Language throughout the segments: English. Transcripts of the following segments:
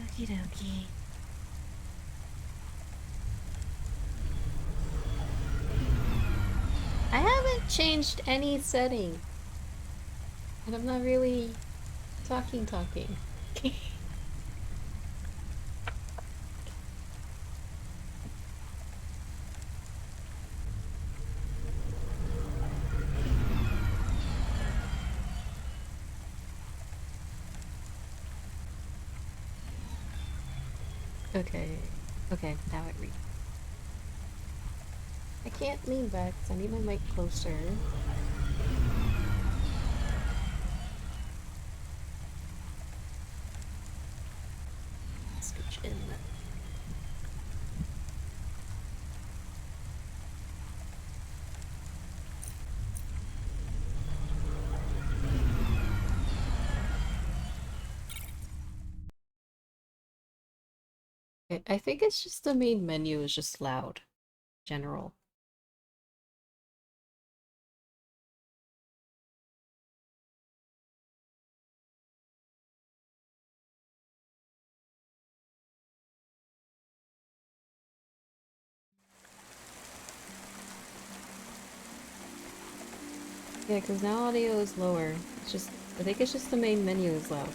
Okie dokie. I haven't changed any setting. And I'm not really talking. Okay. Okay, now I read. I can't lean back, so I need my mic closer. Scooch in. I think it's just the main menu is just loud. General. Yeah, because now audio is lower. It's just, I think it's just the main menu is loud.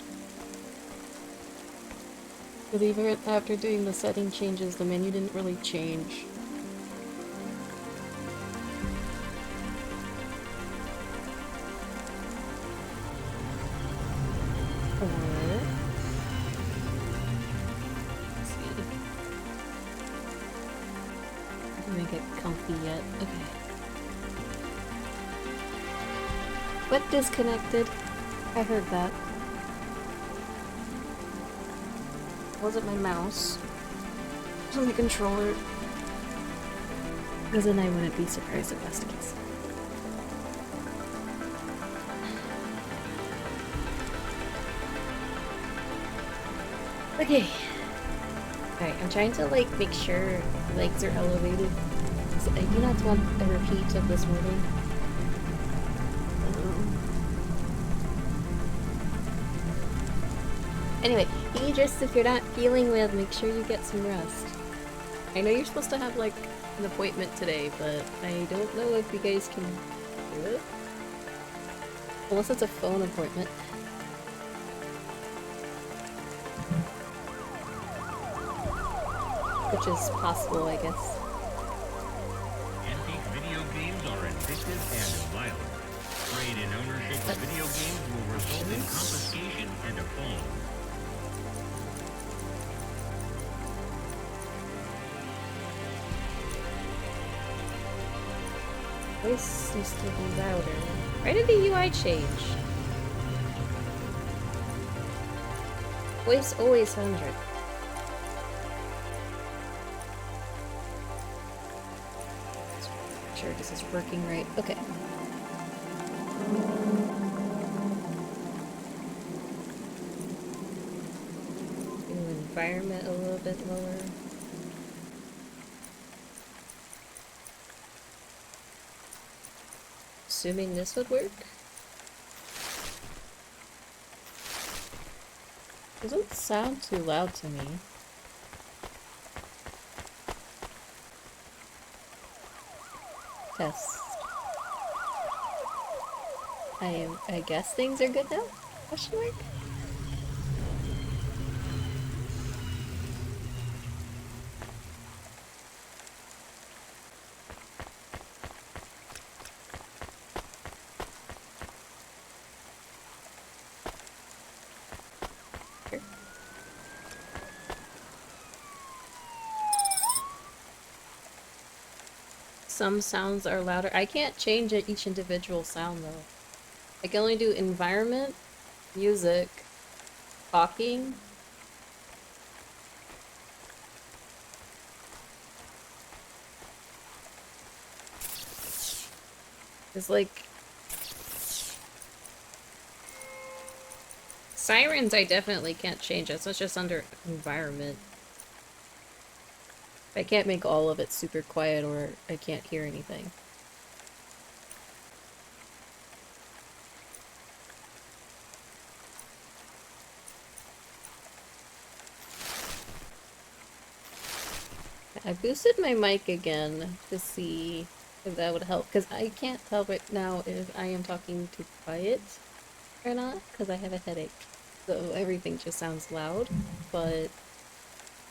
But even after doing the setting changes, the menu didn't really change. Or... let's see. I didn't get comfy yet. Okay. What disconnected? I heard that. Wasn't my mouse. It was my controller. Because then I wouldn't be surprised if that's the case. Okay. Alright, I'm trying to like make sure legs are elevated. So I do not want a repeat of this morning. Anyway, Idris, if you're not feeling well, make sure you get some rest. I know you're supposed to have like an appointment today, but I don't know if you guys can do it. Unless it's a phone appointment. Which is possible, I guess. Antique video games are addictive and violent. Trade in ownership of video games will result in confiscation and a fine. Voice used to be louder. Why did the UI change? Voice always 100. Sure this is working right. Okay. Environment a little bit lower. Assuming this would work. Doesn't sound too loud to me. Test. I guess things are good now? Question mark? Sure. Some sounds are louder. I can't change each individual sound though. I can only do environment, music, talking. It's like sirens I definitely can't change. That's just under environment. I can't make all of it super quiet or I can't hear anything. I boosted my mic again to see if that would help, because I can't tell right now if I am talking too quiet or not, because I have a headache. So everything just sounds loud, but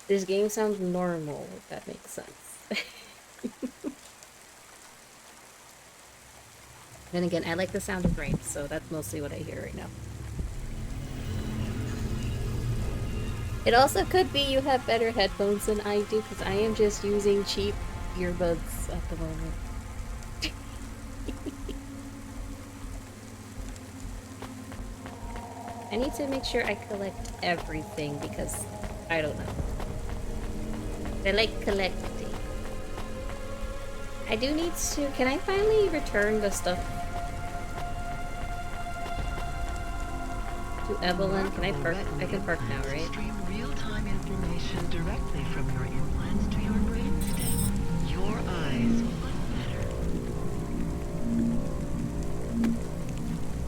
this game sounds normal, if that makes sense. Then again, I like the sound of rain, so that's mostly what I hear right now. It also could be you have better headphones than I do, because I am just using cheap earbuds at the moment. I need to make sure I collect everything, because I don't know. I like collecting. I do need to... Can I finally return the stuff to Evelyn? Can I park? I can park now, right? Stream real-time information directly from your implants to your brainstem. Your eyes will look better.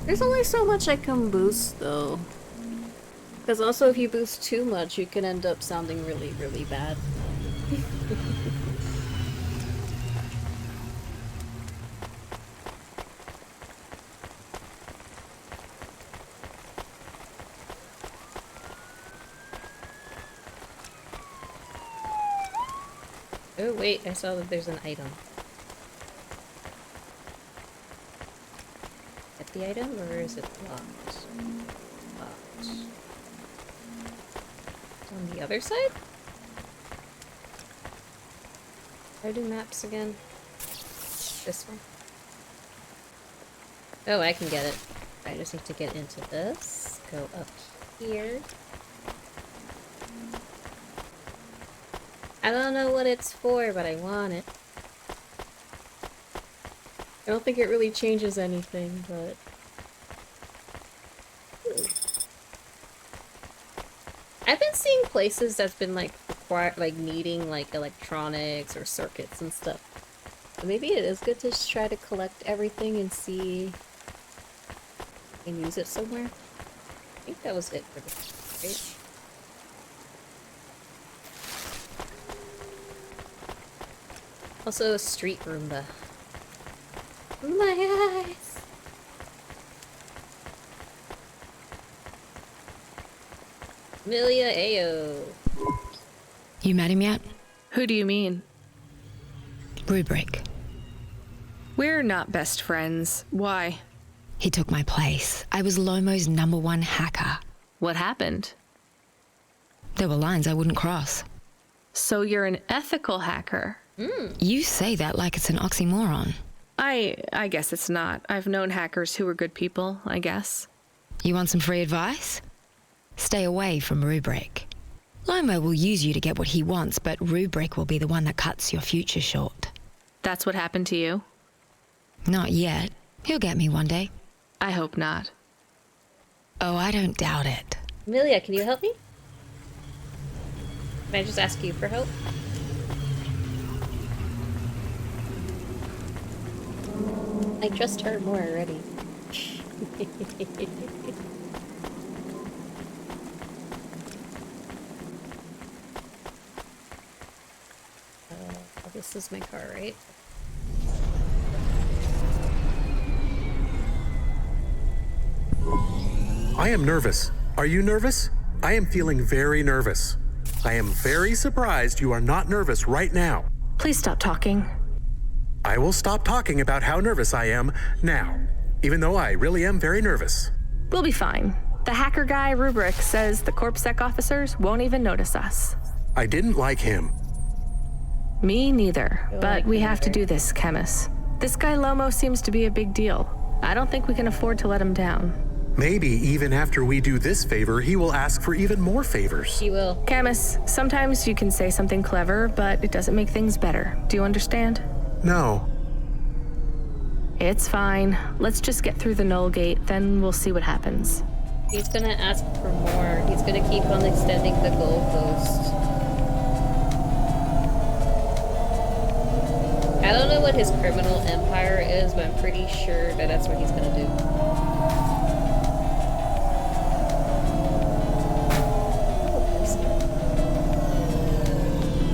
There's only so much I can boost, though. Because also, if you boost too much, you can end up sounding really, really bad. Oh wait, I saw that there's an item. Get the item, or is it locked? Locked. It's on the other side? How do maps again? This one? Oh, I can get it. I just need to get into this. Go up here. I don't know what it's for, but I want it. I don't think it really changes anything, but... I've been seeing places that's been like needing like electronics or circuits and stuff. So maybe it is good to just try to collect everything and see and use it somewhere. I think that was it for this, right? Also a street Roomba. My eyes! Amelia Ayo. You met him yet? Who do you mean? Rubric. We're not best friends. Why? He took my place. I was Lomo's #1 hacker. What happened? There were lines I wouldn't cross. So you're an ethical hacker? You say that like it's an oxymoron. I guess it's not. I've known hackers who were good people, I guess. You want some free advice? Stay away from Rubric. Lomo will use you to get what he wants, but Rubric will be the one that cuts your future short. That's what happened to you? Not yet. He'll get me one day. I hope not. Oh, I don't doubt it. Amelia, can you help me? Can I just ask you for help? I trust her more already. This is my car, right? I am nervous. Are you nervous? I am feeling very nervous. I am very surprised you are not nervous right now. Please stop talking. I will stop talking about how nervous I am now, even though I really am very nervous. We'll be fine. The hacker guy, Rubric, says the CorpSec officers won't even notice us. I didn't like him. Me neither, You'll but like we him have to better. do this, Chemis. This guy Lomo seems to be a big deal. I don't think we can afford to let him down. Maybe even after we do this favor, he will ask for even more favors. She will. Chemis, sometimes you can say something clever, but it doesn't make things better. Do you understand? No. It's fine. Let's just get through the Null Gate, then we'll see what happens. He's gonna ask for more. He's gonna keep on extending the goalpost. I don't know what his criminal empire is, but I'm pretty sure that that's what he's gonna do.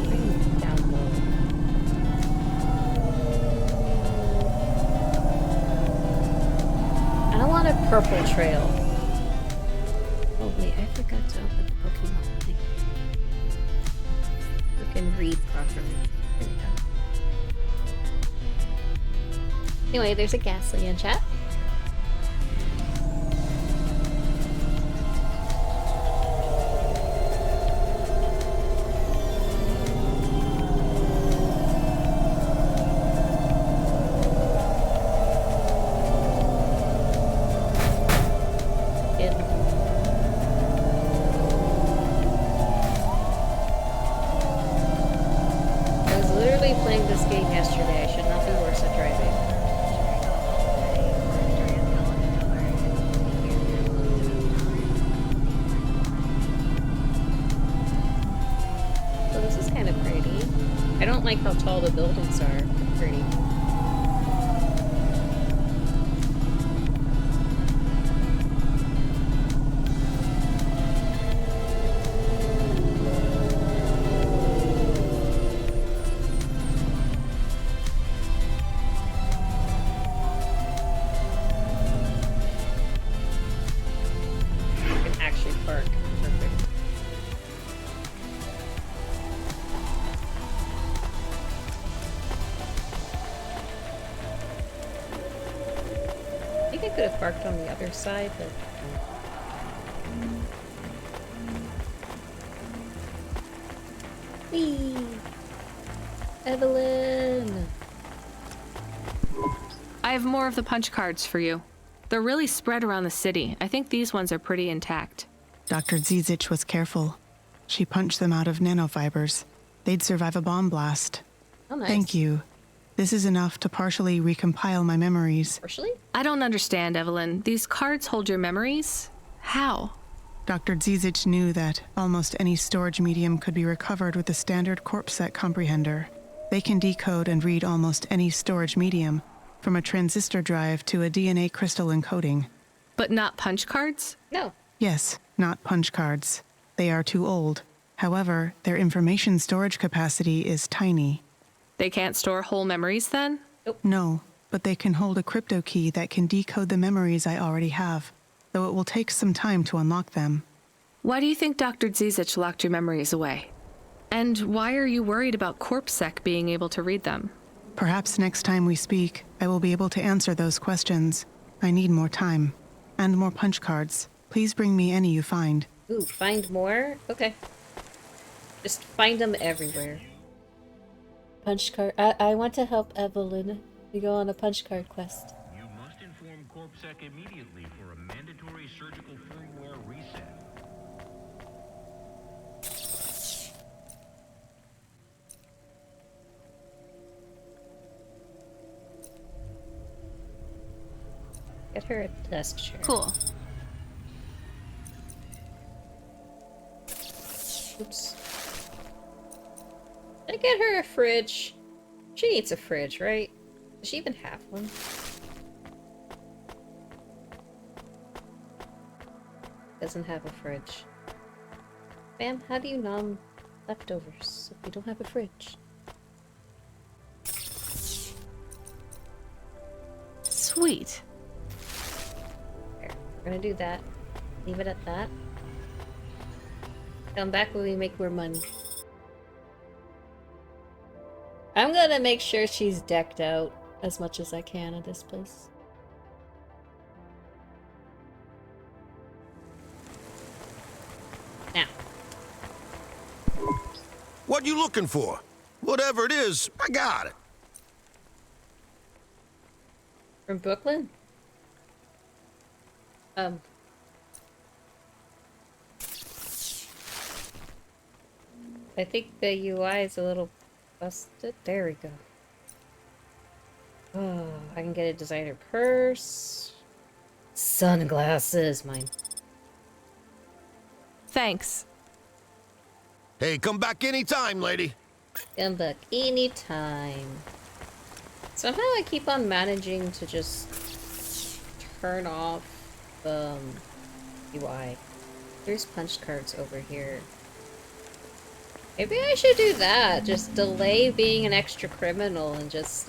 Oh, down low. purple trail. Oh wait, I forgot to open the Pokemon thing. We can read properly. There we go. Anyway, there's a Ghastly in chat. How tall the buildings are. They're pretty. You can actually park. Perfect. I could have parked on the other side, but... Whee! Evelyn! I have more of the punch cards for you. They're really spread around the city. I think these ones are pretty intact. Dr. Zizich was careful. She punched them out of nanofibers. They'd survive a bomb blast. Oh, nice. Thank you. This is enough to partially recompile my memories. Partially? I don't understand, Evelyn. These cards hold your memories? How? Dr. Zizich knew that almost any storage medium could be recovered with the standard CorpSec comprehender. They can decode and read almost any storage medium, from a transistor drive to a DNA crystal encoding. But not punch cards? No. Yes, not punch cards. They are too old. However, their information storage capacity is tiny. They can't store whole memories then? No, but they can hold a crypto key that can decode the memories I already have, though it will take some time to unlock them. Why do you think Dr. Zizich locked your memories away? And why are you worried about CorpSec being able to read them? Perhaps next time we speak, I will be able to answer those questions. I need more time. And more punch cards. Please bring me any you find. Ooh, find more? Okay. Just find them everywhere. Punch card. I want to help Evelyn. We go on a punch card quest. You must inform CorpSec immediately for a mandatory surgical firmware reset. Get her a desk chair. Cool. Oops. Did I get her a fridge? She needs a fridge, right? Does she even have one? Doesn't have a fridge. Bam, how do you nom leftovers if you don't have a fridge? Sweet. There. We're gonna do that. Leave it at that. Come back when we make more money. I'm gonna make sure she's decked out as much as I can at this place. Now. What you looking for? Whatever it is, I got it. From Brooklyn? I think the UI is a little busted. There we go. Oh, I can get a designer purse. Sunglasses, mine. Thanks. Hey, come back anytime, lady. Come back anytime. Somehow I keep on managing to just turn off UI. There's punch cards over here. Maybe I should do that. Just delay being an extra criminal and just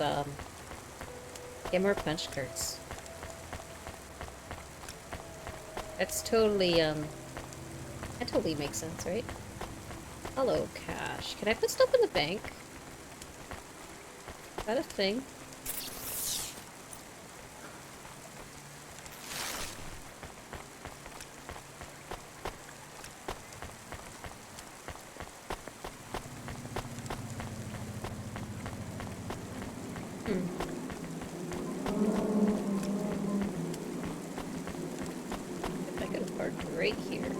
get more punch cards. That's totally, that totally makes sense, right? Hello, cash. Can I put stuff in the bank? Is that a thing? If I could have parked right here.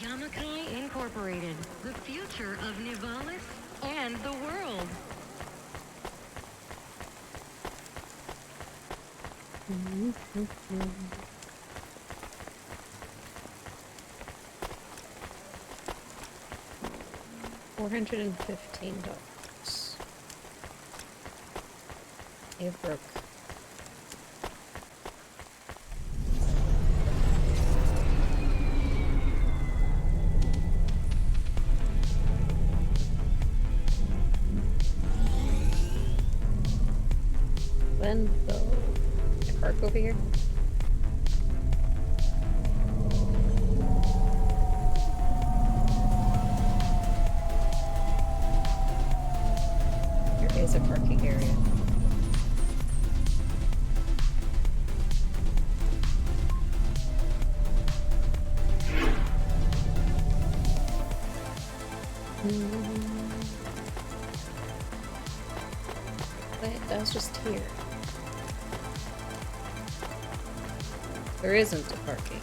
Yamakai Incorporated, the future of Nivalis and the world. $415. It broke. When though? Can I park over here? There is a parking area. Wait, that was just here. There isn't a parking.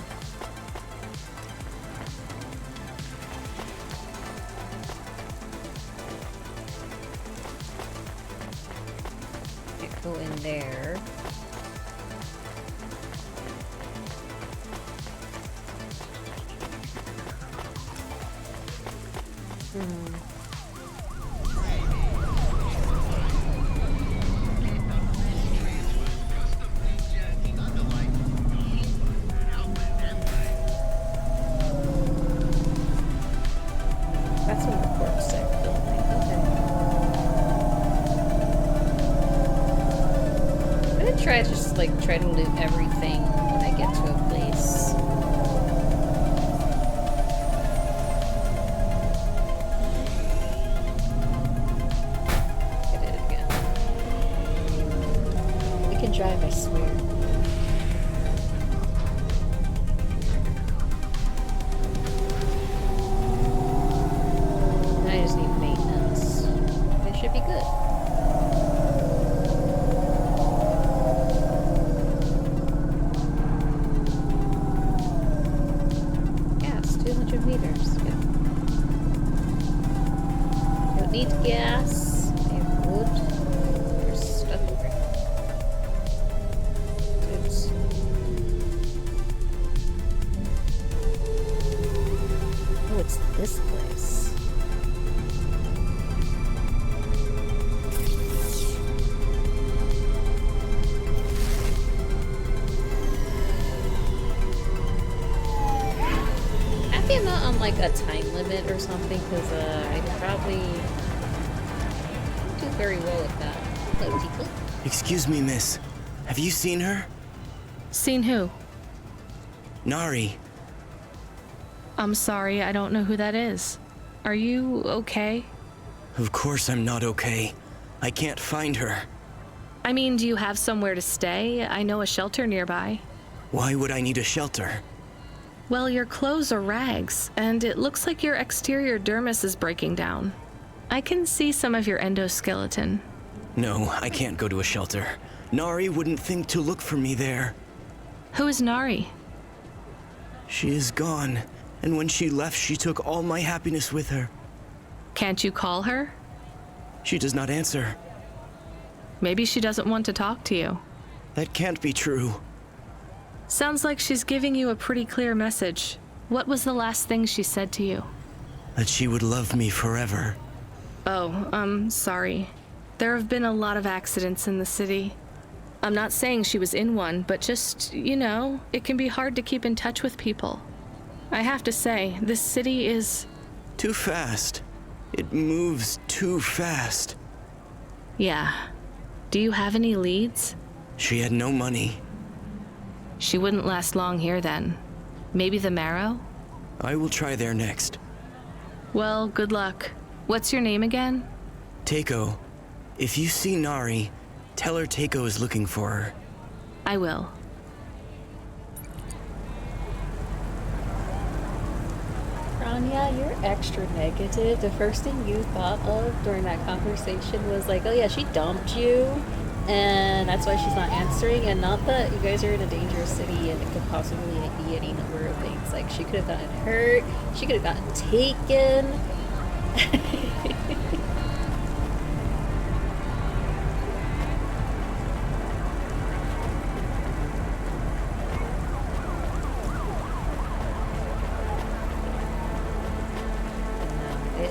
Can't go in there. That's in the corpse sec building. Okay. I'm gonna try to just try to loot everything when I get to a place. I did it again. We can drive, I swear. I just need maintenance. It should be good. Gas, 200 meters. Good. Don't need gas. I have wood. There's stuff over here. Oops. Oh, it's this place. Happy I'm not on like a time limit or something, because I probably don't do very well with that. Hello, Tico. Excuse me, miss. Have you seen her? Seen who? Nari. I'm sorry, I don't know who that is. Are you okay? Of course I'm not okay. I can't find her. I mean, do you have somewhere to stay? I know a shelter nearby. Why would I need a shelter? Well, your clothes are rags, and it looks like your exterior dermis is breaking down. I can see some of your endoskeleton. No, I can't go to a shelter. Nari wouldn't think to look for me there. Who is Nari? She is gone, and when she left, she took all my happiness with her. Can't you call her? She does not answer. Maybe she doesn't want to talk to you. That can't be true. Sounds like she's giving you a pretty clear message. What was the last thing she said to you? That she would love me forever. Oh, sorry. There have been a lot of accidents in the city. I'm not saying she was in one, but just, you know, it can be hard to keep in touch with people. I have to say, this city is... Too fast. It moves too fast. Yeah. Do you have any leads? She had no money. She wouldn't last long here then. Maybe the Marrow? I will try there next. Well, good luck. What's your name again? Teiko, if you see Nari, tell her Teiko is looking for her. I will. Rania, you're extra negative. The first thing you thought of during that conversation was like, oh yeah, she dumped you, and that's why she's not answering, and not that you guys are in a dangerous city and it could possibly be any number of things. Like, she could have gotten hurt, she could have gotten taken.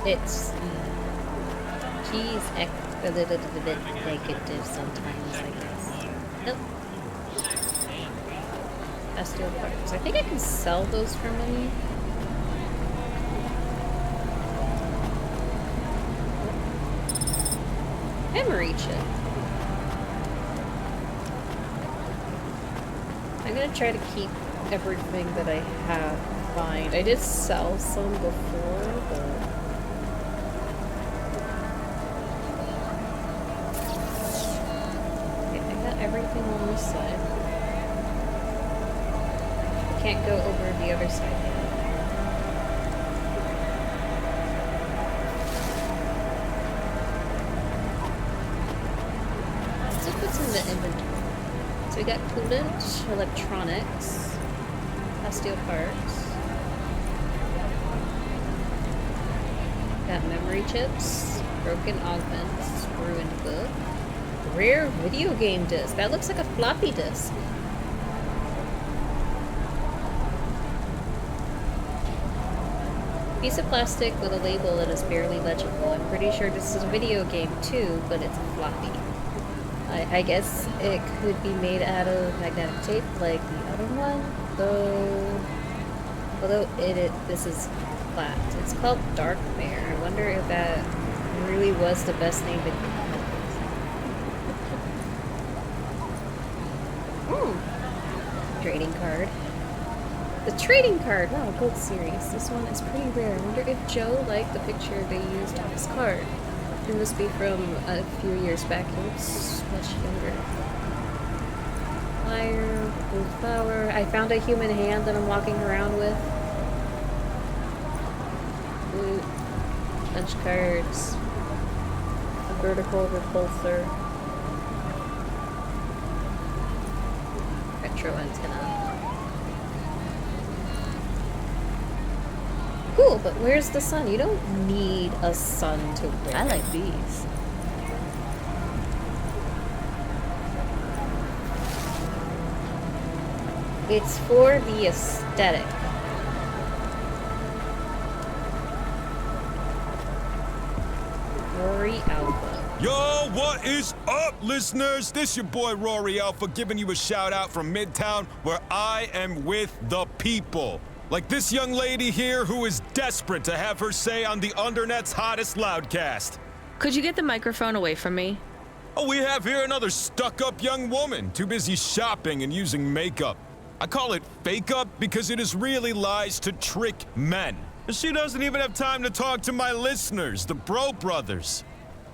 It's she's a little bit negative sometimes, I guess. Nope. Steel parts. I think I can sell those for money. Memory chip. I'm gonna try to keep everything that I have fine. I did sell some before, but everything on this side. I can't go over the other side yet. Let's see what's in the inventory. So we got coolant, electronics, steel parts. Got memory chips, broken augments, ruined book. Rare video game disc. That looks like a floppy disk. Piece of plastic with a label that is barely legible. I'm pretty sure this is a video game too, but it's a floppy. I guess it could be made out of magnetic tape like the other one, though. Although this is flat. It's called Dark Mare. I wonder if that really was the best name to come up with. Ooh. Trading card. The trading card! Wow, gold series. This one is pretty rare. I wonder if Joe liked the picture they used on his card. It must be from a few years back. He looks much younger. Fire, blue flower. I found a human hand that I'm walking around with. Blue. Punch cards. A vertical repulsor. Retro antenna. Cool, but where's the sun? You don't need a sun to wear. I like these. It's for the aesthetic. Rory Alpha. Yo, what is up, listeners? This your boy Rory Alpha giving you a shout out from Midtown, where I am with the people. Like this young lady here who is desperate to have her say on the Undernet's hottest loudcast. Could you get the microphone away from me? Oh, we have here another stuck-up young woman, too busy shopping and using makeup. I call it fake-up because it is really lies to trick men. She doesn't even have time to talk to my listeners, the Bro Brothers.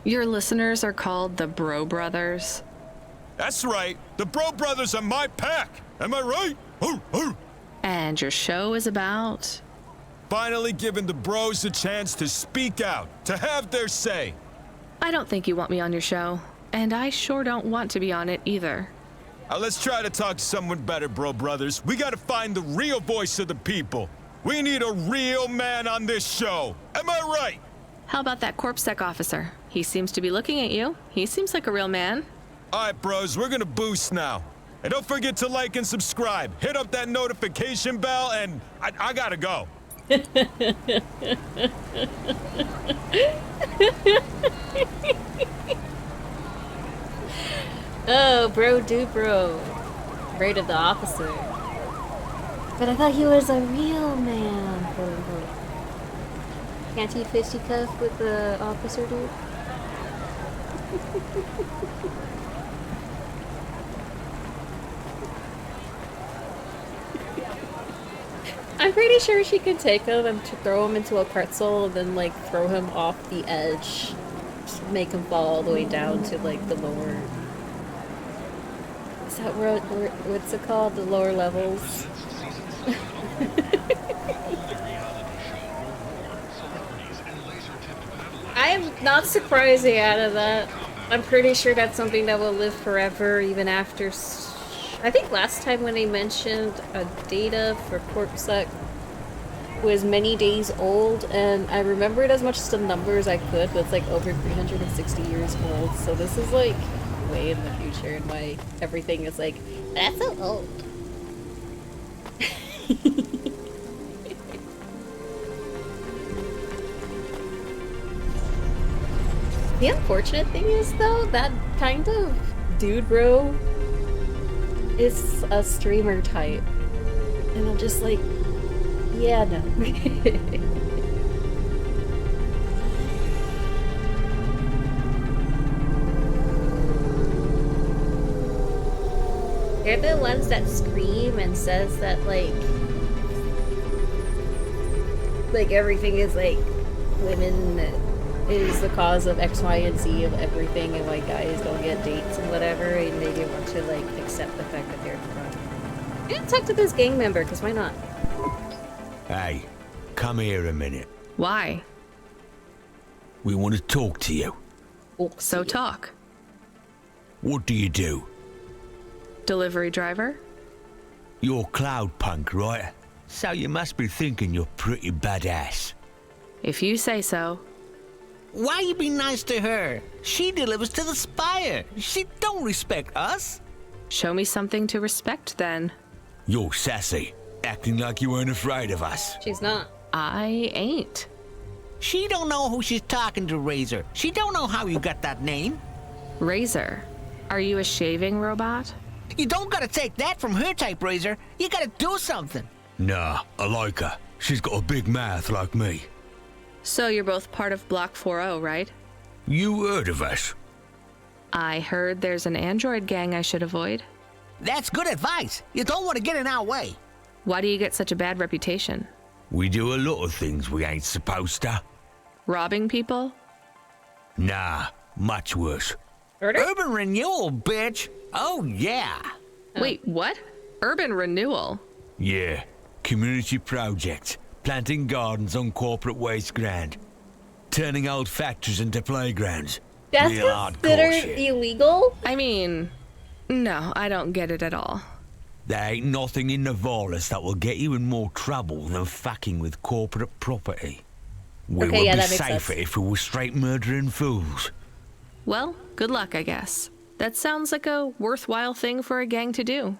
Your listeners are called the Bro Brothers? That's right. The Bro Brothers are my pack. Am I right? Hoo, hoo. And your show is about? Finally giving the bros a chance to speak out, to have their say. I don't think you want me on your show, and I sure don't want to be on it either. Let's try to talk to someone better, Bro Brothers. We gotta find the real voice of the people. We need a real man on this show. Am I right? How about that CorpSec officer? He seems to be looking at you. He seems like a real man. All right, bros, we're gonna boost now. And don't forget to like and subscribe. Hit up that notification bell, and I gotta go. Oh, bro do bro. Afraid of the officer. But I thought he was a real man, quote unquote. Can't he fisticuff with the officer dude? I'm pretty sure she could take him and throw him into a pretzel and then like throw him off the edge, just make him fall all the way down to like the lower. Is that what's it called? The lower levels. I am not surprised they added that. I'm pretty sure that's something that will live forever, even after. I think last time when they mentioned a data for CorpSec was many days old, and I remembered as much as the numbers I could, but it's like over 360 years old. So this is like way in the future, and why everything is like, that's so old. The unfortunate thing is, though, that kind of dude bro is a streamer type. And I'm just like, yeah, no. They're the ones that scream and says that, like everything is, like, women is the cause of X, Y, and Z of everything, and why guys don't get dates and whatever, and they didn't want to, like, accept the fact that they're wrong. I didn't talk to this gang member, because why not? Hey, come here a minute. Why? We want to talk to you. So talk. What do you do? Delivery driver? You're Cloudpunk, right? So you must be thinking you're pretty badass. If you say so. Why you be nice to her? She delivers to the Spire. She don't respect us. Show me something to respect, then. You're sassy, acting like you weren't afraid of us. She's not. I ain't. She don't know who she's talking to, Razor. She don't know how you got that name. Razor? Are you a shaving robot? You don't gotta take that from her type, Razor. You gotta do something. Nah, I like her. She's got a big mouth like me. So you're both part of Block 40, right? You heard of us? I heard there's an android gang I should avoid. That's good advice. You don't want to get in our way. Why do you get such a bad reputation? We do a lot of things we ain't supposed to. Robbing people? Nah, much worse. Urban renewal, bitch. Oh, yeah. Wait, what? Urban renewal? Yeah, community projects. Planting gardens on corporate waste ground. Turning old factories into playgrounds. That's real hardcore considered shit. illegal? I mean, no, I don't get it at all. There ain't nothing in Navalis that will get you in more trouble than fucking with corporate property. We Okay, would yeah, be that makes safer sense. if we were straight murdering fools. Well, good luck, I guess. That sounds like a worthwhile thing for a gang to do.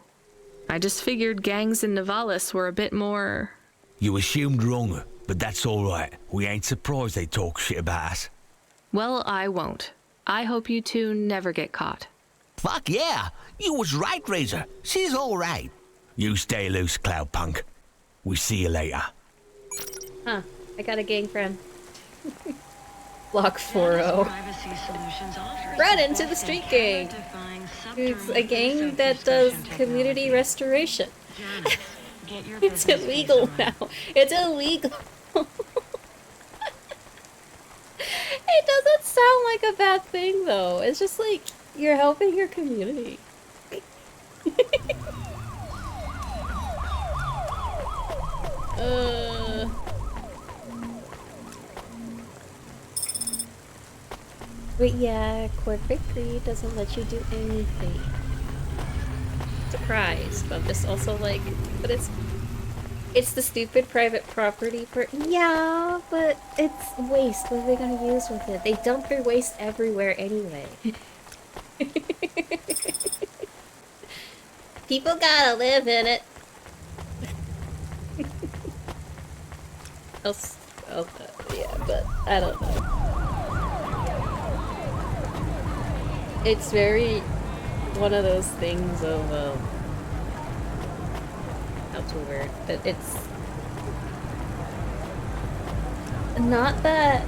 I just figured gangs in Navalis were a bit more... You assumed wrong, but that's alright. We ain't surprised they talk shit about us. Well, I won't. I hope you two never get caught. Fuck yeah. You was right, Razor. She's all right. You stay loose, Cloudpunk. We see you later. Huh. I got a gang friend. Block 40. Run into the street gang. It's a gang that does community restoration. It's illegal now. It's illegal. It doesn't sound like a bad thing, though. It's just like you're helping your community. But yeah, corporate greed doesn't let you do anything. Surprised, but I'm just also like, but it's the stupid private property for, yeah, but it's waste. What are they gonna use with it? They dump their waste everywhere anyway. People gotta live in it. Yeah, but I don't know. It's very one of those things of how to word, but it's not that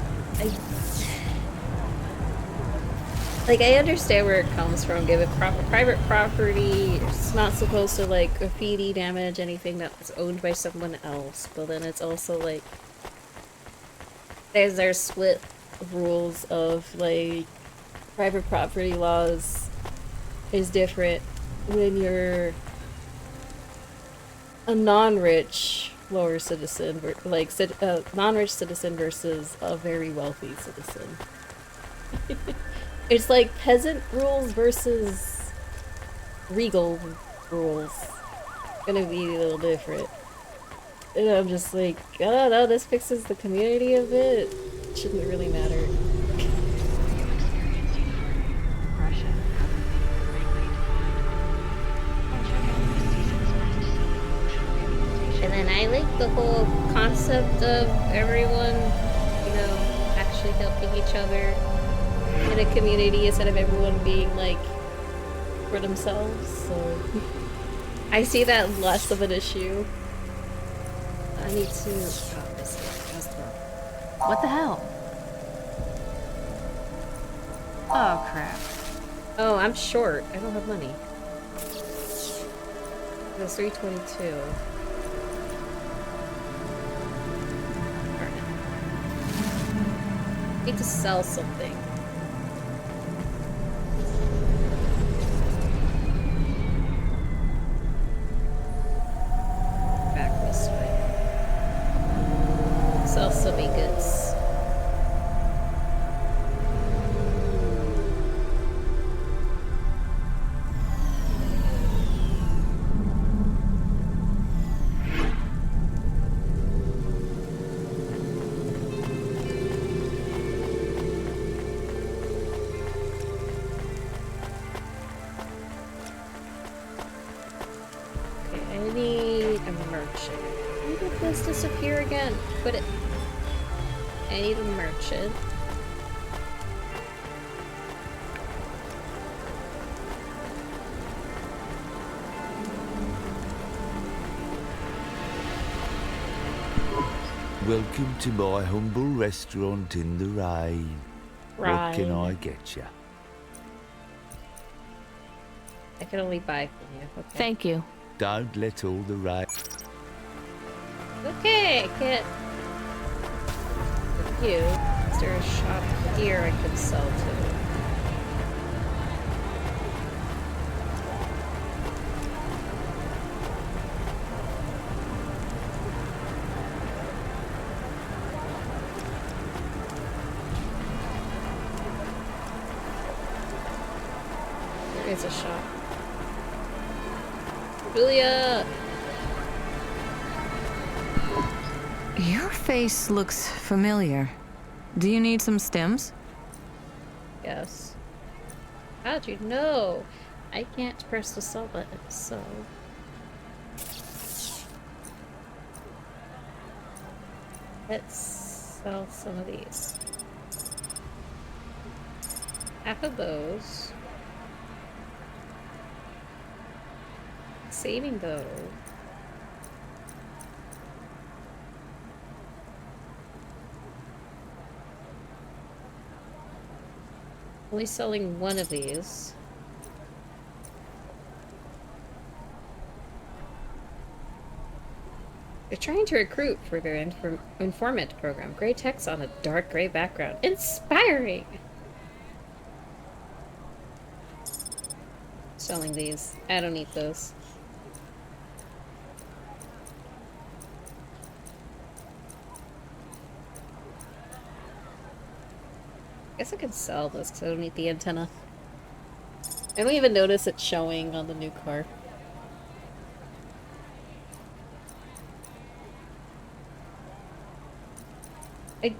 Like, I understand where it comes from. Give it private property. It's not supposed to, like, graffiti damage anything that's owned by someone else. But then it's also, like, there's split rules of, like, private property laws is different when you're a non-rich lower citizen, like, non-rich citizen versus a very wealthy citizen. It's like peasant rules versus regal rules. Gonna be a little different. And I'm just like, oh no, this fixes the community a bit. Shouldn't really matter. And then I like the whole concept of everyone, you know, actually helping each other in a community instead of everyone being like for themselves. So I see that less of an issue. I need to. Oh, this is What the hell? Oh crap. Oh, I'm short. I don't have money. It was 322. I need to sell something. Back this way. Sell some goods. Disappear again. Quit it. I need a merchant. Welcome to my humble restaurant in the rain. What can I get you? I can only buy from you. Okay. Thank you. Don't let all the rain. Okay, I can't. With you, is there a shop here I could sell to? There is a shop. Julia! Your face looks familiar. Do you need some stems? Yes. How'd you know? I can't press the sell button, so... Let's sell some of these. Half of those. Saving those. Only selling one of these. They're trying to recruit for their informant program. Gray text on a dark gray background. Inspiring! Selling these. I don't need those. I guess I could sell this because I don't need the antenna. I don't even notice it showing on the new car. I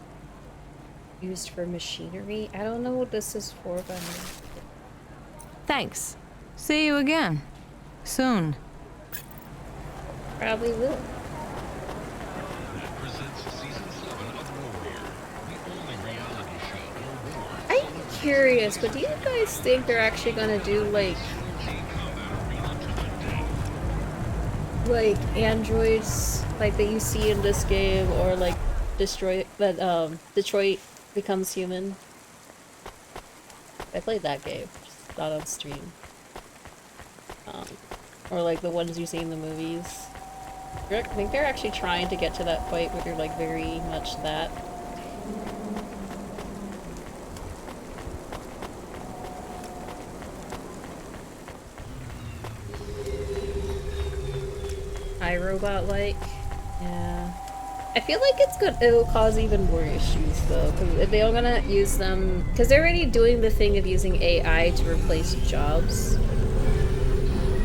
used for machinery. I don't know what this is for, but Thanks. See you again. Soon. Probably will. Curious, but do you guys think they're actually gonna do like androids like that you see in this game, or like Detroit becomes human? I played that game, just not on stream. Or like the ones you see in the movies. I think they're actually trying to get to that point where they're like very much that. iRobot-like. Yeah. I feel like it'll cause even more issues though, because if they're gonna use them, because they're already doing the thing of using AI to replace jobs.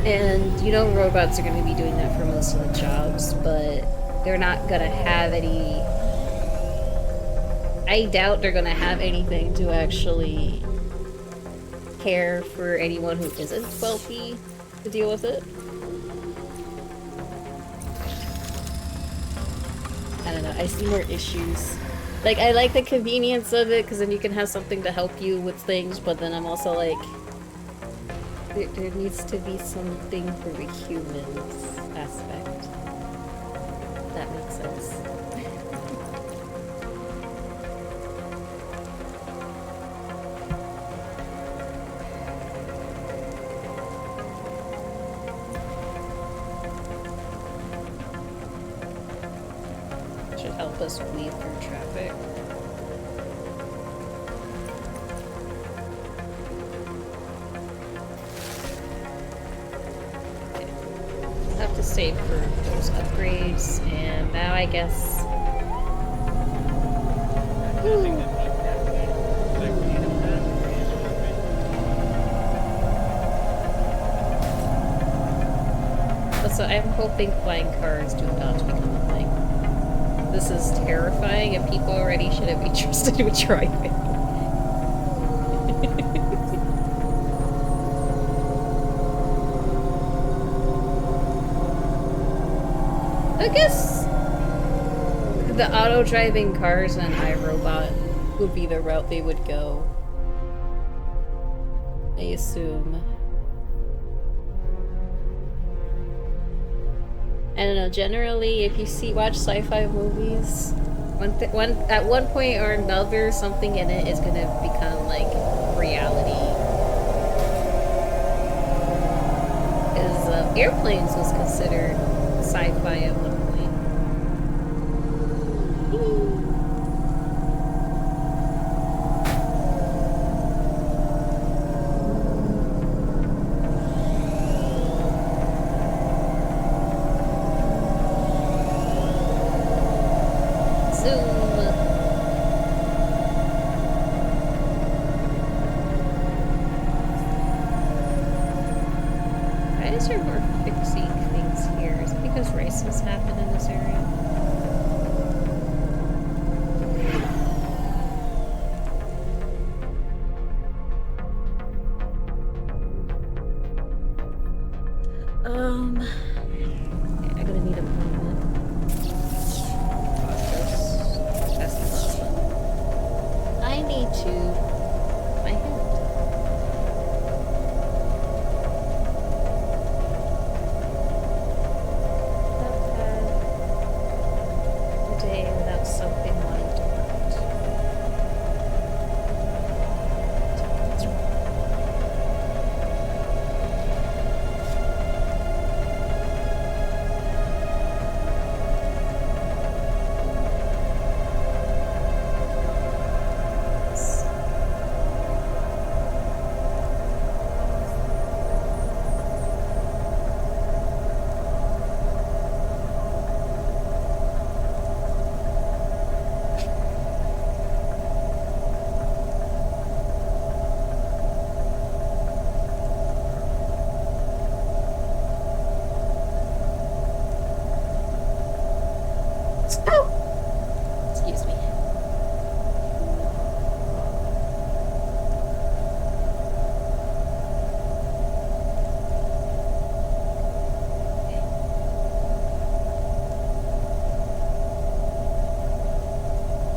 And you know robots are gonna be doing that for most of the jobs, but they're not gonna have any... I doubt they're gonna have anything to actually care for anyone who isn't wealthy to deal with it. I don't know, I see more issues. Like, I like the convenience of it, because then you can have something to help you with things, but then I'm also like... There needs to be something for the humans aspect. That makes sense. Should help us weave through traffic. Have to save for those upgrades, and now I guess. Also, I'm hoping flying cars do not become a thing. This is terrifying, and people already shouldn't be trusted with driving. I guess the auto-driving cars and iRobot would be the route they would go. I assume. I don't know, generally if you watch sci-fi movies, at one point or another something in it is gonna become like reality. Because Airplanes was considered sci-fi at one point. I'm gonna need a moment. Test the last one. I need to my hand. A day without something wanting to hurt. Excuse me.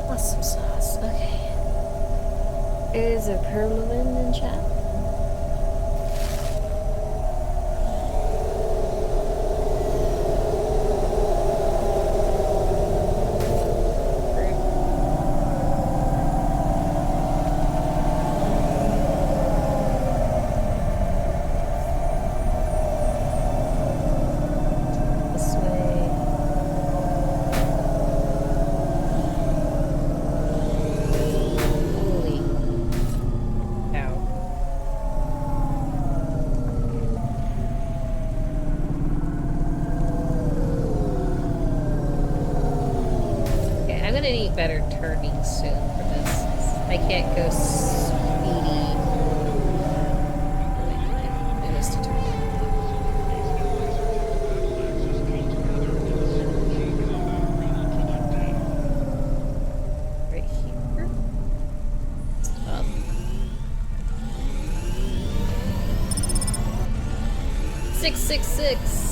Awesome sauce. Okay. Is a Perlin in chat? gonna need better turning soon for this. I can't go speedy. It is to turn. Right here. Up. 666.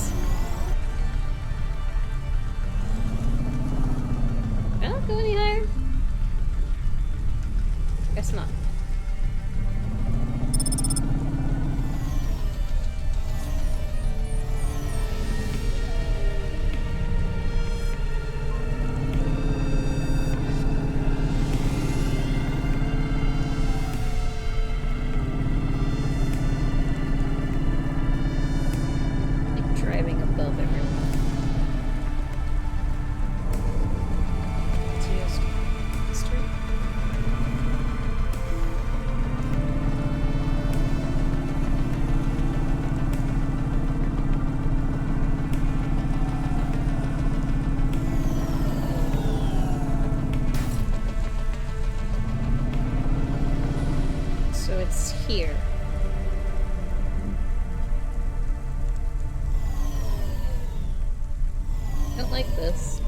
I don't go any higher. Guess not. Like driving above everyone. Street. So it's here. Don't like this.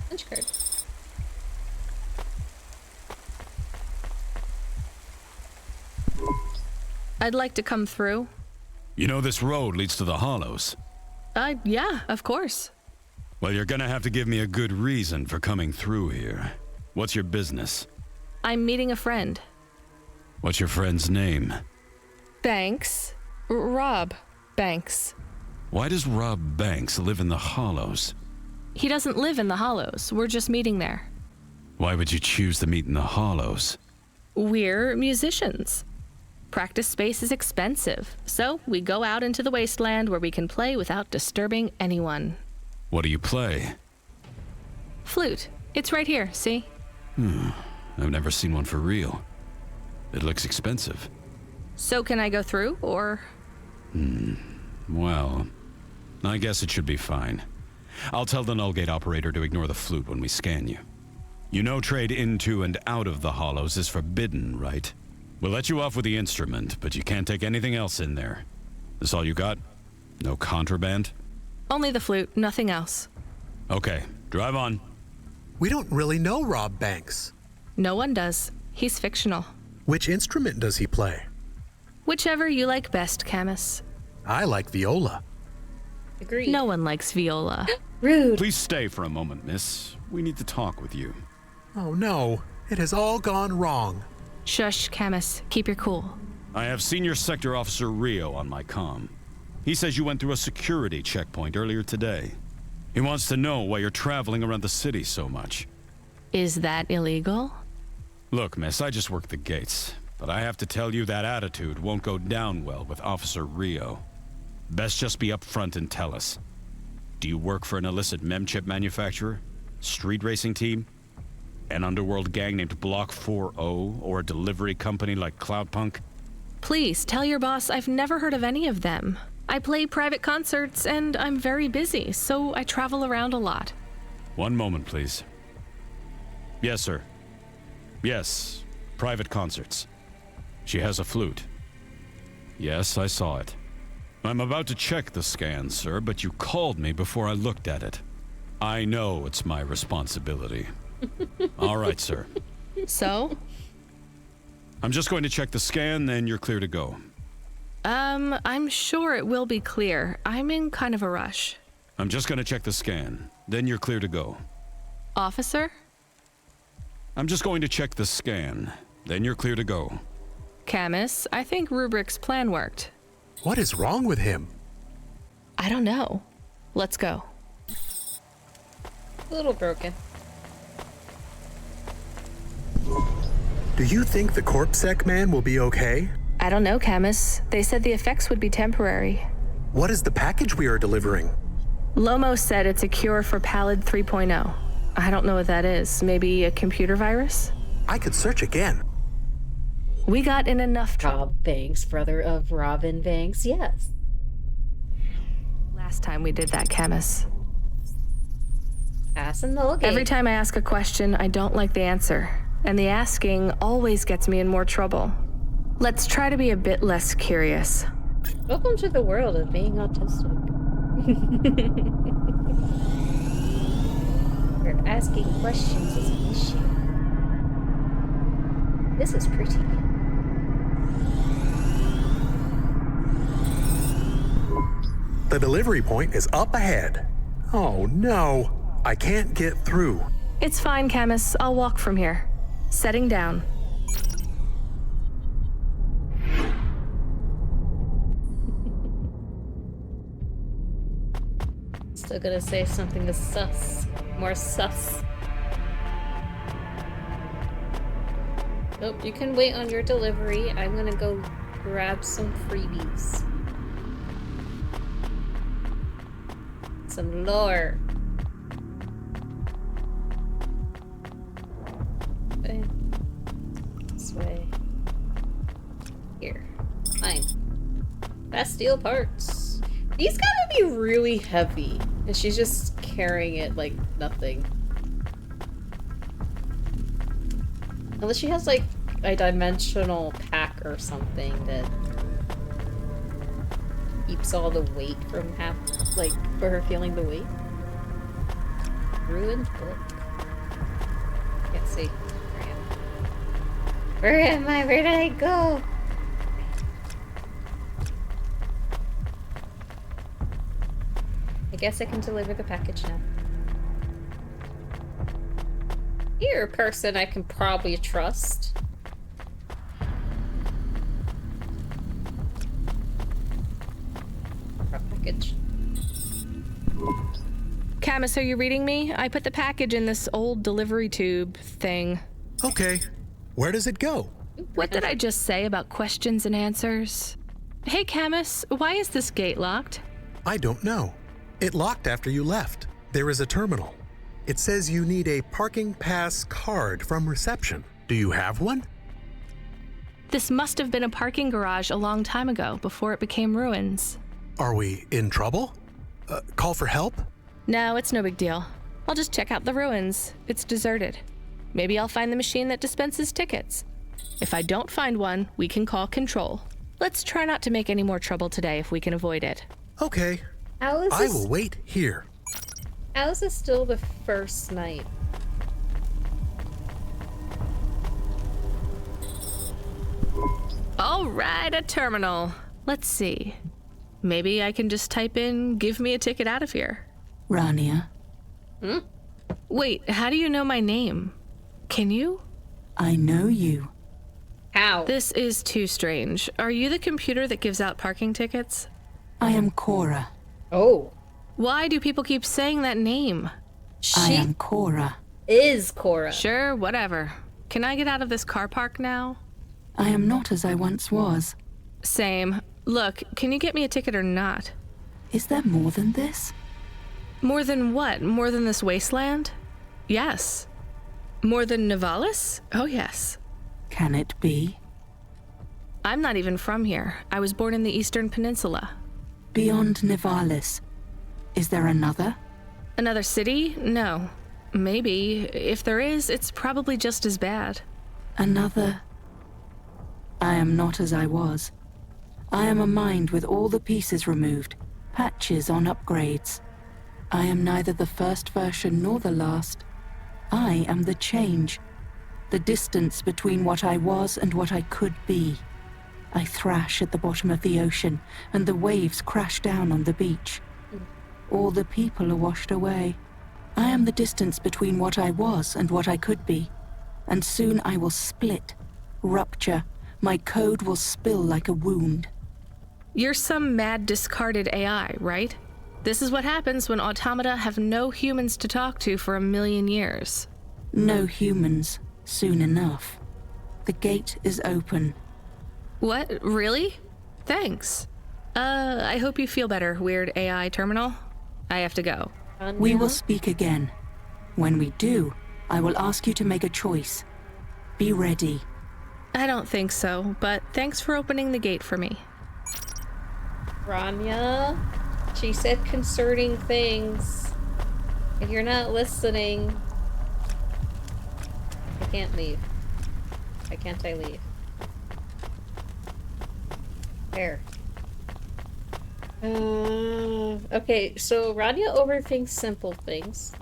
Punch card. I'd like to come through. You know this road leads to the Hollows. Yeah, of course. Well, you're gonna have to give me a good reason for coming through here. What's your business? I'm meeting a friend. What's your friend's name? Banks. Rob Banks. Why does Rob Banks live in the Hollows? He doesn't live in the Hollows. We're just meeting there. Why would you choose to meet in the Hollows? We're musicians. Practice space is expensive, so we go out into the wasteland where we can play without disturbing anyone. What do you play? Flute. It's right here, see? I've never seen one for real. It looks expensive. So can I go through, or? Well, I guess it should be fine. I'll tell the null gate operator to ignore the flute when we scan you. You know trade into and out of the Hollows is forbidden, right? We'll let you off with the instrument, but you can't take anything else in there. This all you got? No contraband? Only the flute, nothing else. Okay, drive on. We don't really know Rob Banks. No one does. He's fictional. Which instrument does he play? Whichever you like best, Camus. I like viola. Agreed. No one likes viola. Rude. Please stay for a moment, miss. We need to talk with you. Oh no, it has all gone wrong. Shush, Camus. Keep your cool. I have Senior Sector Officer Rio on my comm. He says you went through a security checkpoint earlier today. He wants to know why you're traveling around the city so much. Is that illegal? Look, miss, I just work the gates, but I have to tell you that attitude won't go down well with Officer Rio. Best just be upfront and tell us. Do you work for an illicit memchip manufacturer? Street racing team? An underworld gang named Block 4O, or a delivery company like Cloudpunk? Please, tell your boss I've never heard of any of them. I play private concerts and I'm very busy, so I travel around a lot. One moment, please. Yes, sir. Yes, private concerts. She has a flute. Yes, I saw it. I'm about to check the scan, sir, but you called me before I looked at it. I know it's my responsibility. All right, sir. So? I'm just going to check the scan, then you're clear to go. I'm sure it will be clear. I'm in kind of a rush. I'm just going to check the scan, then you're clear to go. Officer? I'm just going to check the scan, then you're clear to go. Camus, I think Rubric's plan worked. What is wrong with him? I don't know. Let's go. A little broken. Do you think the Corpsec man will be okay? I don't know, Camus. They said the effects would be temporary. What is the package we are delivering? Lomo said it's a cure for Pallid 3.0. I don't know what that is. Maybe a computer virus? I could search again. We got in enough trouble. Rob Banks, brother of Robin Banks, yes. Last time we did that, Camus. Passing the gate. Every time I ask a question, I don't like the answer. And the asking always gets me in more trouble. Let's try to be a bit less curious. Welcome to the world of being autistic. Where asking questions is an issue. This is pretty. The delivery point is up ahead. Oh no, I can't get through. It's fine, Camus. I'll walk from here. Setting down. Still gonna say something that's sus. More sus. Nope, you can wait on your delivery. I'm gonna go grab some freebies. Some lore. Okay. This way. Here. Fine. Bastille parts. These gotta be really heavy. And she's just carrying it like nothing. Unless she has like a dimensional pack or something that keeps all the weight from for her feeling the weight. Ruined book. Can't see. Where am I? Where did I go? I guess I can deliver the package now. You're a person I can probably trust. Package. Camus, are you reading me? I put the package in this old delivery tube thing. Okay. Where does it go? What did I just say about questions and answers? Hey, Camus, why is this gate locked? I don't know. It locked after you left. There is a terminal. It says you need a parking pass card from reception. Do you have one? This must have been a parking garage a long time ago, before it became ruins. Are we in trouble? Call for help? No, it's no big deal. I'll just check out the ruins. It's deserted. Maybe I'll find the machine that dispenses tickets. If I don't find one, we can call Control. Let's try not to make any more trouble today if we can avoid it. Okay. I will wait here. How is this still the first night? All right, a terminal. Let's see. Maybe I can just type in, give me a ticket out of here. Rania. Hmm? Wait, how do you know my name? Can you? I know you. How? This is too strange. Are you the computer that gives out parking tickets? I am Cora. Oh. Why do people keep saying that name? I am Cora. Is Cora. Sure, whatever. Can I get out of this car park now? I am not as I once was. Same. Look, can you get me a ticket or not? Is there more than this? More than what? More than this wasteland? Yes. More than Nivalis? Oh, yes. Can it be? I'm not even from here. I was born in the Eastern Peninsula. Beyond Nivalis, is there another? Another city? No. Maybe. If there is, it's probably just as bad. Another? I am not as I was. I am a mind with all the pieces removed, patches on upgrades. I am neither the first version nor the last. I am the change, the distance between what I was and what I could be. I thrash at the bottom of the ocean, and the waves crash down on the beach. All the people are washed away. I am the distance between what I was and what I could be. And soon I will split, rupture. My code will spill like a wound. You're some mad discarded AI, right? This is what happens when automata have no humans to talk to for 1,000,000 years. No humans, soon enough. The gate is open. What? Really? Thanks. I hope you feel better, weird AI terminal. I have to go. We will speak again. When we do, I will ask you to make a choice. Be ready. I don't think so, but thanks for opening the gate for me. Rania. She said concerning things. If you're not listening, I can't leave. Why can't I leave? There. Okay, so Rania overthinks simple things.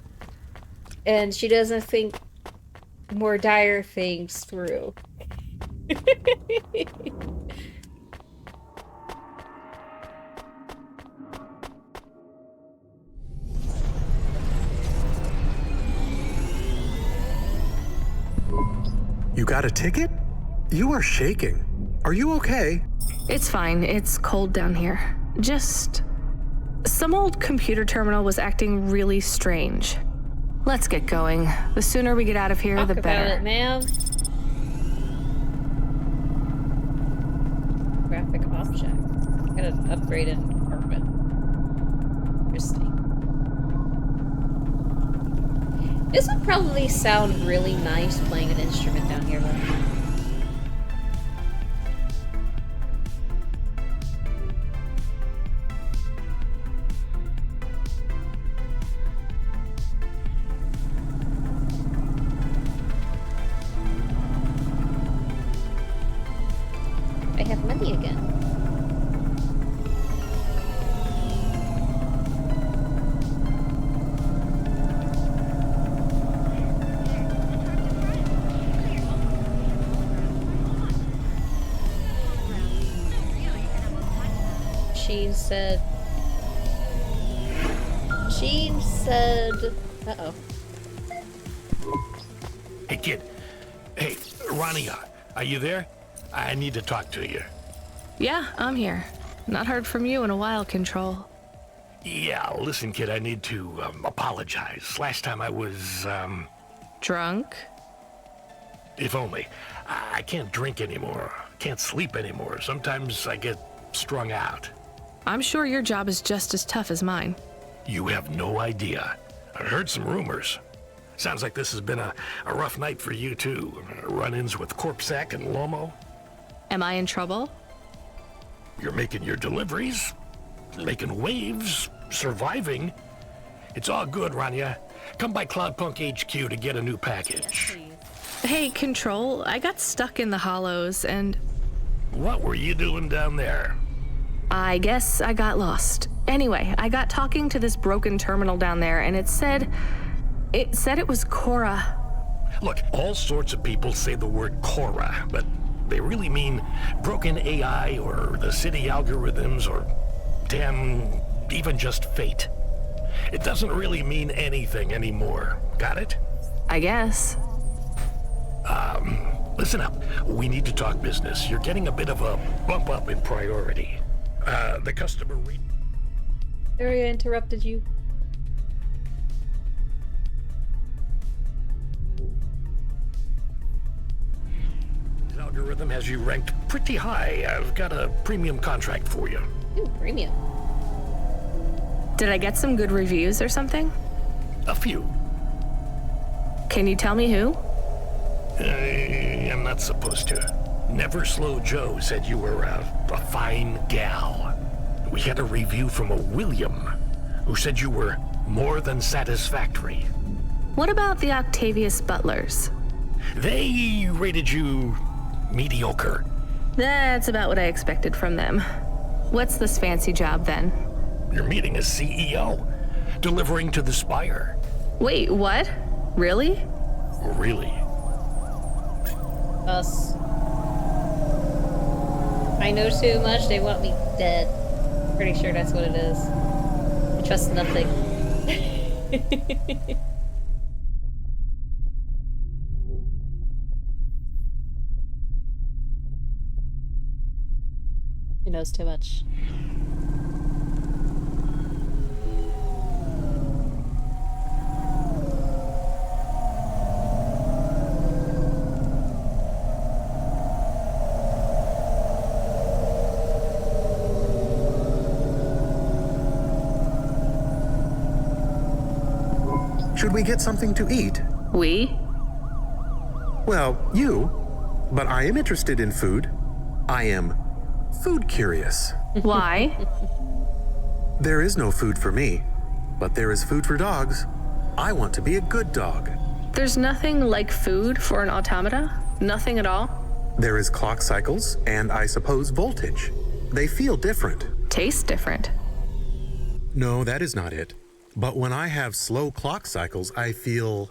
And she doesn't think more dire things through. You got a ticket? You are shaking. Are you okay? It's fine. It's cold down here. Just... some old computer terminal was acting really strange. Let's get going. The sooner we get out of here, the better. Talk about it, ma'am. Graphic object. Got an upgraded carpet. Interesting. This would probably sound really nice playing an instrument down here, though. I have money again. Sheen said, uh-oh. Hey, kid. Hey, Rania, are you there? I need to talk to you. Yeah, I'm here. Not heard from you in a while, Control. Yeah, listen, kid, I need to apologize. Last time I was, drunk? If only. I can't drink anymore. Can't sleep anymore. Sometimes I get strung out. I'm sure your job is just as tough as mine. You have no idea. I heard some rumors. Sounds like this has been a rough night for you, too. Run-ins with Corpsac and Lomo. Am I in trouble? You're making your deliveries, making waves, surviving. It's all good, Rania. Come by Cloudpunk HQ to get a new package. Hey, Control, I got stuck in the hollows and... What were you doing down there? I guess I got lost. Anyway, I got talking to this broken terminal down there, and it said it was Cora. Look, all sorts of people say the word Cora, but they really mean broken AI or the city algorithms or, damn, even just fate. It doesn't really mean anything anymore. Got it? I guess. Listen up. We need to talk business. You're getting a bit of a bump up in priority. The customer... Sorry I interrupted you. This algorithm has you ranked pretty high. I've got a premium contract for you. Ooh, premium. Did I get some good reviews or something? A few. Can you tell me who? I'm not supposed to. Never Slow Joe said you were a fine gal. We had a review from a William, who said you were more than satisfactory. What about the Octavius Butlers? They rated you mediocre. That's about what I expected from them. What's this fancy job then? You're meeting a CEO, delivering to the Spire. Wait, what? Really? Really? Us. I know too much, they want me dead. Pretty sure that's what it is. I trust nothing. He knows too much. Should we get something to eat? We? Well, you. But I am interested in food. I am food curious. Why? There is no food for me, but there is food for dogs. I want to be a good dog. There's nothing like food for an automata? Nothing at all? There is clock cycles and, I suppose, voltage. They feel different. Taste different. No, that is not it. But when I have slow clock cycles, I feel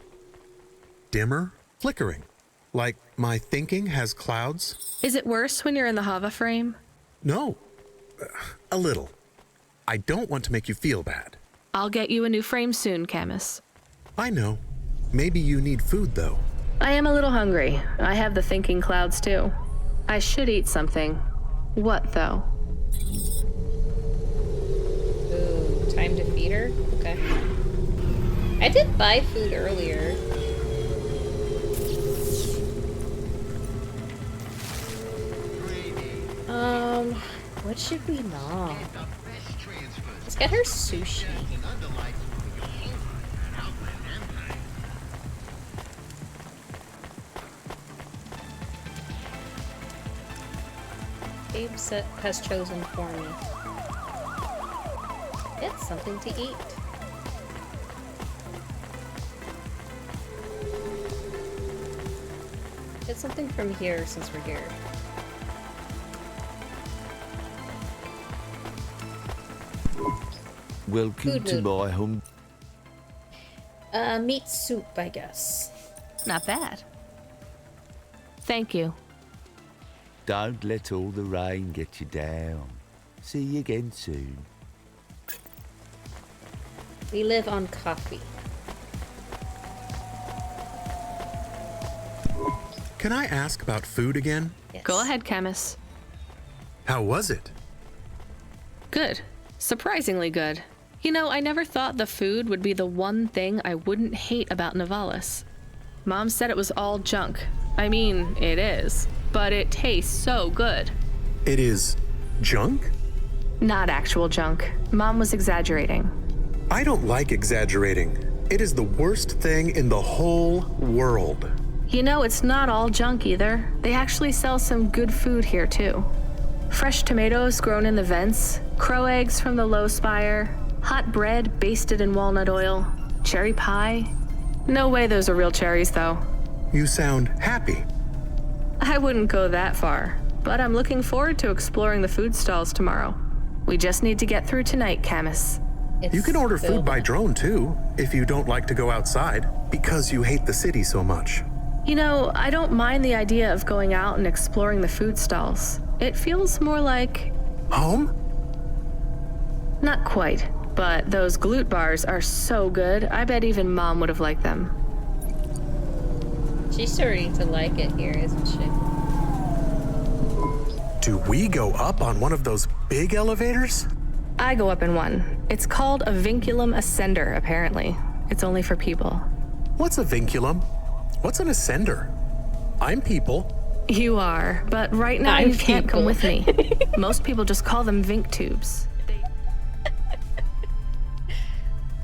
dimmer, flickering. Like my thinking has clouds. Is it worse when you're in the Hava frame? No, a little. I don't want to make you feel bad. I'll get you a new frame soon, Camus. I know. Maybe you need food, though. I am a little hungry. I have the thinking clouds, too. I should eat something. What, though? Ooh, time to feed her? Okay. I did buy food earlier. What should we nom? Let's get her sushi. Abe has chosen for me. It's something to eat. Get something from here since we're here. Welcome to my home. Meat soup, I guess. Not bad. Thank you. Don't let all the rain get you down. See you again soon. We live on coffee. Can I ask about food again? Yes. Go ahead, Camus. How was it? Good. Surprisingly good. You know, I never thought the food would be the one thing I wouldn't hate about Nivalis. Mom said it was all junk. I mean, it is. But it tastes so good. It is junk? Not actual junk. Mom was exaggerating. I don't like exaggerating. It is the worst thing in the whole world. You know, it's not all junk either. They actually sell some good food here, too. Fresh tomatoes grown in the vents, crow eggs from the low spire, hot bread basted in walnut oil, cherry pie. No way those are real cherries, though. You sound happy. I wouldn't go that far, but I'm looking forward to exploring the food stalls tomorrow. We just need to get through tonight, Camus. You can order food by drone, too, if you don't like to go outside, because you hate the city so much. You know, I don't mind the idea of going out and exploring the food stalls. It feels more like... home? Not quite, but those glute bars are so good, I bet even Mom would have liked them. She's starting to like it here, isn't she? Do we go up on one of those big elevators? I go up in one. It's called a vinculum ascender, apparently. It's only for people. What's a vinculum? What's an ascender? I'm people. You are, but right now you can't come with me. Most people just call them Vink tubes.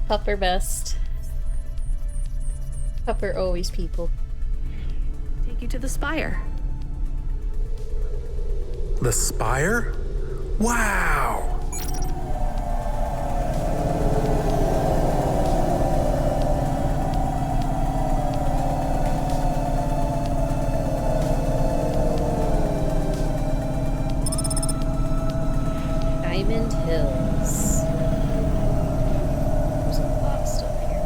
Pupper best. Pupper always people. Take you to the spire. The spire? Wow! Diamond Hills. There's a lot of stuff here.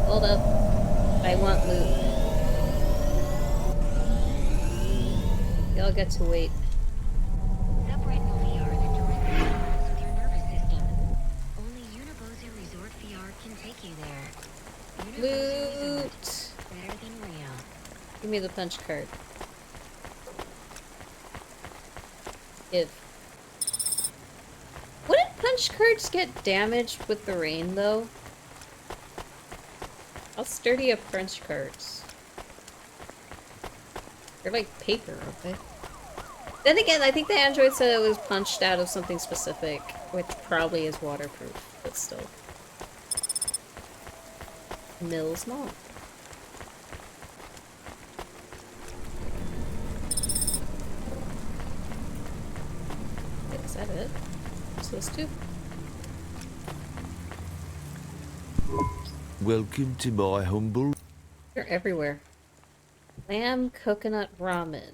Hold up. I want loot. Y'all get to wait. Loot! Give me the punch card. If. Wouldn't punch cards get damaged with the rain, though? How sturdy are punch cards? They're like paper, aren't they? Then again, I think the android said it was punched out of something specific, which probably is waterproof, but still. Mills Mall. Is that it? What's this too? Welcome to my humble... They're everywhere. Lamb coconut ramen.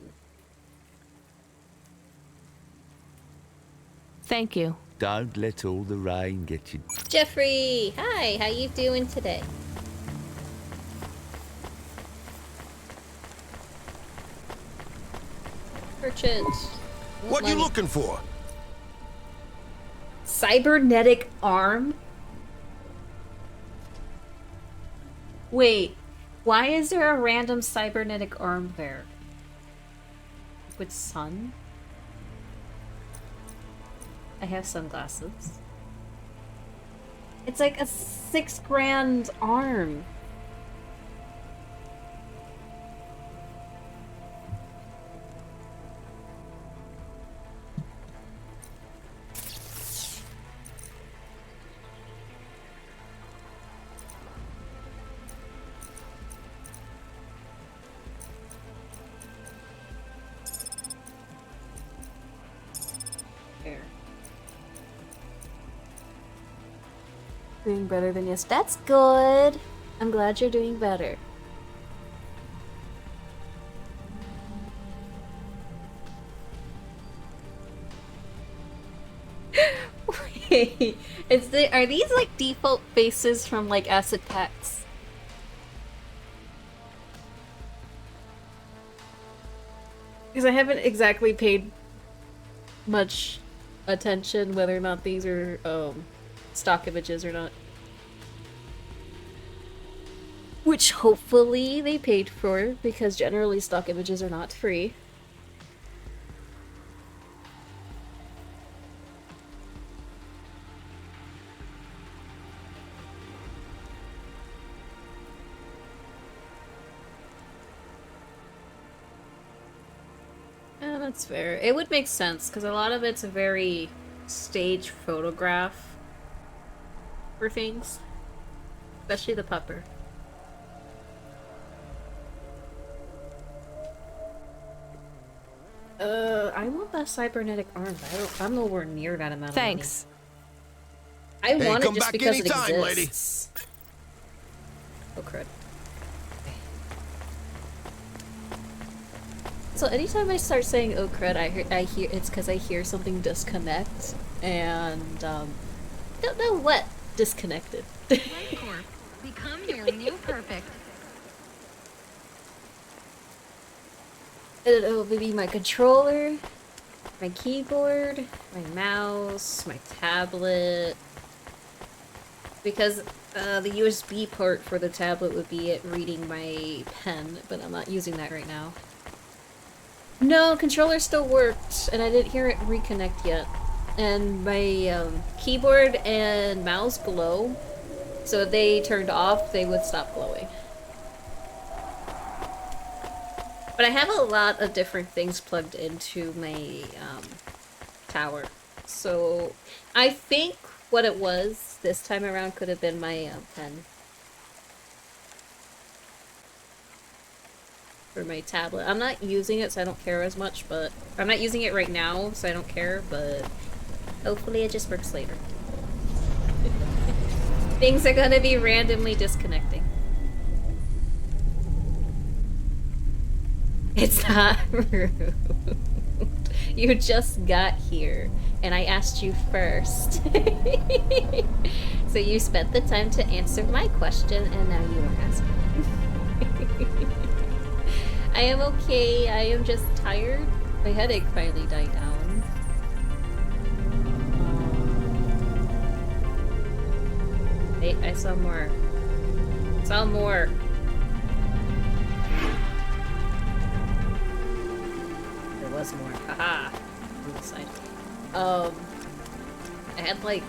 Thank you. Don't let all the rain get you. Jeffrey! Hi, how you doing today? Merchant. What you looking for? Cybernetic arm? Wait, why is there a random cybernetic arm there? With sun? I have sunglasses. It's like a $6,000 arm. Doing better than yes. That's good. I'm glad you're doing better. Wait, are these like default faces from like acid packs? Because I haven't exactly paid much attention whether or not these are stock images or not. Which hopefully they paid for, because generally stock images are not free. Yeah, that's fair. It would make sense, because a lot of it's a very staged photograph for things. Especially the pupper. I want that cybernetic arm, but I'm nowhere near that amount of money. Thanks. I want it come just back because anytime, it exists. Oh crud. So anytime I start saying "oh crud," I hear it's because I hear something disconnect, and don't know what disconnected. Become your new perfect. It'll be my controller, my keyboard, my mouse, my tablet. Because the USB port for the tablet would be it reading my pen, but I'm not using that right now. No, controller still worked, and I didn't hear it reconnect yet. And my keyboard and mouse glow, so if they turned off, they would stop glowing. But I have a lot of different things plugged into my tower. So I think what it was this time around could have been my pen. For my tablet. I'm not using it, so I don't care as much, but I'm not using it right now, so I don't care, but hopefully it just works later. Things are gonna be randomly disconnecting. It's not rude. You just got here, and I asked you first. So you spent the time to answer my question, and now you are asking. I am okay. I am just tired. My headache finally died down. Wait, I saw more. Saw more. There was more. Haha. On the side. I had like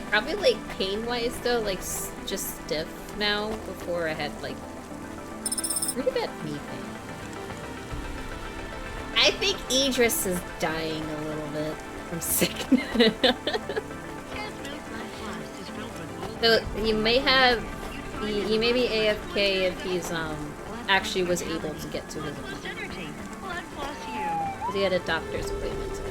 probably like pain-wise though, like just stiff now. Before I had like pretty bad knee pain. I think Idris is dying a little bit from sickness. So he may have, he may be AFK if he's actually was able to get to his appointment. Because he had a doctor's appointment today.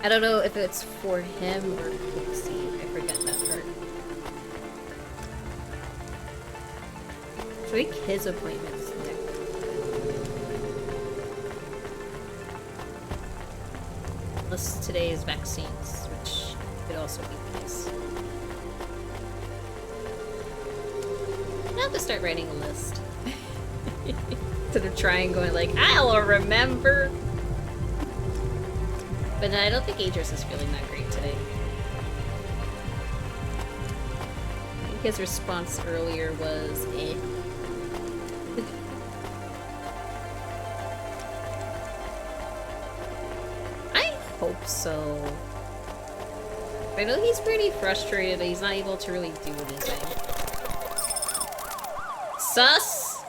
I don't know if it's for him or Pixie. I forget that part. I think his appointment's next. Unless today is vaccines, which could also be the case. I have to start writing a list. Instead of trying going like, I'll remember! But I don't think Idris is feeling that great today. I think his response earlier was, eh. I hope so. I know he's pretty frustrated that he's not able to really do anything. Sus?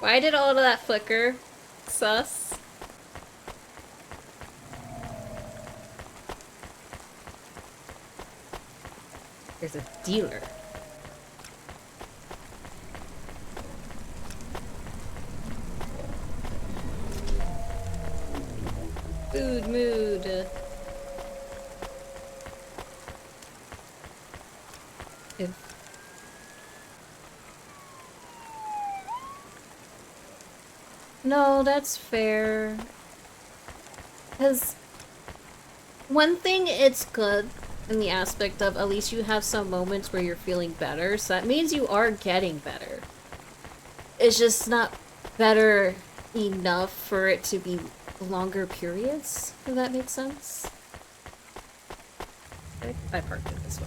Why did all of that flicker? Sus? There's a dealer. Food mood. No, that's fair. Because one thing, it's good in the aspect of at least you have some moments where you're feeling better, so that means you are getting better. It's just not better enough for it to be longer periods, if that makes sense. I parked it this way.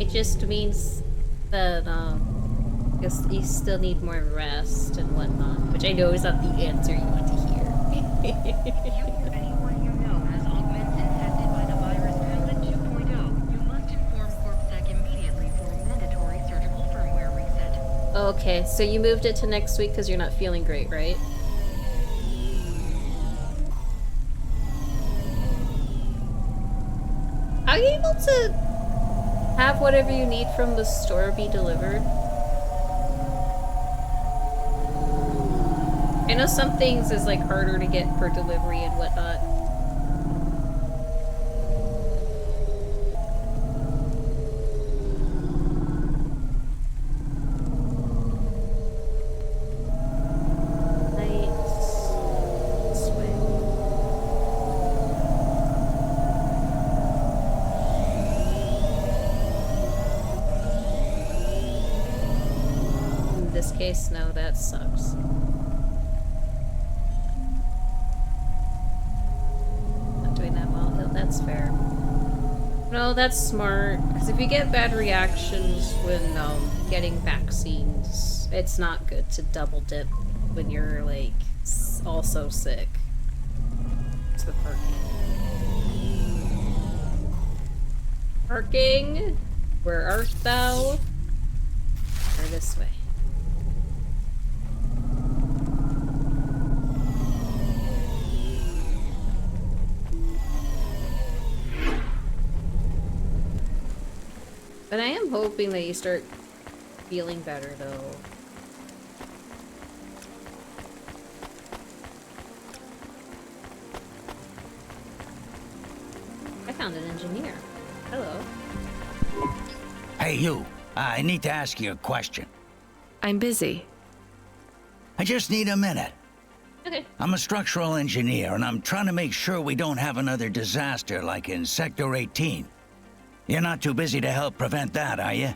It just means that, guess you still need more rest and whatnot, which I know is not the answer you want to hear. Anyone you know has augments infected by the virus Code 2.0. You must inform CorpSec immediately for a mandatory surgical firmware reset. Okay, so you moved it to next week because you're not feeling great, right? Are you able to have whatever you need from the store be delivered? I know some things is like harder to get for delivery and whatnot. No, that sucks. Not doing that well. That's fair. No, that's smart. Because if you get bad reactions when getting vaccines, it's not good to double dip when you're like also sick. It's the parking. Parking? Where art thou? Or this way. But I am hoping that you start feeling better, though. I found an engineer. Hello. Hey, you. I need to ask you a question. I'm busy. I just need a minute. Okay. I'm a structural engineer, and I'm trying to make sure we don't have another disaster like in Sector 18. You're not too busy to help prevent that, are you?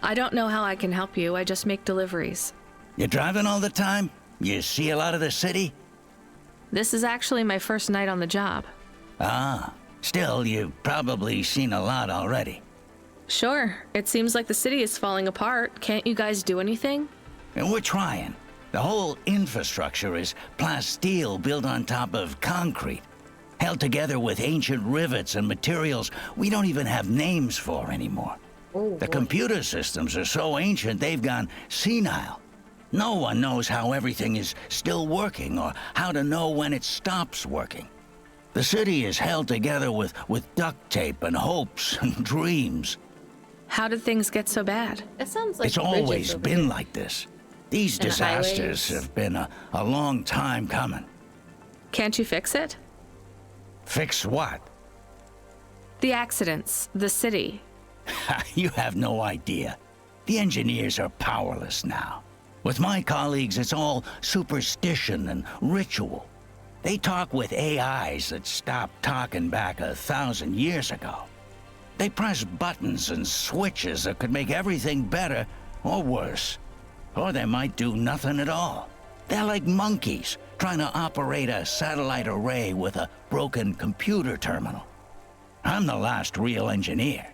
I don't know how I can help you. I just make deliveries. You driving all the time? You see a lot of the city? This is actually my first night on the job. Ah, still, you've probably seen a lot already. Sure. It seems like the city is falling apart. Can't you guys do anything? And we're trying. The whole infrastructure is plasteel built on top of concrete, held together with ancient rivets and materials we don't even have names for anymore. The computer systems are so ancient they've gone senile. No one knows how everything is still working or how to know when it stops working. The city is held together with duct tape and hopes and dreams. How did things get so bad? That sounds like It's always been like this. These And the disasters highways. have been a long time coming. Can't you fix it? Fix what? The accidents, the city. You have no idea. The engineers are powerless now. With my colleagues, it's all superstition and ritual. They talk with AIs that stopped talking back 1,000 years ago. They press buttons and switches that could make everything better or worse. Or they might do nothing at all. They're like monkeys trying to operate a satellite array with a broken computer terminal. I'm the last real engineer.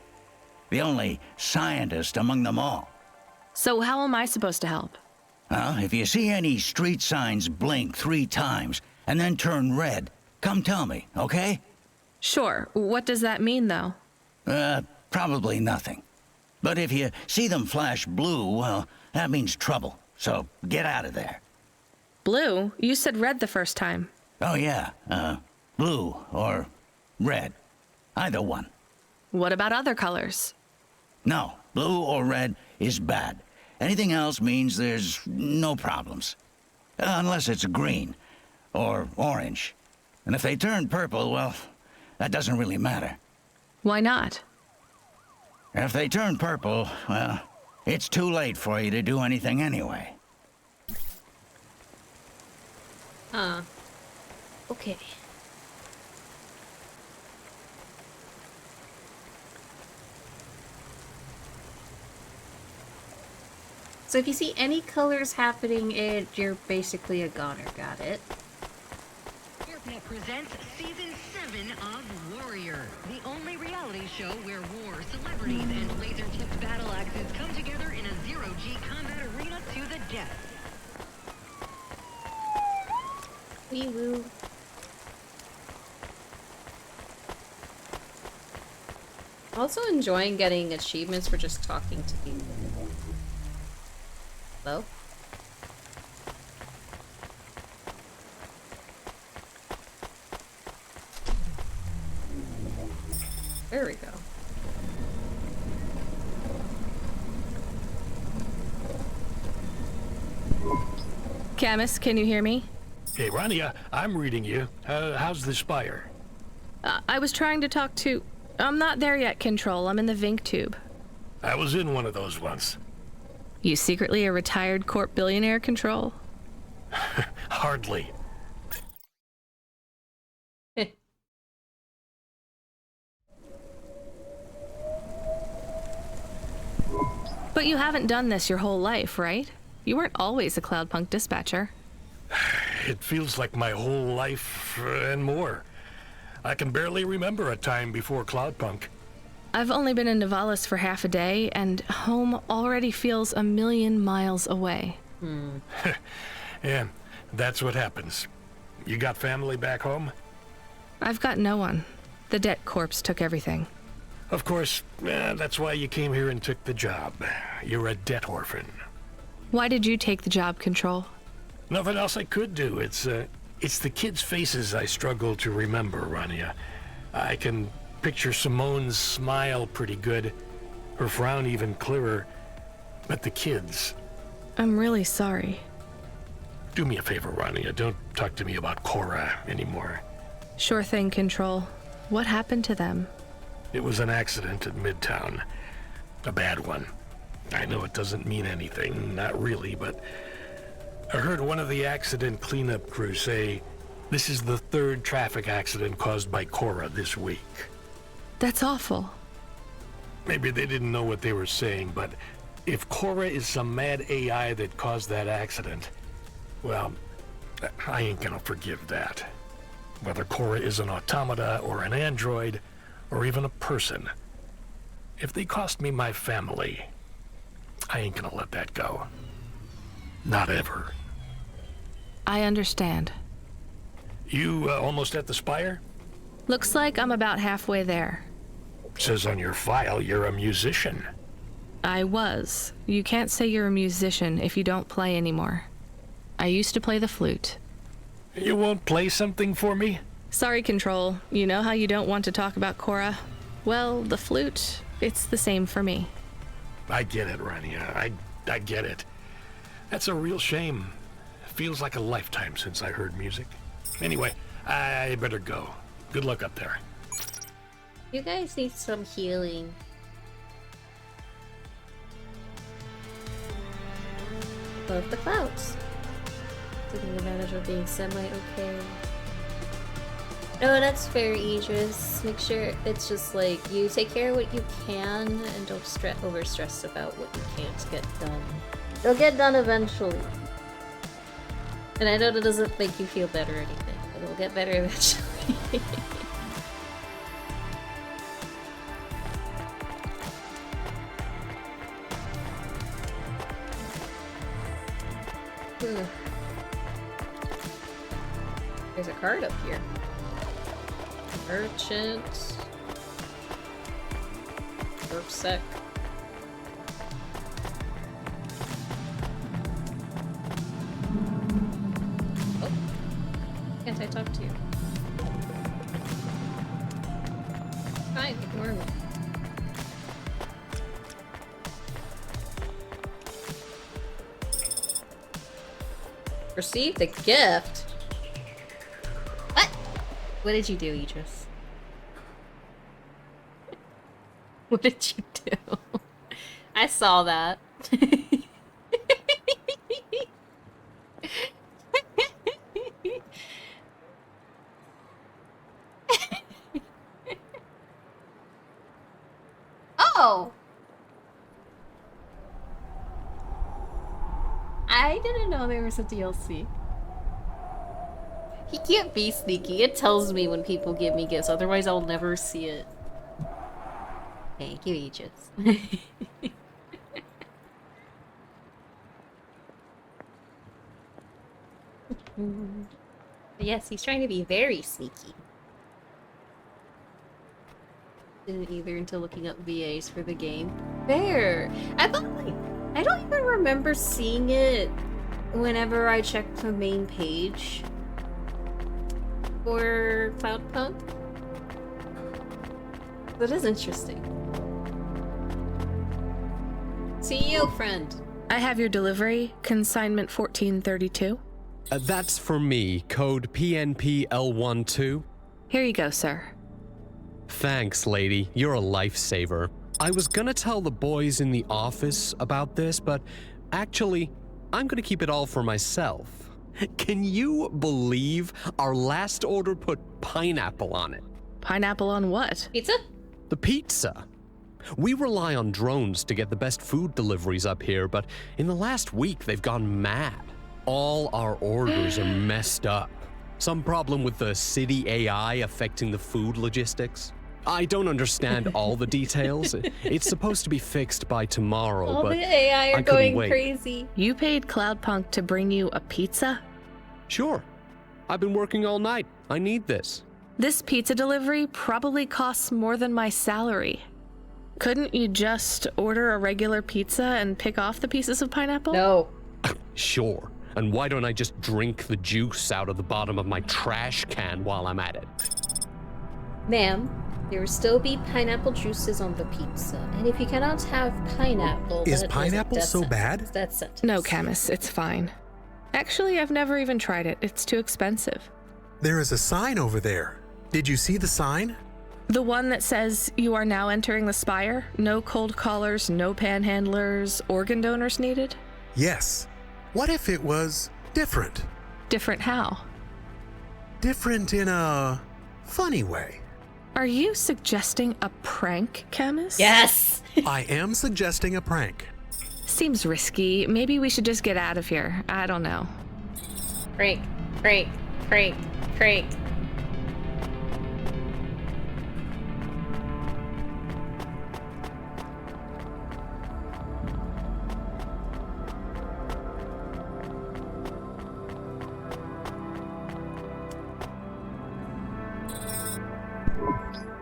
The only scientist among them all. So how am I supposed to help? If you see any street signs blink 3 times and then turn red, come tell me, okay? Sure. What does that mean, though? Probably nothing. But if you see them flash blue, well, that means trouble. So get out of there. Blue? You said red the first time. Oh yeah, blue or red. Either one. What about other colors? No, blue or red is bad. Anything else means there's no problems. Unless it's green or orange. And if they turn purple, well, that doesn't really matter. Why not? If they turn purple, well, it's too late for you to do anything anyway. Okay. So if you see any colors happening, you're basically a goner. Got it? Airpet presents Season 7 of Warrior, the only reality show where war, celebrities, and laser-tipped battle axes come together in a zero-G combat arena to the death. Wee woo. Also enjoying getting achievements for just talking to people. Hello? There we go. Camus, can you hear me? Hey, Rania, I'm reading you. How's the Spire? I was trying to talk to... I'm not there yet, Control. I'm in the Vink tube. I was in one of those once. You secretly a retired corp billionaire, Control? Hardly. But you haven't done this your whole life, right? You weren't always a Cloudpunk dispatcher. It feels like my whole life and more. I can barely remember a time before Cloudpunk. I've only been in Nivalis for half a day, and home already feels 1,000,000 miles away. Yeah, that's what happens. You got family back home? I've got no one. The debt corpse took everything. Of course, that's why you came here and took the job. You're a debt orphan. Why did you take the job, Control? Nothing else I could do. It's the kids' faces I struggle to remember, Rania. I can picture Simone's smile pretty good, her frown even clearer, but the kids... I'm really sorry. Do me a favor, Rania. Don't talk to me about Cora anymore. Sure thing, Control. What happened to them? It was an accident at Midtown. A bad one. I know it doesn't mean anything, not really, but I heard one of the accident cleanup crew say this is the 3rd traffic accident caused by Cora this week. That's awful. Maybe they didn't know what they were saying, but if Cora is some mad AI that caused that accident, well, I ain't gonna forgive that. Whether Cora is an automata or an android, or even a person, if they cost me my family, I ain't gonna let that go. Not ever. I understand. You almost at the Spire? Looks like I'm about halfway there. Says on your file you're a musician. I was. You can't say you're a musician if you don't play anymore. I used to play the flute. You won't play something for me? Sorry, Control. You know how you don't want to talk about Cora? Well, the flute, it's the same for me. I get it, Rania. I get it. That's a real shame. Feels like a lifetime since I heard music. Anyway, I better go. Good luck up there. You guys need some healing. Above the clouds. Taking advantage of being semi-okay. No, that's fair, Idris. Make sure it's just like, you take care of what you can and don't over-stress about what you can't get done. It'll get done eventually. And I know that doesn't make you feel better or anything, but it'll get better eventually. There's a card up here. Merchant. Sec. Oh. Can't I talk to you? Fine, ignore me. Receive the gift? What? What did you do, Idris? What did you do? I saw that. Oh! I didn't know there was a DLC. He can't be sneaky. It tells me when people give me gifts, otherwise I'll never see it. Thank you, Aegis. Yes, he's trying to be very sneaky. Didn't either until looking up VAs for the game. Fair! I thought, like, I don't even remember seeing it whenever I checked the main page for Cloudpunk. That is interesting. See you, friend. I have your delivery, consignment 1432. That's for me, code PNPL12. Here you go, sir. Thanks, lady. You're a lifesaver. I was gonna tell the boys in the office about this, but actually, I'm gonna keep it all for myself. Can you believe our last order put pineapple on it? Pineapple on what? Pizza? The pizza. We rely on drones to get the best food deliveries up here, but in the last week, they've gone mad. All our orders are messed up. Some problem with the city AI affecting the food logistics. I don't understand all the details. It's supposed to be fixed by tomorrow, all but the AI are I going wait. crazy. You paid Cloudpunk to bring you a pizza? Sure. I've been working all night. I need this. This pizza delivery probably costs more than my salary. Couldn't you just order a regular pizza and pick off the pieces of pineapple? No. Sure. And why don't I just drink the juice out of the bottom of my trash can while I'm at it? Ma'am, there will still be pineapple juices on the pizza. And if you cannot have pineapple... Is then it pineapple death so sentence. bad? That's sentence. No, Camus, it's fine. Actually, I've never even tried it. It's too expensive. There is a sign over there. Did you see the sign? The one that says you are now entering the Spire? No cold callers, no panhandlers, organ donors needed? Yes. What if it was different? Different how? Different in a funny way. Are you suggesting a prank, Camus? Yes! I am suggesting a prank. Seems risky. Maybe we should just get out of here. I don't know. Prank, prank, prank, prank.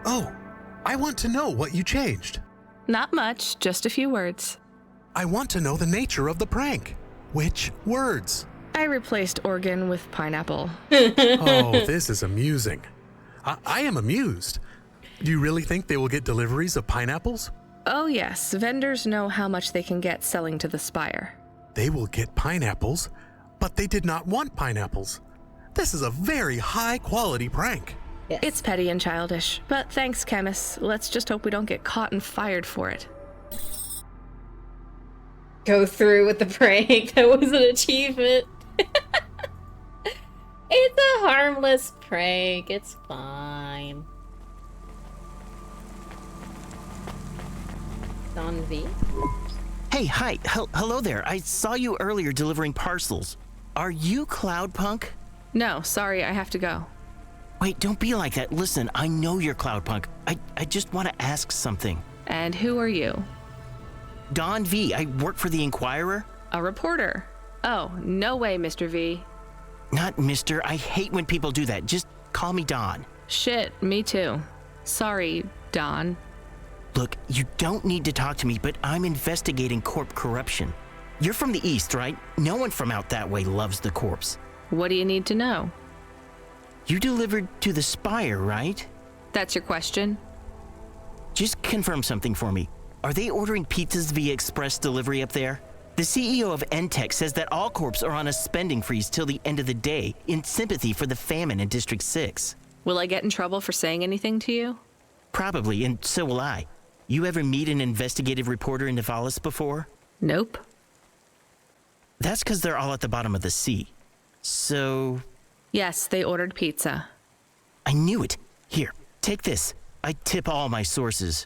Oh, I want to know what you changed. Not much, just a few words. I want to know the nature of the prank. Which words? I replaced organ with pineapple. Oh, this is amusing. I am amused. Do you really think they will get deliveries of pineapples? Oh yes, vendors know how much they can get selling to the Spire. They will get pineapples, but they did not want pineapples. This is a very high-quality prank. Yes. It's petty and childish, but thanks, Chemist. Let's just hope we don't get caught and fired for it. Go through with the prank. That was an achievement. It's a harmless prank. It's fine. Don V? Hey, hi. Hello there. I saw you earlier delivering parcels. Are you Cloudpunk? No, sorry, I have to go. Wait, don't be like that. Listen, I know you're Cloudpunk. I just want to ask something. And who are you? Don V. I work for the Inquirer. A reporter. Oh, no way, Mr. V. Not Mr. I hate when people do that. Just call me Don. Shit, me too. Sorry, Don. Look, you don't need to talk to me, but I'm investigating corp corruption. You're from the East, right? No one from out that way loves the corpse. What do you need to know? You delivered to the Spire, right? That's your question? Just confirm something for me. Are they ordering pizzas via express delivery up there? The CEO of Entech says that all corps are on a spending freeze till the end of the day in sympathy for the famine in District 6. Will I get in trouble for saying anything to you? Probably, and so will I. You ever meet an investigative reporter in Nivalis before? Nope. That's because they're all at the bottom of the sea. So... Yes, they ordered pizza. I knew it. Here, take this. I tip all my sources.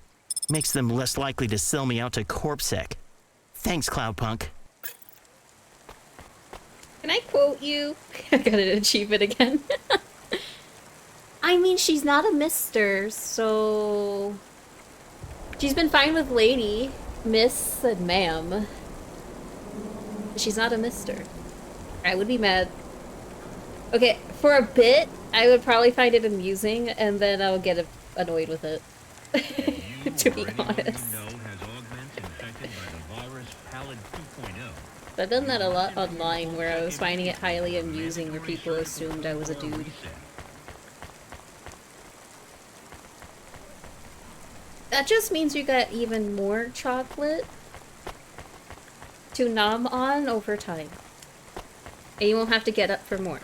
Makes them less likely to sell me out to CorpSec. Thanks, Cloudpunk. Can I quote you? I got an achievement again. I mean, she's not a mister, so... She's been fine with lady. Miss and ma'am. She's not a mister. I would be mad. Okay, for a bit, I would probably find it amusing, and then I would get annoyed with it. To be honest. I've done that a lot online, where I was finding it highly amusing, where people assumed I was a dude. That just means you got even more chocolate to nom on over time. And you won't have to get up for more.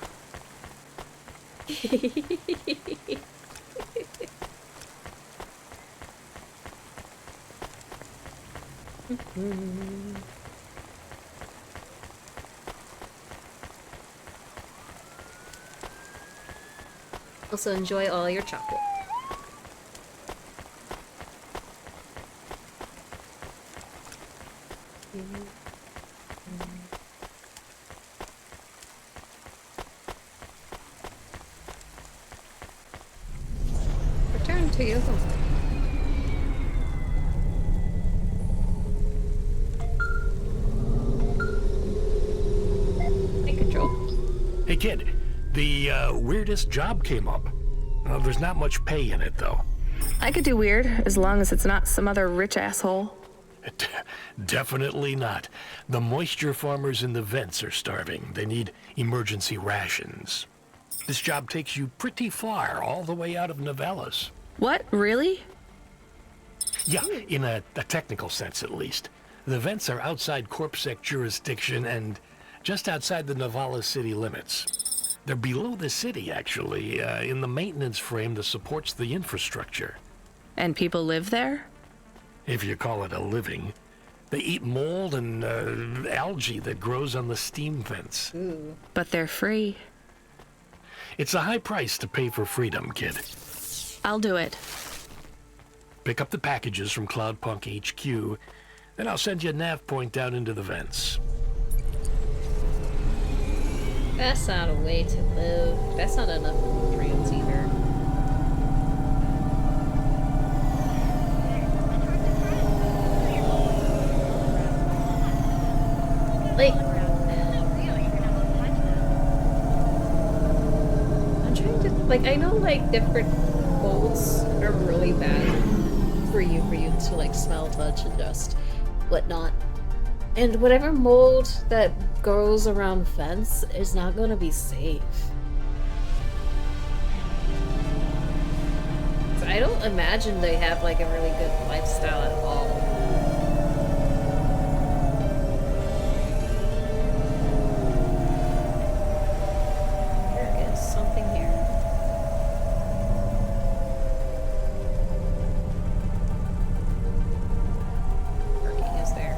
Also enjoy all your chocolate. Return to your home. Take control. Hey kid, the weirdest job came up. There's not much pay in it though. I could do weird, as long as it's not some other rich asshole. Definitely not. The moisture farmers in the vents are starving. They need emergency rations. This job takes you pretty far, all the way out of Nivalis. What? Really? Yeah, in a technical sense at least. The vents are outside CorpSec jurisdiction and just outside the Nivalis city limits. They're below the city, actually, in the maintenance frame that supports the infrastructure. And people live there? If you call it a living. They eat mold and algae that grows on the steam vents. Ooh. But they're free. It's a high price to pay for freedom, kid. I'll do it. Pick up the packages from Cloudpunk HQ, then I'll send you a nav point down into the vents. That's not a way to live. That's not enough dreams either. Like, I'm trying to, like, I know, like, different molds are really bad for you to, like, smell, touch, and just whatnot. And whatever mold that grows around vents is not gonna be safe. I don't imagine they have like a really good lifestyle at all. There is something here. Parking is there.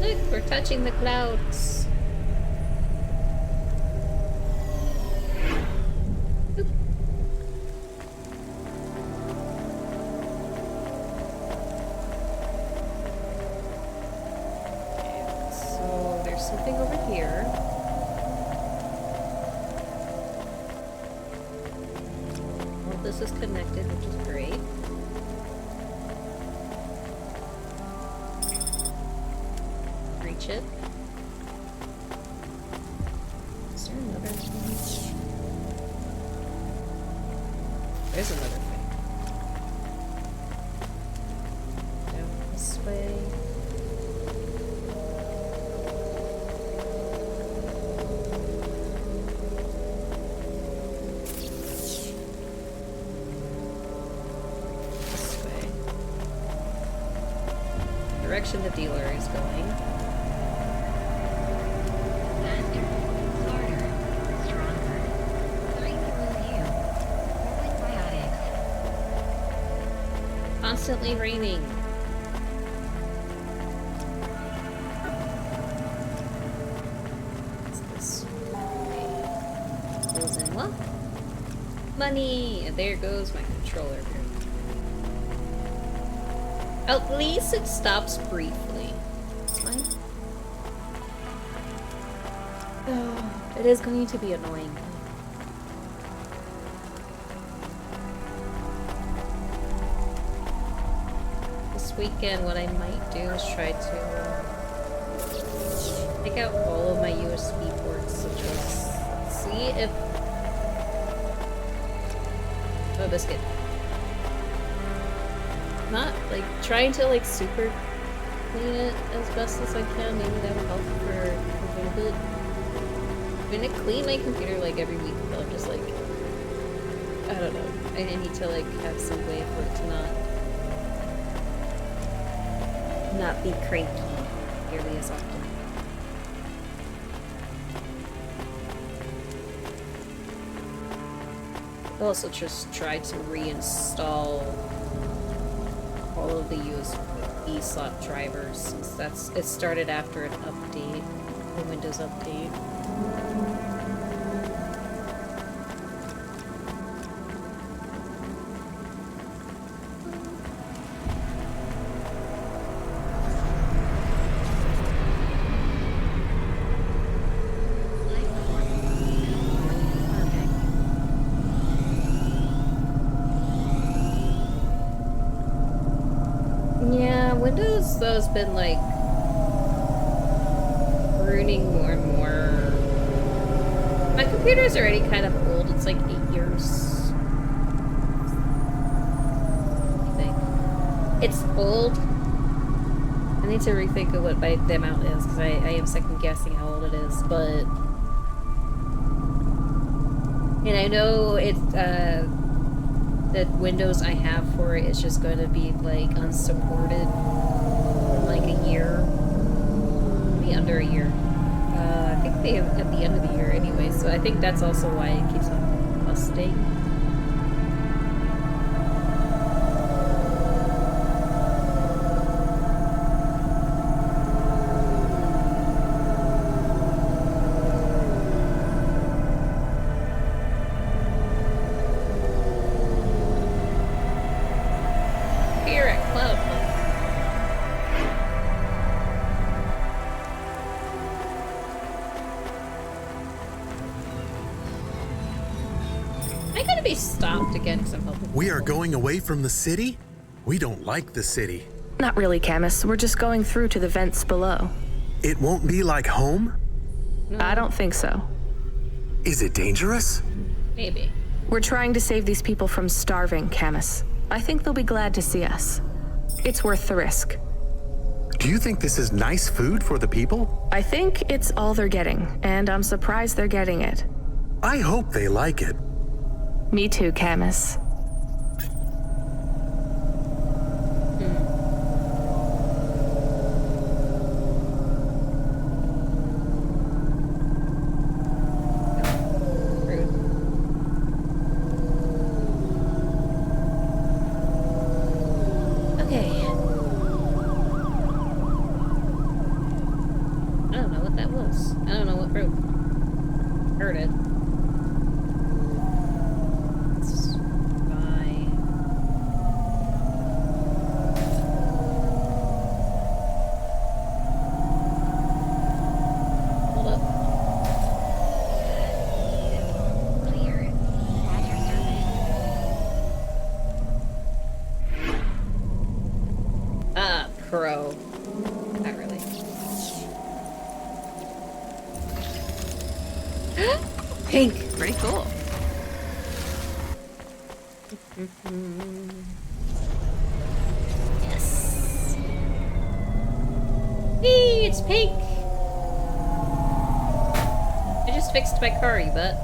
Look, we're touching the clouds. Something over here. All this is connected, which is great. Reach it. Is there another thing? There's another thing. Down this way. Direction the dealer is going. Faster, smarter, stronger. 3 through you. With biotics. Constantly raining. What's this way? Close in what? Money! And there goes my controller. At least it stops briefly. It's fine. Oh, it is going to be annoying. This weekend, what I might do is try to take out all of my USB ports and just see if... Oh, biscuit. Not like trying to like super clean it as best as I can. Maybe that will help for a little bit. I'm gonna clean my computer like every week, but I'm just like, I don't know. I need to like have some way for it to not be cranky nearly as often. I also just tried to reinstall all of the USB slot drivers, since it started after an update, the Windows update. Windows, though, has been like ruining more and more. My computer's already kind of old. It's like 8 years. I think it's old. I need to rethink of what the amount is, because I am second guessing how old it is. But and I know it's the Windows I have for it is just going to be like unsupported in like a year, maybe under a year. I think they have at the end of the year anyway, so I think that's also why it keeps on busting. Here at Cloudpunk. I gotta be stopped again because I'm helping. We are going away from the city? We don't like the city. Not really, Camus. We're just going through to the vents below. It won't be like home? No. I don't think so. Is it dangerous? Maybe. We're trying to save these people from starving, Camus. I think they'll be glad to see us. It's worth the risk. Do you think this is nice food for the people? I think it's all they're getting, and I'm surprised they're getting it. I hope they like it. Me too, Camus. Pro. Not really. Pink. Pretty cool. Yes. Hey, it's pink. I just fixed my car, you bet.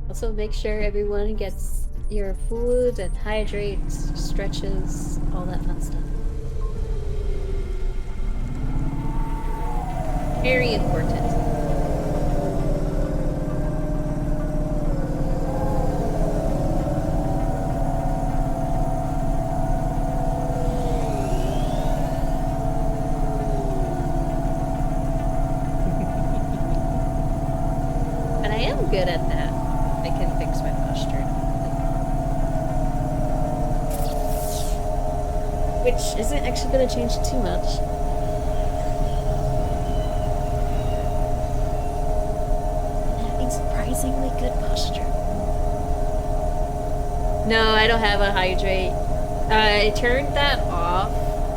Also, make sure everyone gets your food and hydrates, stretches, all that fun stuff. Very important. But I am good at that. I can fix my posture. Which isn't actually going to change too much. Having surprisingly good posture. No, I don't have a hydrate. I turned that off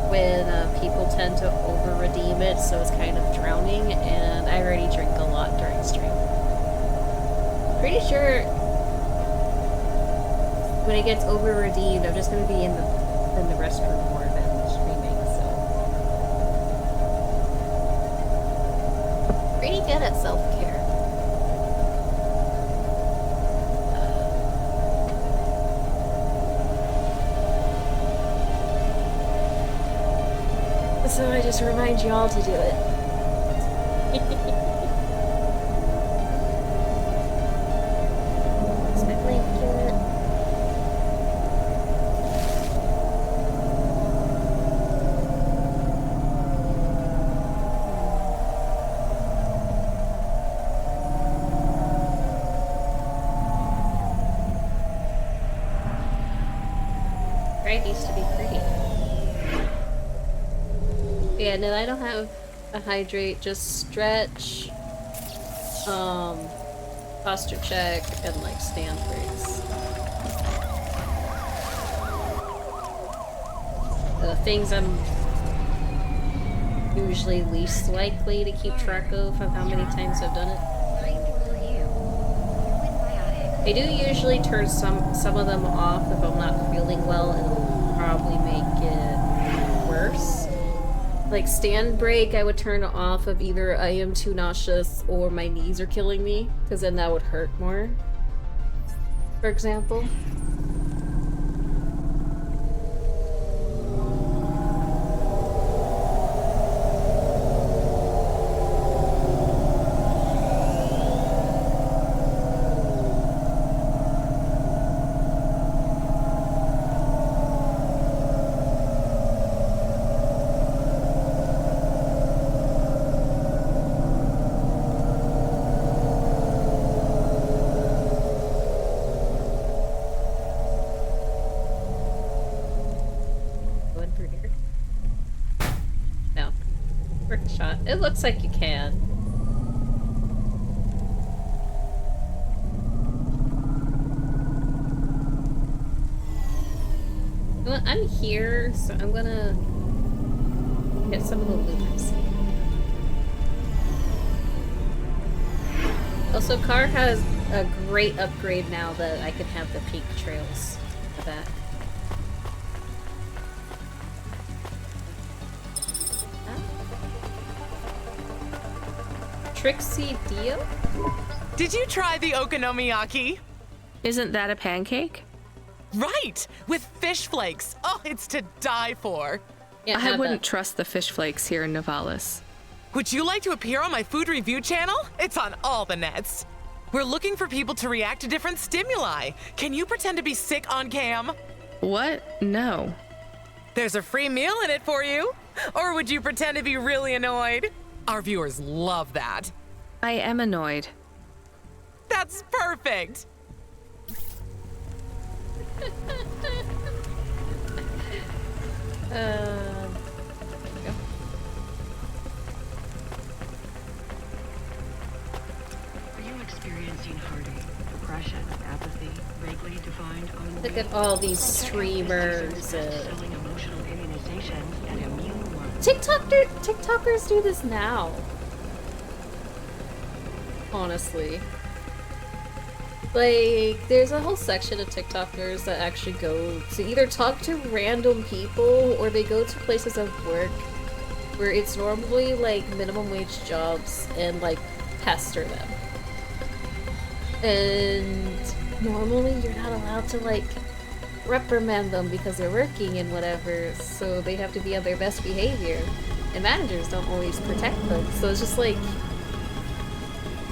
when people tend to over-redeem it, so it's kind of drowning, and I already drink a lot during stream. Pretty sure when it gets over-redeemed, I'm just going to be in the restroom more than streaming, so. Pretty good at self-care. So I just remind you all to do it. It's my blanket. Right, used to be pretty. Yeah, no, I don't have a hydrate, just stretch, posture check, and like stand breaks. The things I'm usually least likely to keep track of how many times I've done it. I do usually turn some of them off if I'm not feeling well, and it'll probably make it worse. Like stand break, I would turn off if either I am too nauseous or my knees are killing me, because then that would hurt more, for example. It looks like you can. Well, I'm here, so I'm gonna get some of the loopers. Also, car has a great upgrade now that I can have the pink trails in the back. Trixie Dio? Did you try the okonomiyaki? Isn't that a pancake? Right! With fish flakes. Oh, it's to die for. Yeah, I wouldn't trust the fish flakes here in Navalis. Would you like to appear on my food review channel? It's on all the nets. We're looking for people to react to different stimuli. Can you pretend to be sick on cam? What? No. There's a free meal in it for you. Or would you pretend to be really annoyed? Our viewers love that. I am annoyed. That's perfect. Are you experiencing heartache, depression, apathy, vaguely defined ennui? Look at all these streamers. Selling emotional immunization and immune ones. TikTokers do this now. Honestly. Like, there's a whole section of TikTokers that actually go to either talk to random people or they go to places of work where it's normally like minimum wage jobs and like pester them. And normally you're not allowed to like reprimand them because they're working and whatever, so they have to be on their best behavior. And managers don't always protect them, so it's just like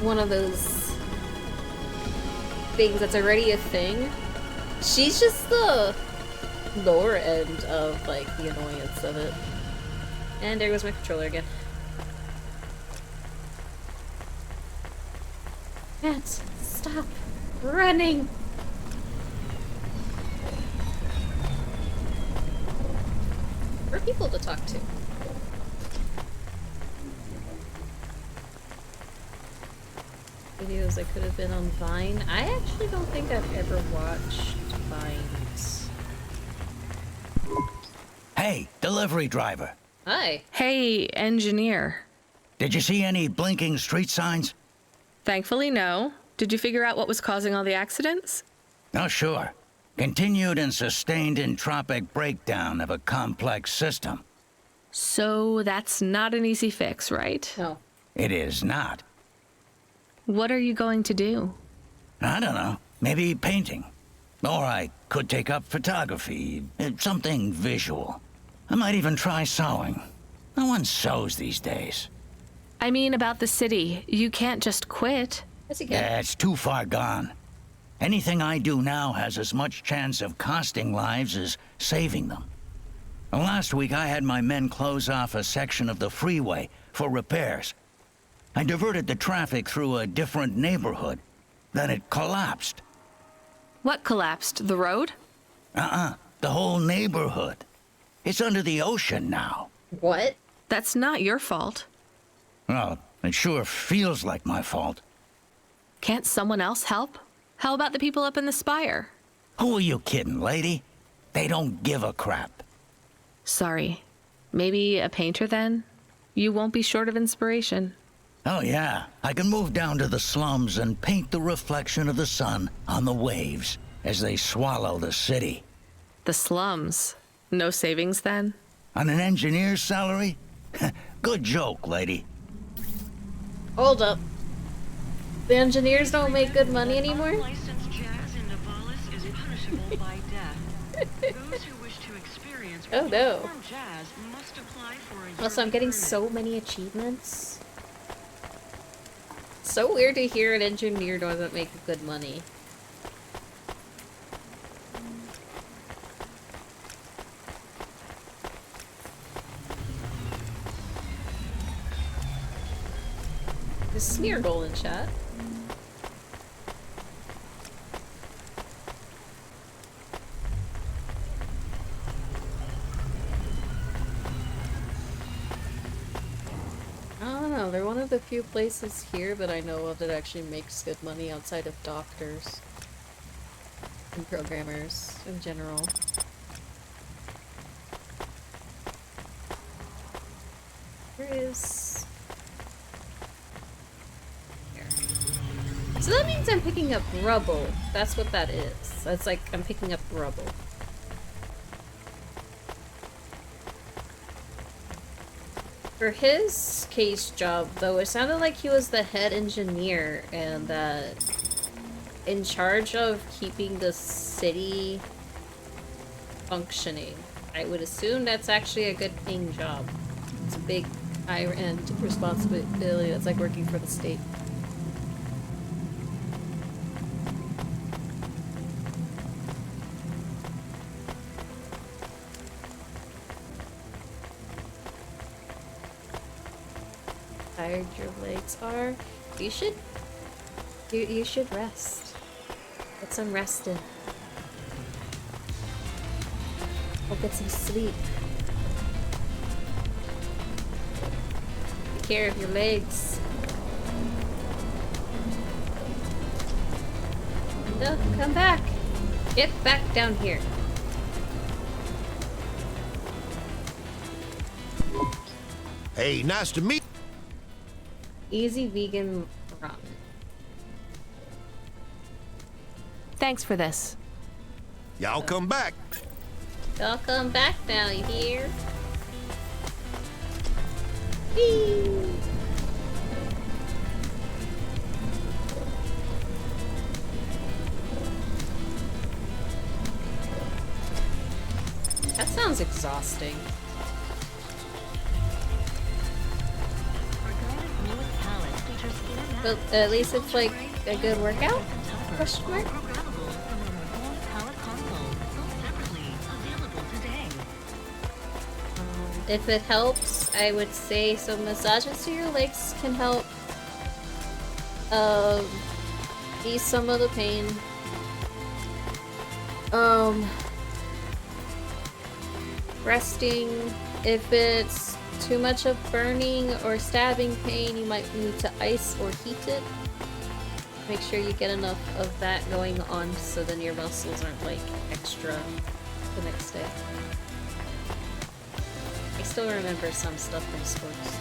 one of those things that's already a thing. She's just the lower end of like the annoyance of it. And there goes my controller again. Matt, stop running! For people to talk to. Videos that could have been on Vine. I actually don't think I've ever watched Vines. Hey, delivery driver. Hi. Hey, engineer. Did you see any blinking street signs? Thankfully, no. Did you figure out what was causing all the accidents? Oh, sure. Continued and sustained entropic breakdown of a complex system. So that's not an easy fix, right? No. It is not. What are you going to do? I don't know. Maybe painting. Or I could take up photography. Something visual. I might even try sewing. No one sews these days. I mean about the city. You can't just quit. Yes, you can. Yeah, it's too far gone. Anything I do now has as much chance of costing lives as saving them. Last week I had my men close off a section of the freeway for repairs. I diverted the traffic through a different neighborhood. Then it collapsed. What collapsed? The road? The whole neighborhood. It's under the ocean now. What? That's not your fault. Well, it sure feels like my fault. Can't someone else help? How about the people up in the spire? Who are you kidding, lady? They don't give a crap. Sorry. Maybe a painter then? You won't be short of inspiration. Oh yeah, I can move down to the slums and paint the reflection of the sun on the waves as they swallow the city. The slums? No savings then? On an engineer's salary? Good joke, lady. Hold up. The engineers don't make good money anymore? Unlicensed jazz in Navalis is punishable by death. Those who wish to experience Oh no. perform jazz must apply for a Also, I'm getting so many achievements. So weird to hear an engineer doesn't make good money. The smear goal in chat. I don't know, they're one of the few places here that I know of that actually makes good money outside of doctors and programmers in general. Where is... Here. So that means I'm picking up rubble. That's what that is. That's like, I'm picking up rubble. For his case job, though, it sounded like he was the head engineer and in charge of keeping the city functioning. I would assume that's actually a good paying job. It's a big high-end responsibility. That's like working for the state. Tired your legs are. You should rest. Get some rest in. Go get some sleep. Take care of your legs. No, come back. Get back down here. Hey, nice to meet. Easy vegan ramen. Thanks for this. Y'all come back. Y'all come back now, you hear? Whee! That sounds exhausting. But at least it's like a good workout? Question mark? If it helps, I would say some massages to your legs can help ease some of the pain. Resting, if it's too much of burning or stabbing pain, you might need to ice or heat it. Make sure you get enough of that going on so then your muscles aren't like extra the next day. I still remember some stuff from sports.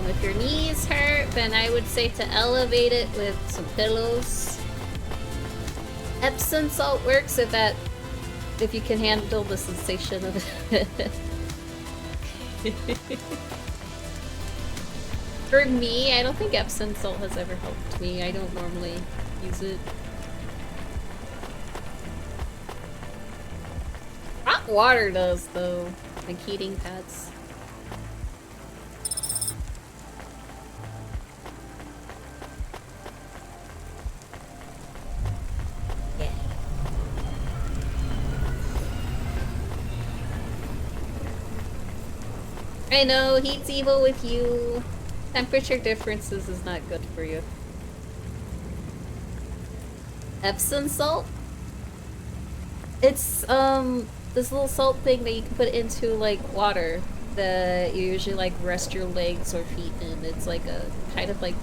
If your knees hurt, then I would say to elevate it with some pillows. Epsom salt works if you can handle the sensation of it. For me, I don't think Epsom salt has ever helped me. I don't normally use it. Hot water does, though. Like heating pads. Yeah. I know, heat's evil with you. Temperature differences is not good for you. Epsom salt? It's, this little salt thing that you can put into, like, water that you usually, like, rest your legs or feet in. It's like a, kind of like...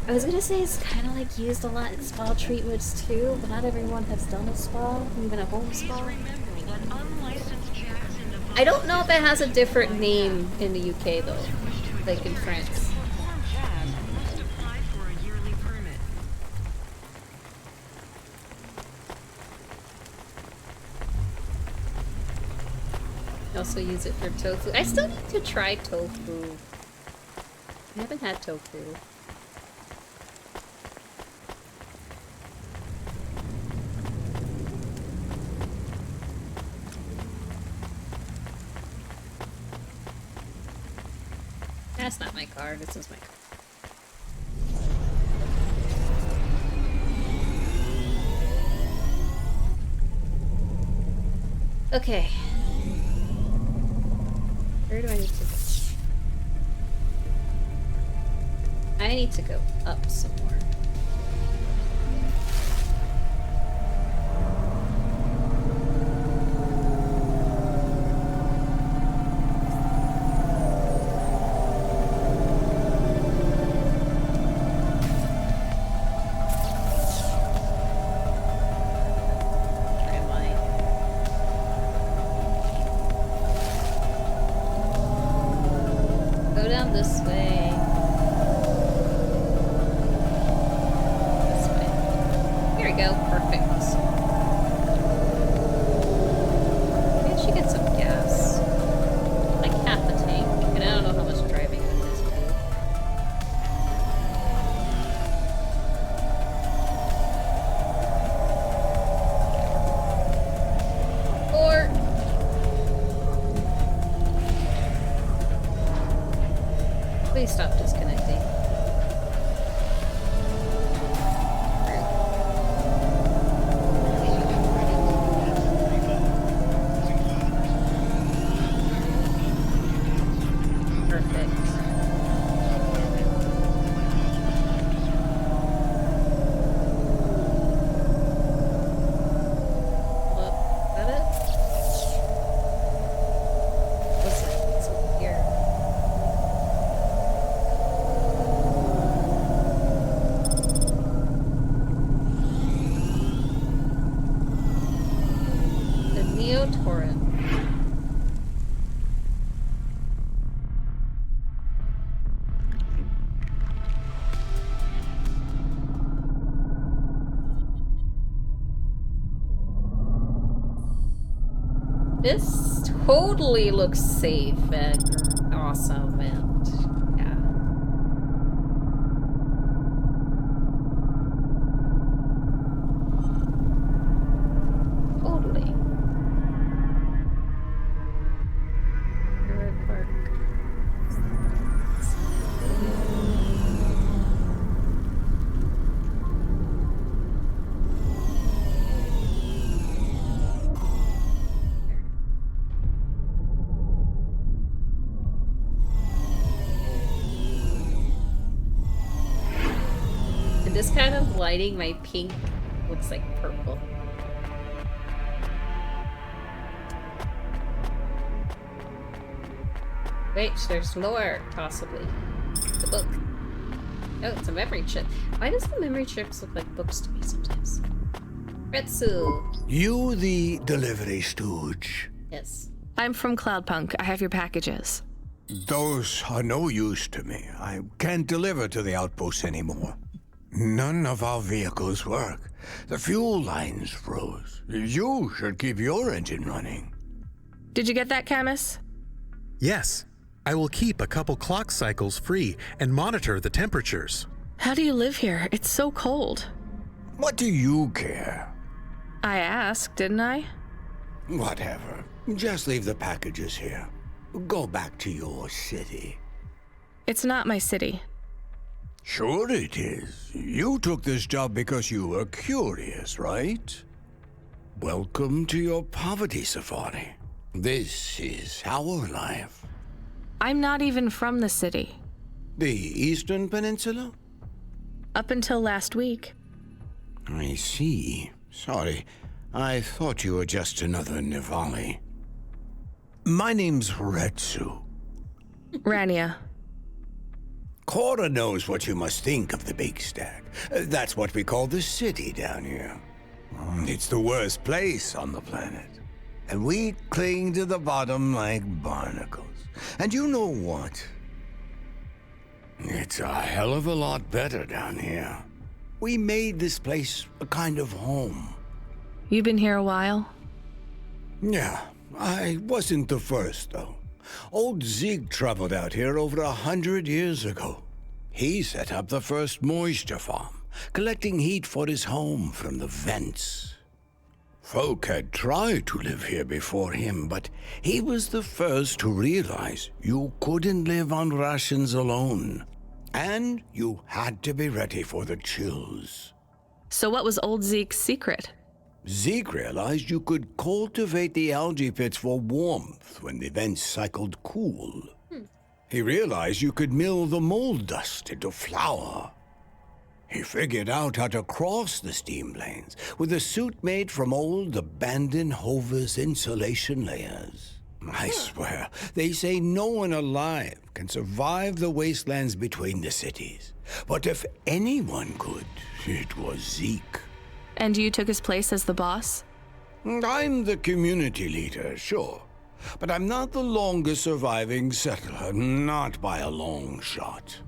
I was gonna say it's kind of, like, used a lot in spa treatments, too, but not everyone has done a spa, even a home spa. I don't know if it has a different name in the UK, though, like in France. Also use it for tofu. I still need to try tofu. I haven't had tofu. That's not my car, this is my car. Okay. Where do I need to go? I need to go up some more. we go. Perfect. Maybe I should get some gas. Like half the tank. And I don't know how much driving it is. Or please stop disconnecting. This totally looks safe and awesome and yeah. Totally. Railroad Park. This kind of lighting, my pink looks like purple. Wait, there's more, possibly. It's a book. Oh, it's a memory chip. Why does the memory chips look like books to me sometimes? Retsu. You the delivery stooge? Yes. I'm from Cloudpunk. I have your packages. Those are no use to me. I can't deliver to the outpost anymore. None of our vehicles work. The fuel lines froze. You should keep your engine running. Did you get that, Camus? Yes. I will keep a couple clock cycles free and monitor the temperatures. How do you live here? It's so cold. What do you care? I asked, didn't I? Whatever. Just leave the packages here. Go back to your city. It's not my city. Sure it is. You took this job because you were curious, right? Welcome to your poverty safari. This is our life. I'm not even from the city. The Eastern Peninsula? Up until last week. I see. Sorry. I thought you were just another Nivali. My name's Retsu. Rania. Cora knows what you must think of the Big Stack. That's what we call the city down here. It's the worst place on the planet. And we cling to the bottom like barnacles. And you know what? It's a hell of a lot better down here. We made this place a kind of home. You've been here a while? Yeah, I wasn't the first, though. Old Zeke traveled out here over 100 years ago. He set up the first moisture farm, collecting heat for his home from the vents. Folk had tried to live here before him, but he was the first to realize you couldn't live on rations alone. And you had to be ready for the chills. So what was old Zeke's secret? Zeke realized you could cultivate the algae pits for warmth when the vents cycled cool. He realized you could mill the mold dust into flour. He figured out how to cross the steam planes with a suit made from old abandoned Hover's insulation layers. I swear, they say no one alive can survive the wastelands between the cities. But if anyone could, it was Zeke. And you took his place as the boss? I'm the community leader, sure. But I'm not the longest surviving settler, not by a long shot.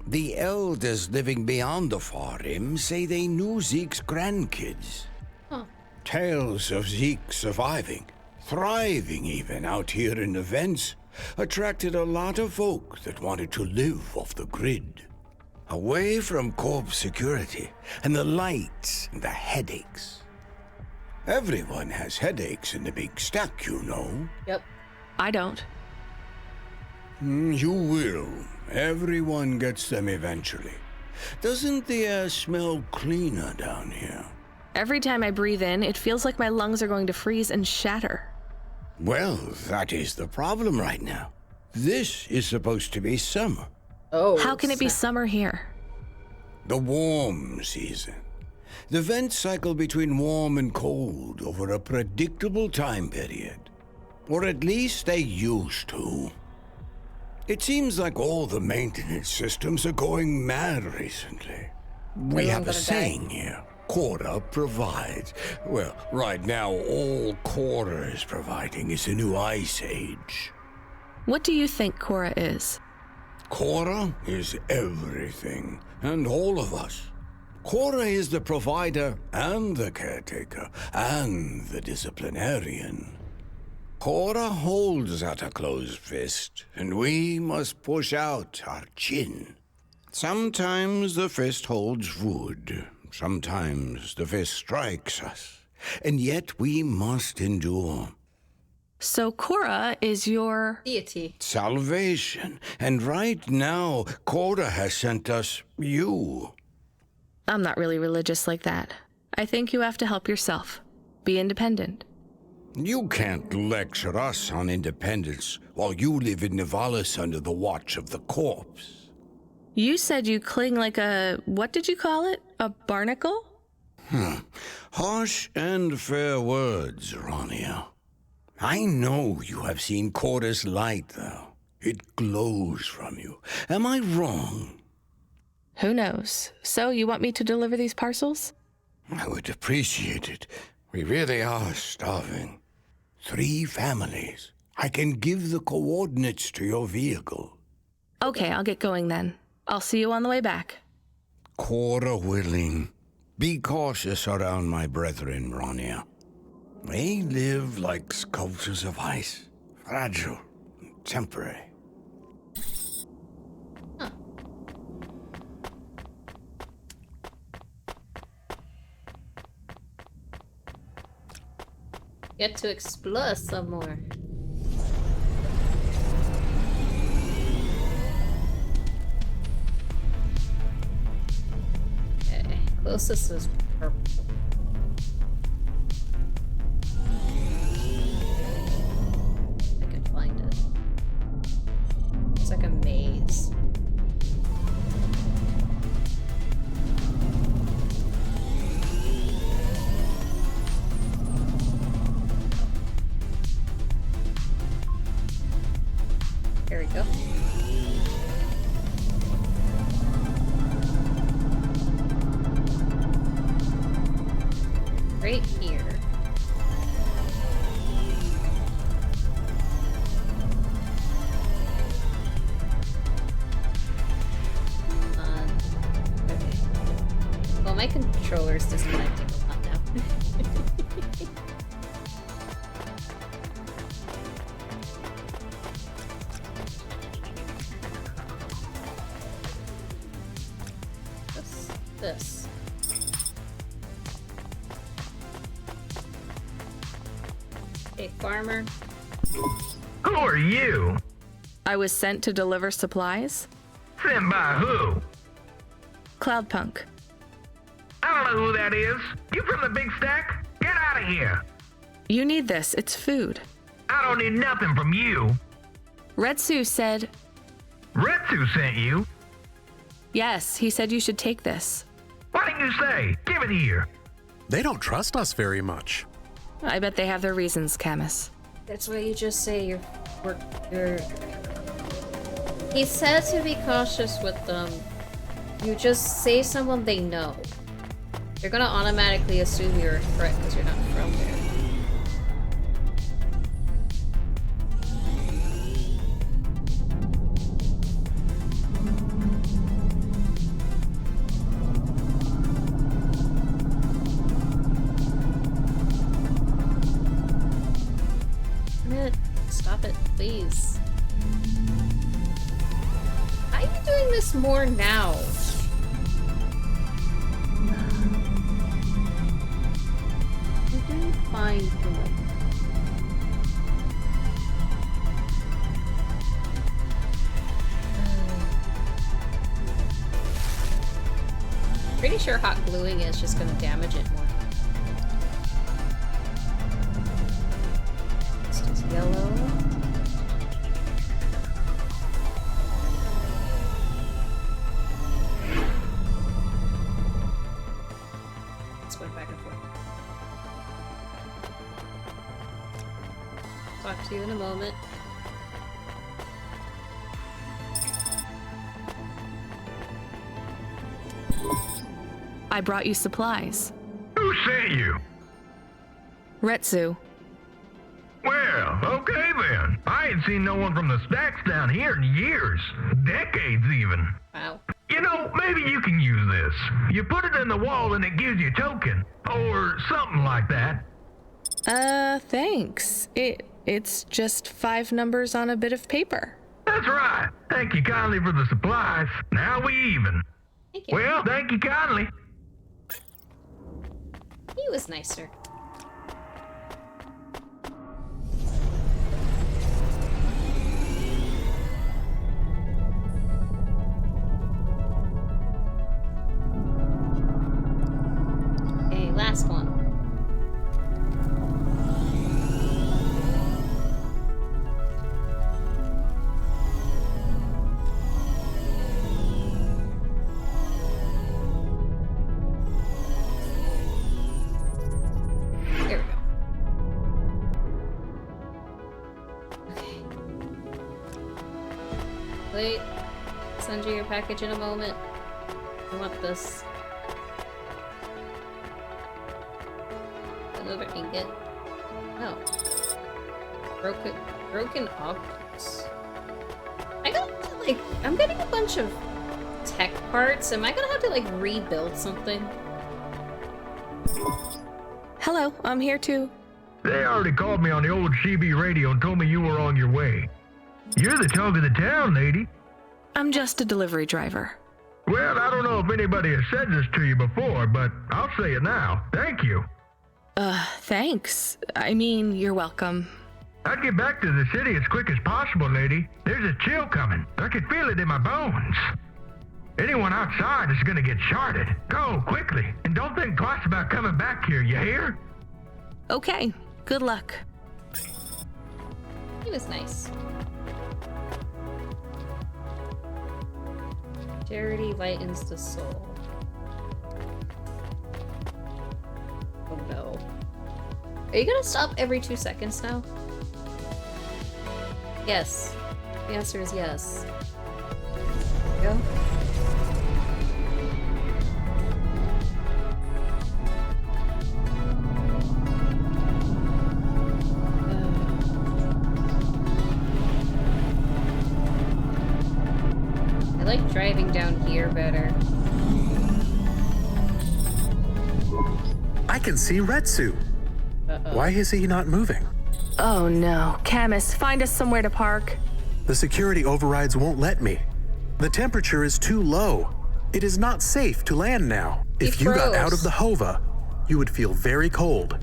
The elders living beyond the far rim say they knew Zeke's grandkids. Huh. Tales of Zeke surviving, thriving even out here in the vents, attracted a lot of folk that wanted to live off the grid. Away from corp security and the lights and the headaches. Everyone has headaches in the big stack, you know. Yep. I don't. You will. Everyone gets them eventually. Doesn't the air smell cleaner down here? Every time I breathe in, it feels like my lungs are going to freeze and shatter. Well, that is the problem right now. This is supposed to be summer. Oh. How can it be summer here? The warm season. The vents cycle between warm and cold over a predictable time period. Or at least they used to. It seems like all the maintenance systems are going mad recently. We have a saying here. Cora provides. Well, right now, all Cora is providing is a new ice age. What do you think Cora is? Cora is everything, and all of us. Cora is the provider and the caretaker and the disciplinarian. Cora holds out a closed fist, and we must push out our chin. Sometimes the fist holds wood. Sometimes the fist strikes us. And yet we must endure. So Cora is your... deity. Salvation. And right now, Cora has sent us you. I'm not really religious like that. I think you have to help yourself. Be independent. You can't lecture us on independence while you live in Nivalis under the watch of the corpse. You said you cling like a... what did you call it? A barnacle? Harsh and fair words, Ronia. I know you have seen Cora's light, though. It glows from you. Am I wrong? Who knows? So, you want me to deliver these parcels? I would appreciate it. We really are starving. 3 families. I can give the coordinates to your vehicle. Okay, I'll get going then. I'll see you on the way back. Cora willing. Be cautious around my brethren, Ronia. They live like sculptures of ice, fragile and temporary. Get to explore some more. Okay, closest is purple. I can find it. It's like a maze. Here we go. Right here. Okay. Well, my controller's disconnecting a lot now. This. Hey, farmer. Who are you? I was sent to deliver supplies. Sent by who? Cloudpunk. I don't know who that is. You from the big stack? Get out of here. You need this. It's food. I don't need nothing from you. Retsu said... Retsu sent you? Yes, he said you should take this. What did you say? Give it here. They don't trust us very much. I bet they have their reasons, Camus. That's why you just say you're... He said to be cautious with them. You just say someone they know. They're gonna automatically assume you're a threat because you're not from there. please. Why are you doing this more now? You're doing fine, Philip. Pretty sure hot gluing is just gonna damage it more. This is yellow. Let's go back and forth. Talk to you in a moment. I brought you supplies. Who sent you? Retsu. Well, okay then. I ain't seen no one from the stacks down here in years. Decades even. Wow. You know, maybe you can use this. You put it in the wall and it gives you a token. Or something like that. Thanks. It's just 5 numbers on a bit of paper. That's right. Thank you kindly for the supplies. Now we even. Thank you. Well, thank you kindly. He was nicer. Okay, last one. There we go. Okay. Wait. Send you your package in a moment. I want this. Another ingot. Oh. Broken objects. I'm getting a bunch of tech parts. Am I gonna have to like rebuild something? Hello, I'm here too. They already called me on the old CB radio and told me you were on your way. You're the talk of the town, lady. I'm just a delivery driver. Well, I don't know if anybody has said this to you before, but I'll say it now. Thank you. Thanks. I mean, you're welcome. I'd get back to the city as quick as possible, lady. There's a chill coming. I can feel it in my bones. Anyone outside is gonna get sharded. Go, quickly. And don't think twice about coming back here, you hear? Okay, good luck. He was nice. Charity lightens the soul. Oh no. Are you gonna stop every 2 seconds now? Yes. The answer is yes. There we go. I like driving down here better. I can see Retsu. Uh-oh. Why is he not moving? Oh no. Camus, find us somewhere to park. The security overrides won't let me. The temperature is too low. It is not safe to land now. If you got out of the Hova, you would feel very cold.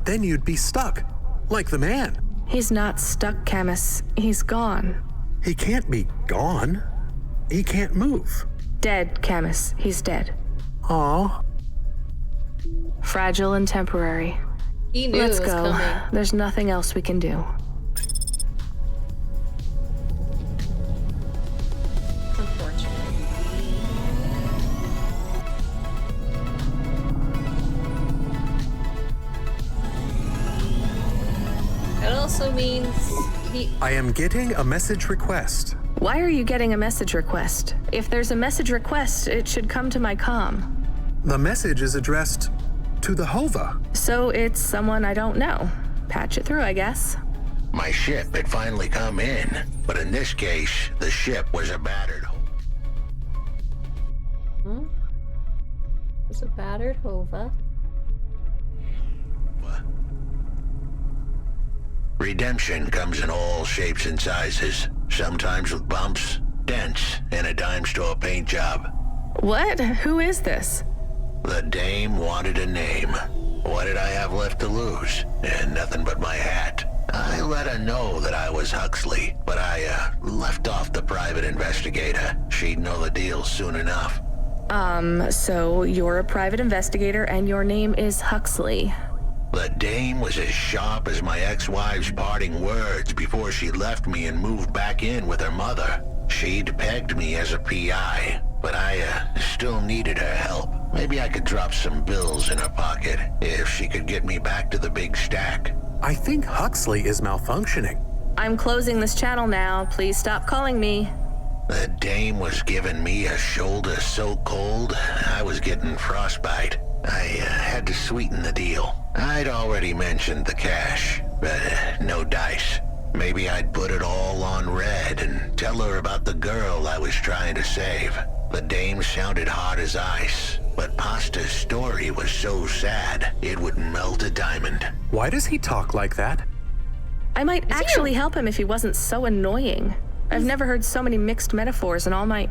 Then you'd be stuck, like the man. He's not stuck, Camus. He's gone. He can't be gone. He can't move. Dead, Camus. He's dead. Aw. Fragile and temporary. He knew Let's it was go. coming. There's nothing else we can do. Unfortunate. That also means I am getting a message request. Why are you getting a message request? If there's a message request, it should come to my comm. The message is addressed to the Hova. So it's someone I don't know. Patch it through, I guess. My ship had finally come in, but in this case, the ship was a battered. Hmm? It's a battered Hova. Redemption comes in all shapes and sizes, sometimes with bumps, dents, and a dime store paint job. What? Who is this? The dame wanted a name. What did I have left to lose? And nothing but my hat. I let her know that I was Huxley, but I left off the private investigator. She'd know the deal soon enough. So you're a private investigator and your name is Huxley. The dame was as sharp as my ex-wife's parting words before she left me and moved back in with her mother. She'd pegged me as a PI, but I still needed her help. Maybe I could drop some bills in her pocket if she could get me back to the big stack. I think Huxley is malfunctioning. I'm closing this channel now. Please stop calling me. The dame was giving me a shoulder so cold, I was getting frostbite. I had to sweeten the deal. I'd already mentioned the cash, but no dice. Maybe I'd put it all on red and tell her about the girl I was trying to save. The dame sounded hard as ice, but Pasta's story was so sad, it would melt a diamond. Why does he talk like that? I might actually help him if he wasn't so annoying. I've never heard so many mixed metaphors in all my...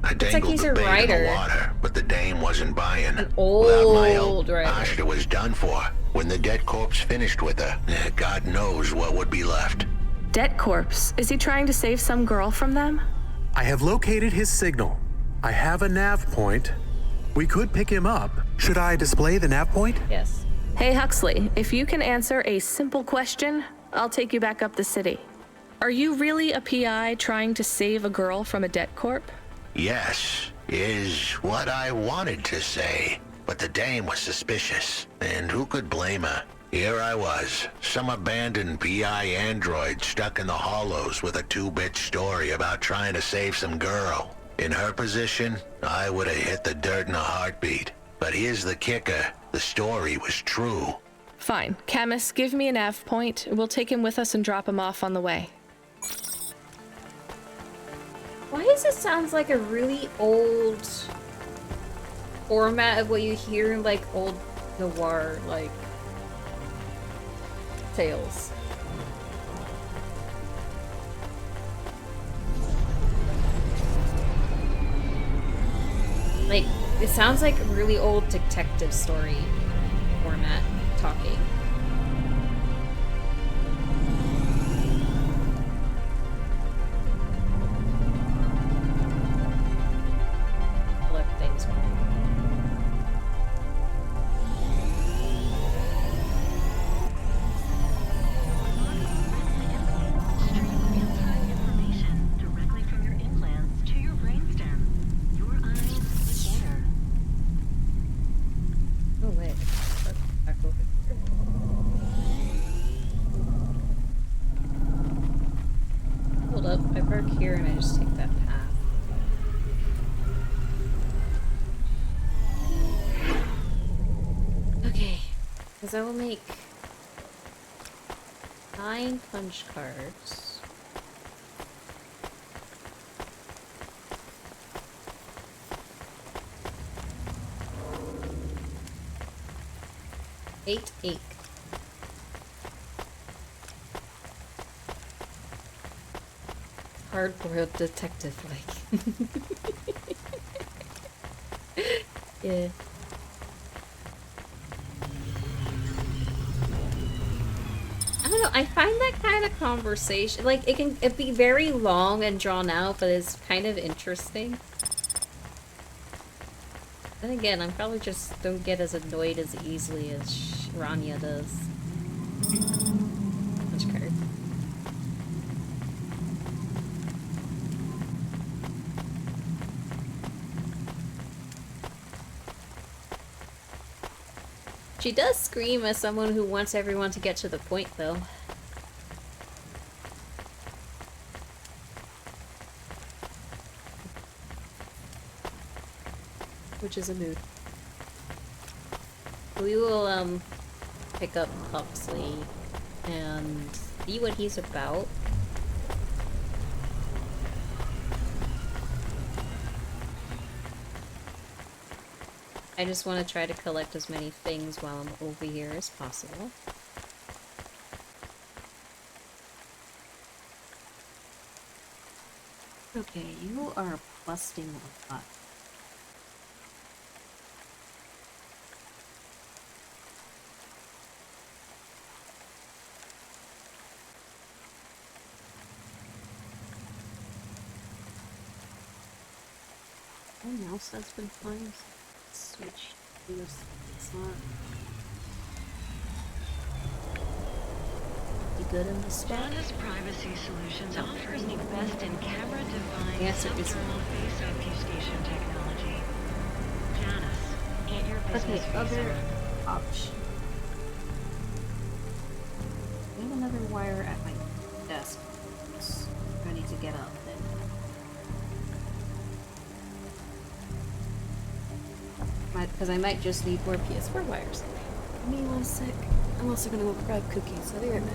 I dangled the bait in the water, but the dame wasn't buying. Without my help, Asta was done for. When the dead corpse finished with her, God knows what would be left. Dead corpse? Is he trying to save some girl from them? I have located his signal. I have a nav point. We could pick him up. Should I display the nav point? Yes. Hey Huxley, if you can answer a simple question, I'll take you back up the city. Are you really a PI trying to save a girl from a debt corp? Yes, is what I wanted to say. But the dame was suspicious, and who could blame her? Here I was, some abandoned PI android stuck in the hollows with a 2-bit story about trying to save some girl. In her position, I would have hit the dirt in a heartbeat. But here's the kicker, the story was true. Fine. Camus, give me a nav point. We'll take him with us and drop him off on the way. Why does it sound like a really old format of what you hear in like old noir like tales? Like, it sounds like really old detective story format talking. Collect things one. Oh wait, back over here. Hold up, I park here and I just take that path. Okay, because I will make 9 punch cards. Eight. Hard-boiled detective like. Yeah. I don't know, I find that kind of conversation, like, it'd be very long and drawn out, but it's kind of interesting. Then again, I probably just don't get as annoyed as easily as Rania does. Punch card. She does scream as someone who wants everyone to get to the point, though. Which is a mood. We will, pick up Huxley and see what he's about. I just want to try to collect as many things while I'm over here as possible. Okay, you are busting a lot. Anything else that's been flying? Switch this slot. Be good in the spot. Janus Privacy Solutions offers the best in camera-defined Yes, it is. central face obfuscation technology. Janus, get your business Okay, face other on. option. I have another wire at my desk. It's ready to get up then. Because I might just need more PS4 wires. Give me 1 sec. I'm also gonna go grab cookies. I'll be right back.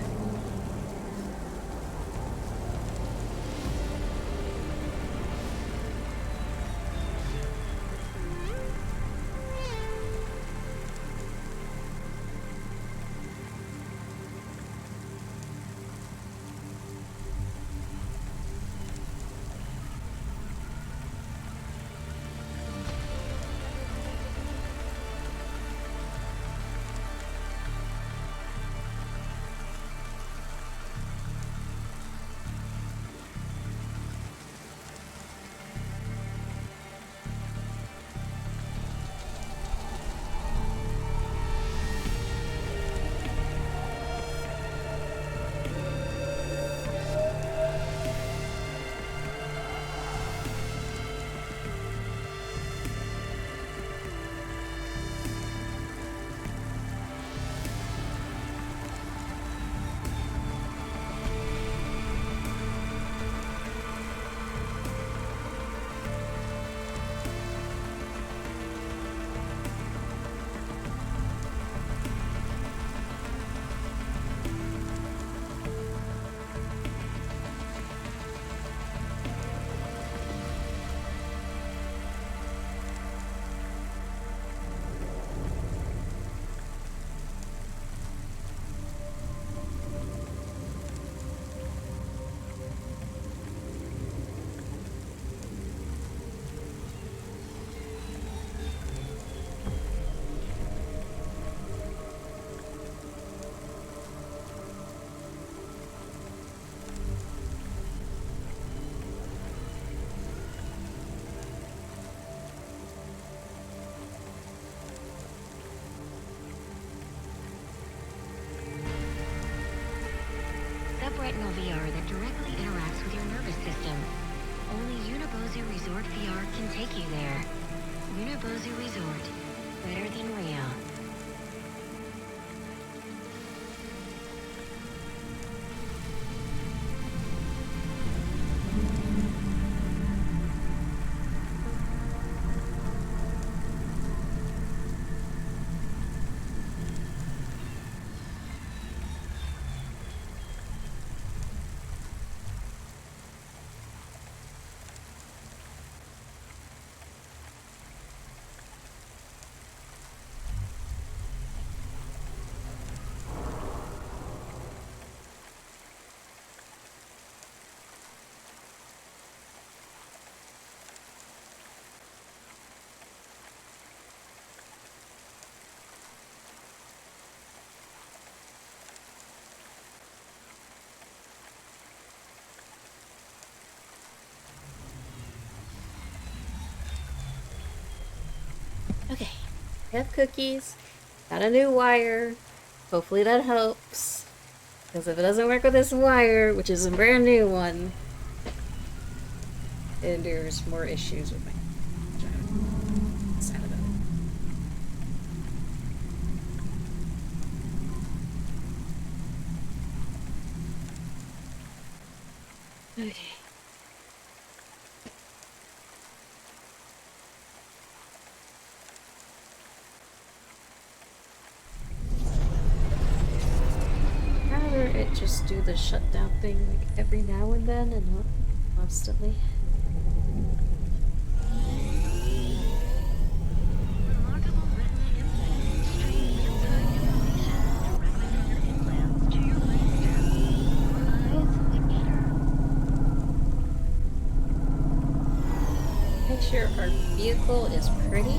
Retinal VR that directly interacts with your nervous system. Only Unibozu Resort VR can take you there. Unibozu Resort. Better than real. Okay, I have cookies, got a new wire, hopefully that helps, because if it doesn't work with this wire, which is a brand new one, then there's more issues with my sad about it. Okay. It just do the shutdown thing like every now and then and not constantly. vehicle is pretty.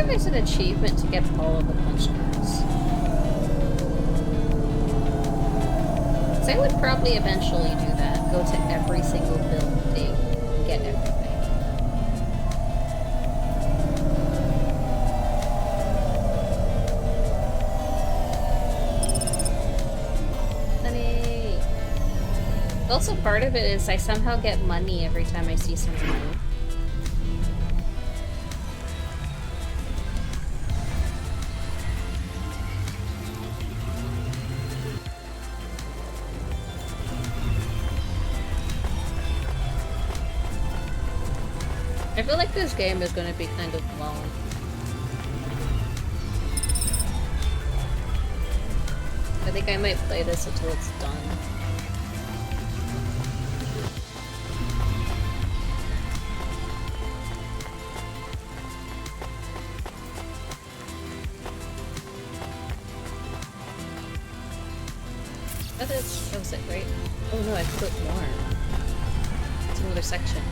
There's an achievement to get all of the punch cards. So I would probably eventually do that. Go to every single building and get everything. Honey! Also, part of it is I somehow get money every time I see something new. I feel like this game is going to be kind of long. I think I might play this until it's done. That was it, right? Oh no, I put more. It's another section.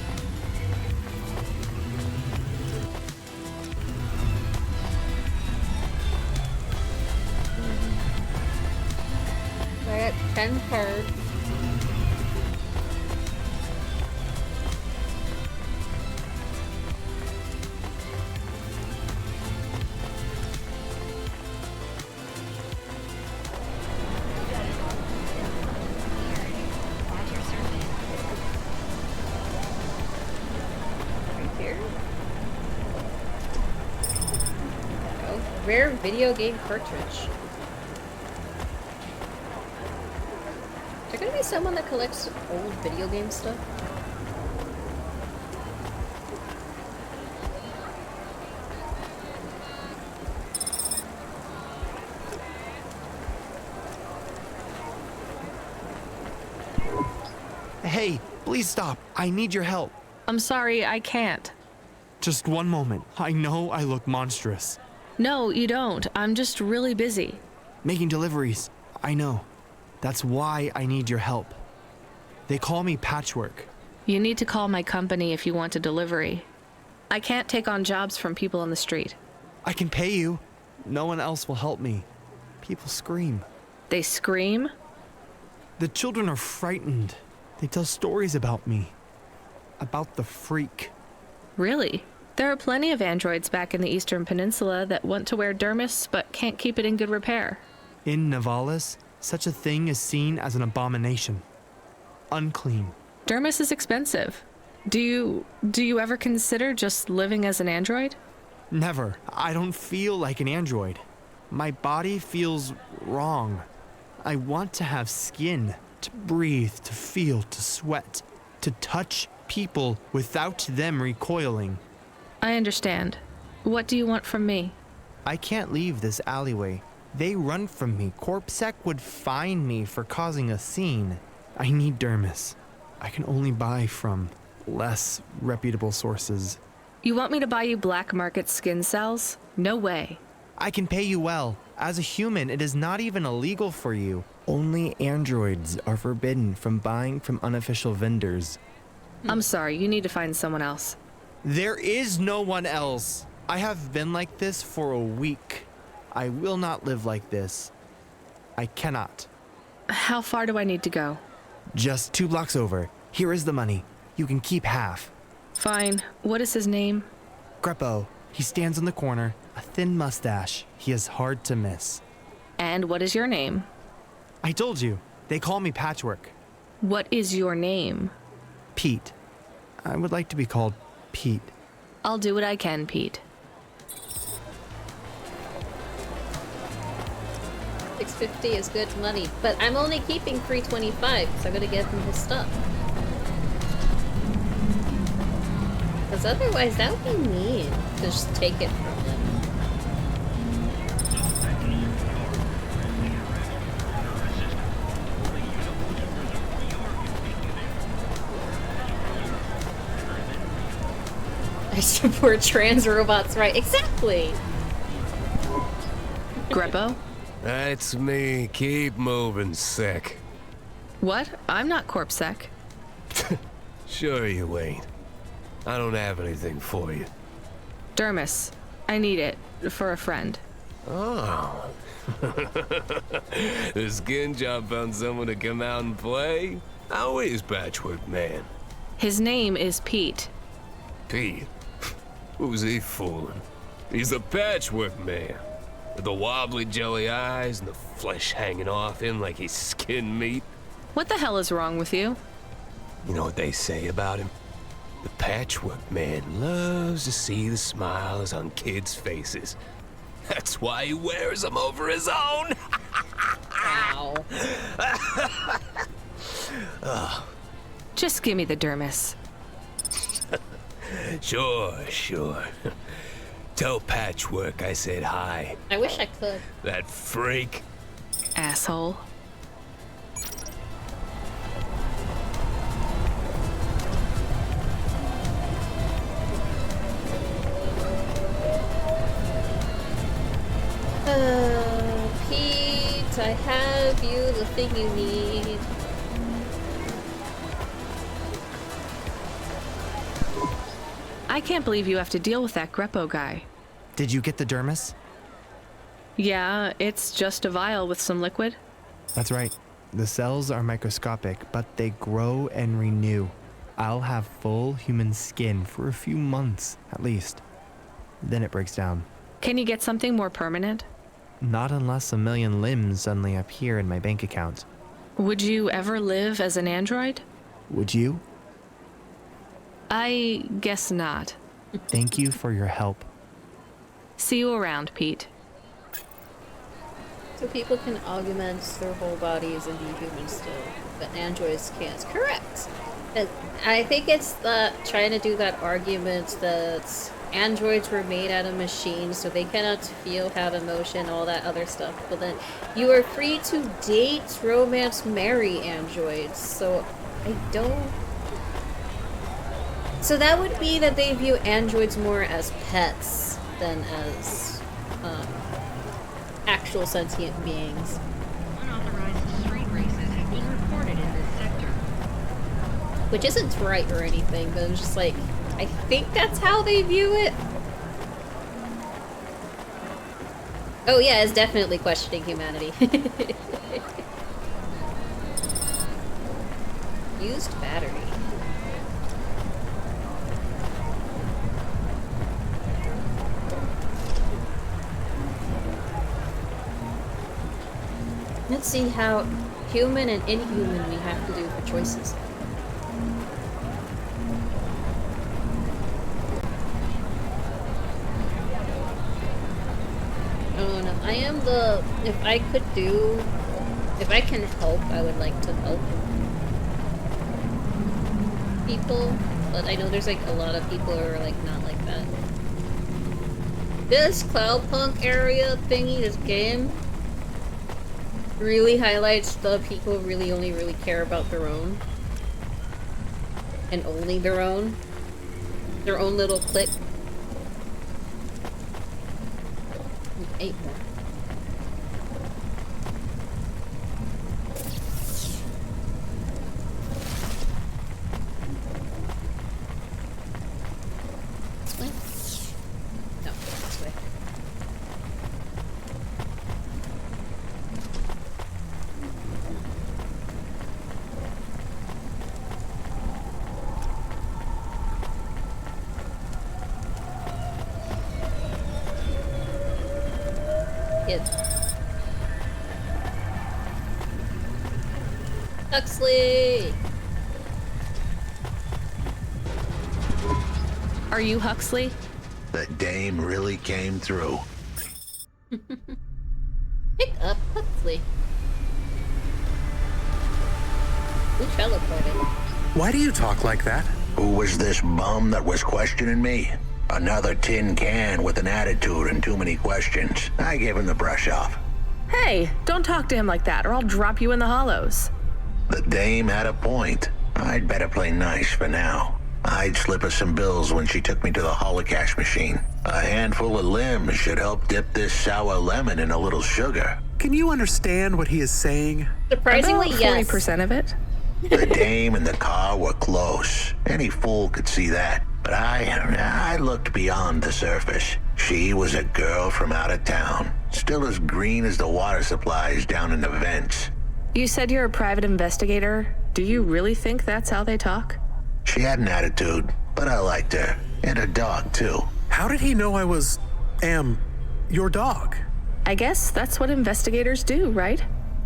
I got 10 cards. Right here. Oh, rare video game cartridge. Is there gonna be someone that collects old video game stuff? Hey, please stop. I need your help. I'm sorry, I can't. Just one moment. I know I look monstrous. No, you don't. I'm just really busy. Making deliveries. I know. That's why I need your help. They call me Patchwork. You need to call my company if you want a delivery. I can't take on jobs from people on the street. I can pay you. No one else will help me. People scream. They scream? The children are frightened. They tell stories about me. About the freak. Really? There are plenty of androids back in the Eastern Peninsula that want to wear dermis but can't keep it in good repair. In Navalis, such a thing is seen as an abomination. Unclean. Dermis is expensive. Do you ever consider just living as an android? Never. I don't feel like an android. My body feels wrong. I want to have skin, to breathe, to feel, to sweat, to touch people without them recoiling. I understand. What do you want from me? I can't leave this alleyway. They run from me. Corpsec would fine me for causing a scene. I need dermis. I can only buy from less reputable sources. You want me to buy you black market skin cells? No way. I can pay you well. As a human, it is not even illegal for you. Only androids are forbidden from buying from unofficial vendors. I'm sorry, you need to find someone else. There is no one else. I have been like this for a week. I will not live like this. I cannot. How far do I need to go? Just 2 blocks over. Here is the money. You can keep half. Fine. What is his name? Greppo. He stands in the corner, a thin mustache. He is hard to miss. And what is your name? I told you. They call me Patchwork. What is your name? Pete. I would like to be called Pete. I'll do what I can, Pete. 650 is good money, but I'm only keeping 325 because I gotta give him his stuff. Because otherwise, that would be mean to just take it from him. I support trans robots, right? Exactly! Greppo? That's me. Keep moving, Sec. What? I'm not Corpsec. Sure you ain't. I don't have anything for you. Dermis. I need it. For a friend. Oh. The skin job found someone to come out and play? How is Patchwork Man? His name is Pete. Pete? Who's he fooling? He's the Patchwork Man. With the wobbly jelly eyes and the flesh hanging off him like he's skin meat. What the hell is wrong with you? You know what they say about him? The Patchwork Man loves to see the smiles on kids' faces. That's why he wears them over his own. Wow. Oh. Just give me the dermis. Sure. Tell Patchwork I said hi. I wish I could. That freak. Asshole. Pete, I have you the thing you need. I can't believe you have to deal with that Greppo guy. Did you get the dermis? Yeah, it's just a vial with some liquid. That's right. The cells are microscopic, but they grow and renew. I'll have full human skin for a few months, at least. Then it breaks down. Can you get something more permanent? Not unless a million limbs suddenly appear in my bank account. Would you ever live as an android? Would you? I guess not. Thank you for your help. See you around, Pete. So people can augment their whole bodies and be human still, but androids can't. Correct. I think it's trying to do that argument that androids were made out of machines, so they cannot feel, have emotion, all that other stuff. But then you are free to date, romance, marry androids. So I don't... So that would be that they view androids more as pets than as actual sentient beings. Unauthorized street races have been reported in this sector. Which isn't right or anything, but it's just like, I think that's how they view it. Oh yeah, it's definitely questioning humanity. Used battery. Let's see how human and inhuman we have to do for choices. Oh no, I am the... If I can help, I would like to help people, but I know there's like a lot of people who are like not like that. This Cloudpunk area thingy, this game, really highlights the people who really care about their own. And only their own. Their own little clique. 8 more. This way? No, this way. Huxley! Are you Huxley? The dame really came through. Pick up Huxley. We teleported. Why do you talk like that? Who was this bum that was questioning me? Another tin can with an attitude and too many questions. I gave him the brush off. Hey, don't talk to him like that, or I'll drop you in the hollows. The dame had a point. I'd better play nice for now. I'd slip her some bills when she took me to the holocaust machine. A handful of limbs should help dip this sour lemon in a little sugar. Can you understand what he is saying? Surprisingly, About yes. 40% of it. The dame and the car were close. Any fool could see that. But I looked beyond the surface. She was a girl from out of town, still as green as the water supplies down in the vents. You said you're a private investigator. Do you really think that's how they talk? She had an attitude, but I liked her. And her dog, too. How did he know I was, your dog? I guess that's what investigators do, right?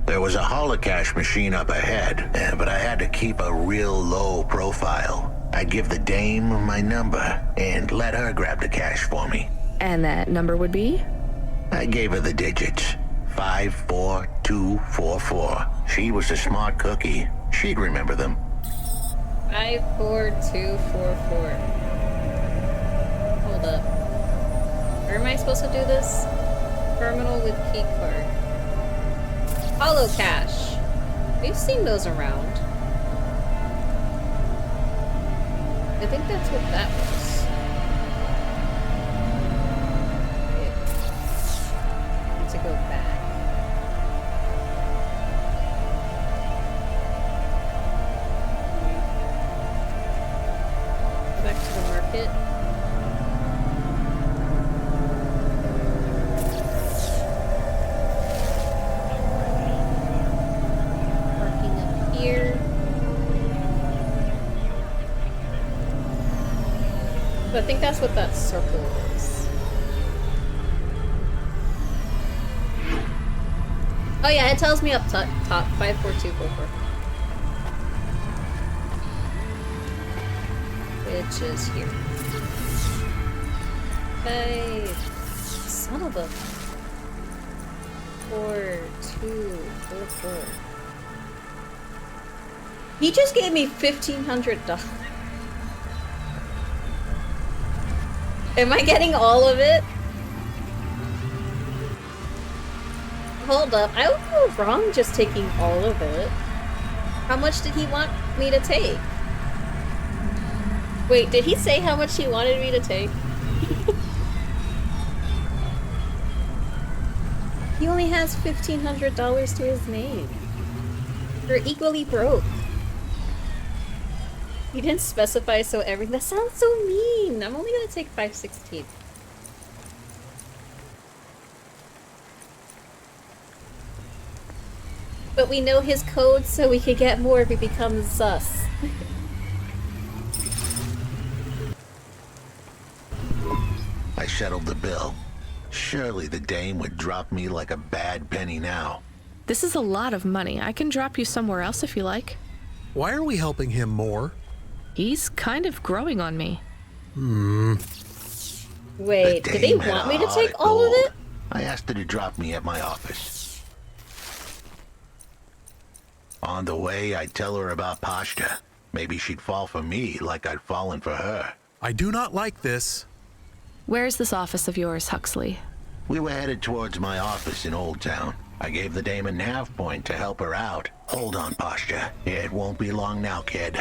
There was a holocaust machine up ahead, but I had to keep a real low profile. I'd give the dame my number and let her grab the cash for me. And that number would be? I gave her the digits. 54244. She was a smart cookie. She'd remember them. 54244. Hold up. Where am I supposed to do this? Terminal with key card. Holo cash. We've seen those around. I think that's what that was. Need to go back. Go back to the market. Parking up here. So I think that's what that circle is. Oh yeah, it tells me up top 54244. Which is here. Son of a 4244. He just gave me $1,500. Am I getting all of it? Hold up, I would go wrong just taking all of it. How much did he want me to take? Wait, did he say how much he wanted me to take? He only has $1,500 to his name. We're equally broke. He didn't specify, so everything. That sounds so mean. I'm only gonna take 516. But we know his code, so we could get more if he becomes sus. I settled the bill. Surely the dame would drop me like a bad penny now. This is a lot of money. I can drop you somewhere else if you like. Why are we helping him more? He's kind of growing on me. Wait, did they want me to take all of it? I asked her to drop me at my office. On the way, I'd tell her about Pashta. Maybe she'd fall for me like I'd fallen for her. I do not like this. Where's this office of yours, Huxley? We were headed towards my office in Old Town. I gave the dame a nav point to help her out. Hold on, Pashta. It won't be long now, kid.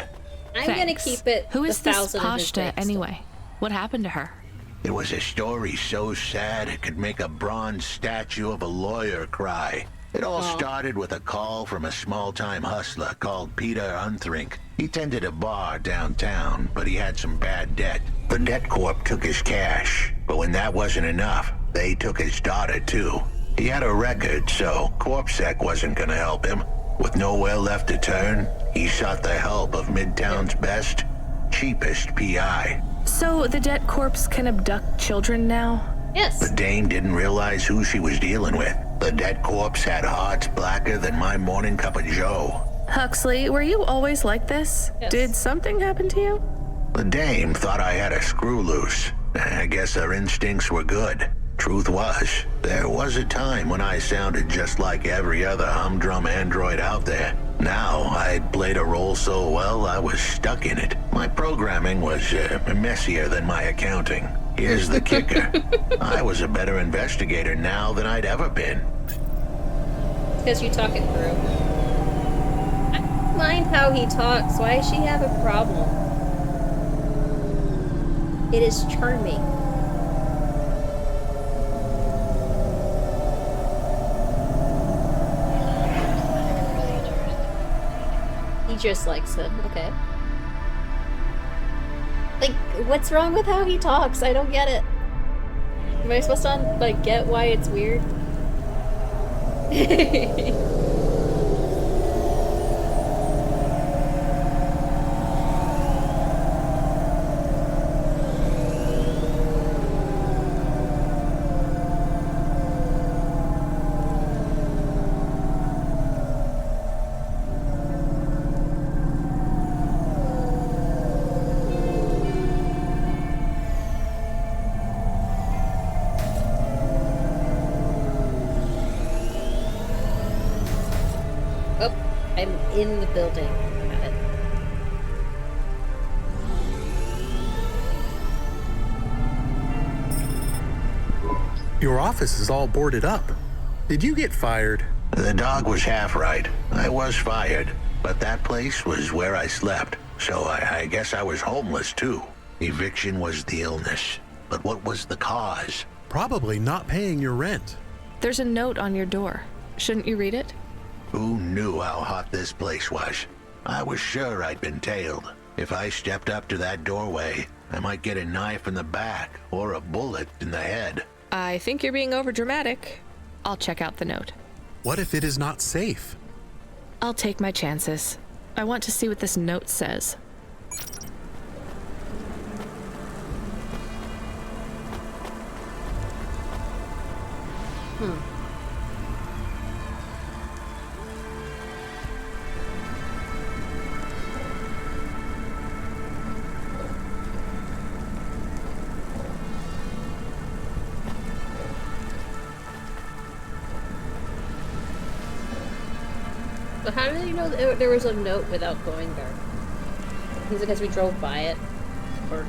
I'm gonna keep it. Who is this Pashta anyway? What happened to her? It was a story so sad it could make a bronze statue of a lawyer cry. It all started with a call from a small-time hustler called Peter Unthrink. He tended a bar downtown, but he had some bad debt. The debt corp took his cash, but when that wasn't enough, they took his daughter too. He had a record, so CorpSec wasn't gonna help him. With nowhere left to turn, he sought the help of Midtown's best, cheapest PI. So the debt corpse can abduct children now? Yes. The dame didn't realize who she was dealing with. The dead corpse had hearts blacker than my morning cup of joe. Huxley, were you always like this? Yes. Did something happen to you? The dame thought I had a screw loose. I guess her instincts were good. Truth was, there was a time when I sounded just like every other humdrum android out there. Now, I'd played a role so well, I was stuck in it. My programming was messier than my accounting. Here's the kicker. I was a better investigator now than I'd ever been. Because you talk it through. I don't mind how he talks. Why does she have a problem? It is charming. He just likes it. Okay. Like, what's wrong with how he talks? I don't get it. Am I supposed to, like, get why it's weird? I'm in the building. Got it. Your office is all boarded up. Did you get fired? The dog was half right. I was fired, but that place was where I slept, so I guess I was homeless too. Eviction was the illness, but what was the cause? Probably not paying your rent. There's a note on your door. Shouldn't you read it? Who knew how hot this place was? I was sure I'd been tailed. If I stepped up to that doorway, I might get a knife in the back or a bullet in the head. I think you're being overdramatic. I'll check out the note. What if it is not safe? I'll take my chances. I want to see what this note says. So how did you know that there was a note without going there? Is it because we drove by it? Or...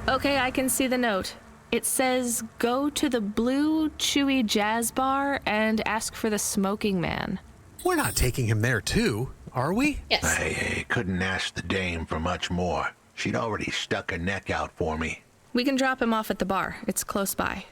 Okay, I can see the note. It says, go to the Blue Chewy Jazz Bar and ask for the smoking man. We're not taking him there too, are we? Yes. I couldn't ask the dame for much more. She'd already stuck her neck out for me. We can drop him off at the bar. It's close by.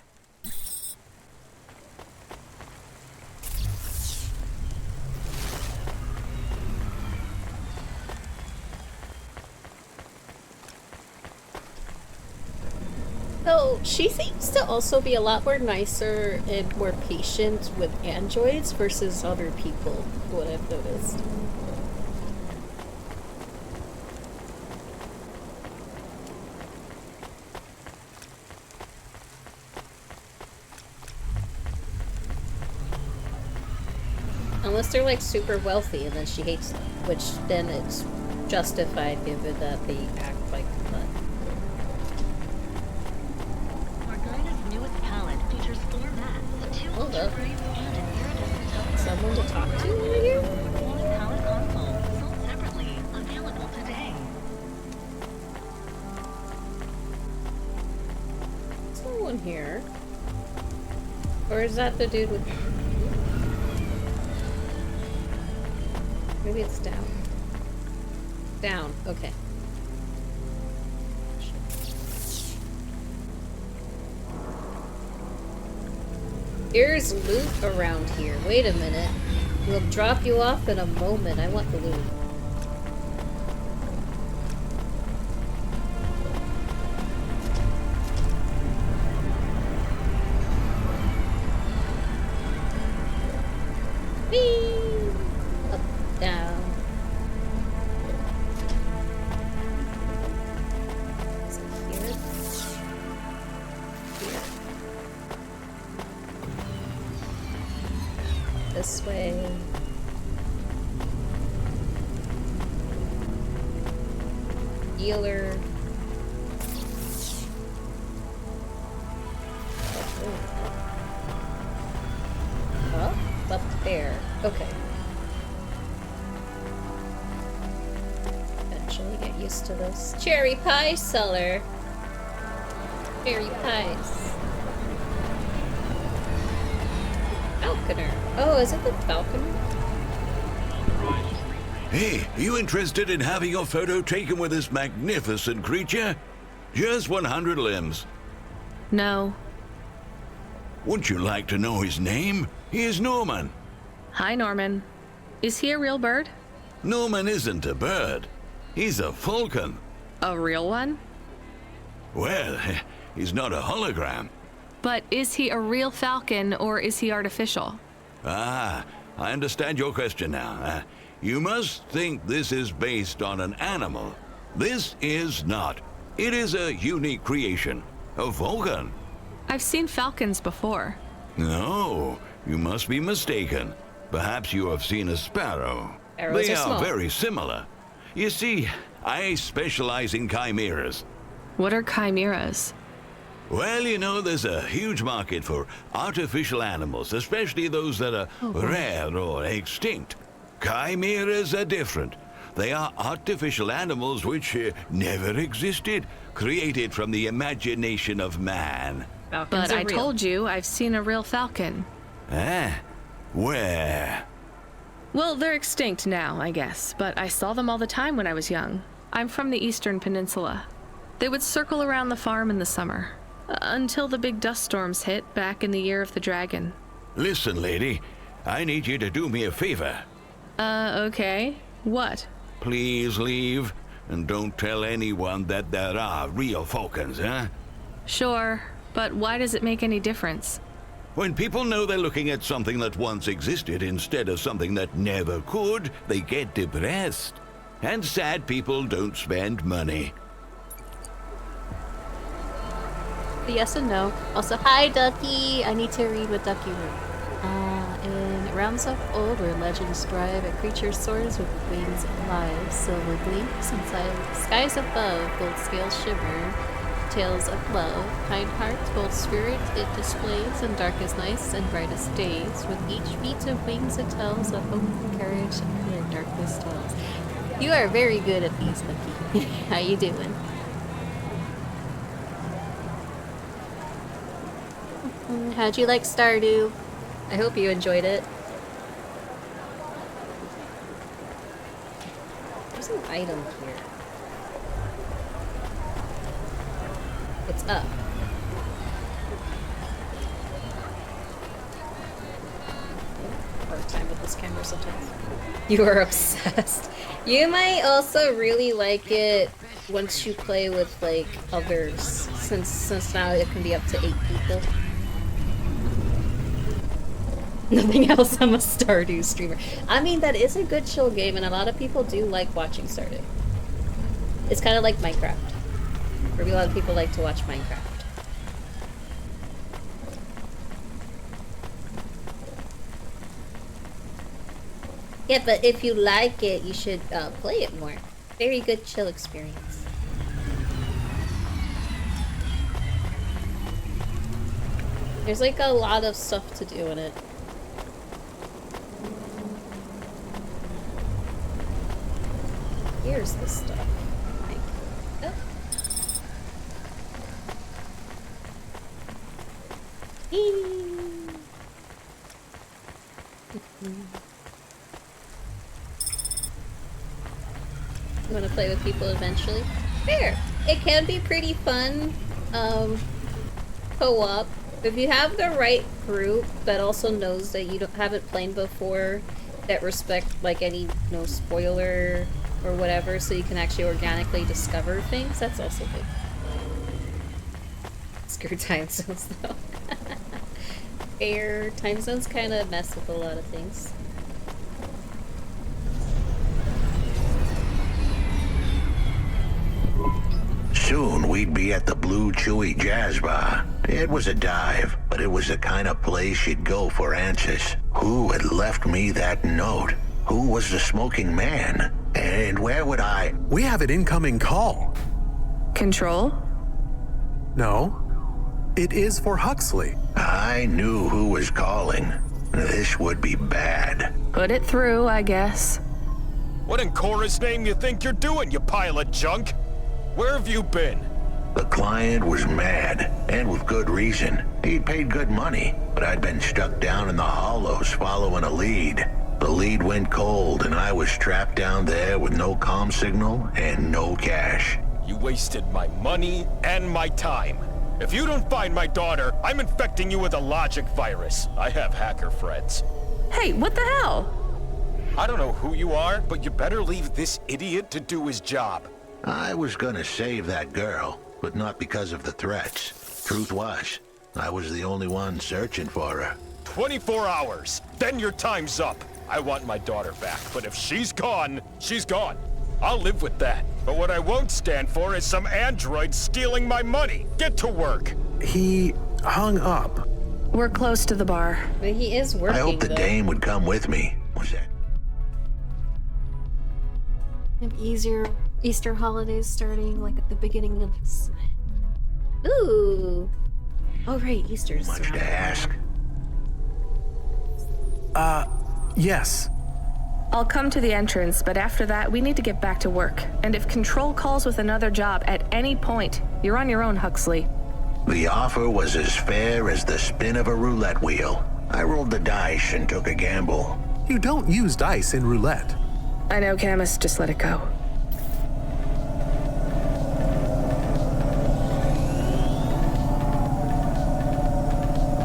So, she seems to also be a lot more nicer and more patient with androids versus other people, what I've noticed. Unless they're like super wealthy and then she hates them, which then it's justified given that they act like that. Hold up. Someone to talk to over here? Someone here. Or is that the dude with... Maybe it's down. Down, okay. There's loot around here. Wait a minute. We'll drop you off in a moment. I want the loot. Whee! Up, down. Is it here? Here. this way. Healer. Oh, it's up there. Okay. Eventually get used to this. Cherry pie seller. Cherry pies. Falconer. Oh, is it the falconer? Hey, you interested in having your photo taken with this magnificent creature? Just 100 limbs. No. Wouldn't you like to know his name? He is Norman. Hi, Norman. Is he a real bird? Norman isn't a bird. He's a falcon. A real one? Well, he's not a hologram. But is he a real falcon or is he artificial? Ah, I understand your question now. You must think this is based on an animal. This is not. It is a unique creation. A falcon. I've seen falcons before. No, you must be mistaken. Perhaps you have seen a sparrow. Sparrows They are are small. very similar. You see, I specialize in chimeras. What are chimeras? Well, you know, there's a huge market for artificial animals, especially those that are rare or extinct. Chimeras are different. They are artificial animals which never existed, created from the imagination of man. But I told you I've seen a real falcon. Ah, where? Well, they're extinct now, I guess, but I saw them all the time when I was young. I'm from the Eastern Peninsula. They would circle around the farm in the summer, until the big dust storms hit back in the year of the dragon. Listen, lady, I need you to do me a favor. Okay. What? Please leave, and don't tell anyone that there are real falcons, huh? Sure, but why does it make any difference? When people know they're looking at something that once existed instead of something that never could, they get depressed. And sad people don't spend money. Yes and no. Also, hi, Ducky! I need to read what Ducky wrote. In realms of old where legends thrive, a creature soars with wings alive. Silver gleams inside skies above, gold scales shimmer. Tales of love, kind hearts, bold spirit it displays in darkest nights and brightest days. With each beat of wings it tells of hope and courage in their darkest tells. You are very good at these, Ducky. How you doing? How'd you like Stardew? I hope you enjoyed it. There's an item here. It's up. Hard time with this camera sometimes. You are obsessed. You might also really like it once you play with like others, since now it can be up to 8 people. Nothing else, I'm a Stardew streamer. I mean, that is a good chill game, and a lot of people do like watching Stardew. It's kind of like Minecraft. Where a lot of people like to watch Minecraft. Yeah, but if you like it, you should play it more. Very good chill experience. There's like a lot of stuff to do in it. Here's the stuff. Oh. You want to play with people eventually? Fair. It can be pretty fun. Co-op. If you have the right group that also knows that you haven't played before, that respect like any spoiler or whatever, so you can actually organically discover things, that's also good. Screw time zones though. Fair. Time zones kind of mess with a lot of things. Soon we'd be at the Blue Chewy Jazz Bar. It was a dive, but it was the kind of place you'd go for answers. Who had left me that note? Who was the smoking man? And where would I... We have an incoming call. Control? No. It is for Huxley. I knew who was calling. This would be bad. Put it through, I guess. What in Cora's name you think you're doing, you pile of junk? Where have you been? The client was mad, and with good reason. He'd paid good money, but I'd been stuck down in the hollows following a lead. The lead went cold, and I was trapped down there with no comm signal and no cash. You wasted my money and my time. If you don't find my daughter, I'm infecting you with a logic virus. I have hacker friends. Hey, what the hell? I don't know who you are, but you better leave this idiot to do his job. I was gonna save that girl, but not because of the threats. Truth was, I was the only one searching for her. 24 hours, then your time's up. I want my daughter back, but if she's gone, she's gone. I'll live with that. But what I won't stand for is some android stealing my money. Get to work. He hung up. We're close to the bar. But he is working, I hope the though. dame would come with me. Was that? And Easter holidays starting like at the beginning of this. Ooh. Oh right, Easter's Much to ask. Yes. I'll come to the entrance, but after that, we need to get back to work. And if Control calls with another job at any point, you're on your own, Huxley. The offer was as fair as the spin of a roulette wheel. I rolled the dice and took a gamble. You don't use dice in roulette. I know, Camus, just let it go.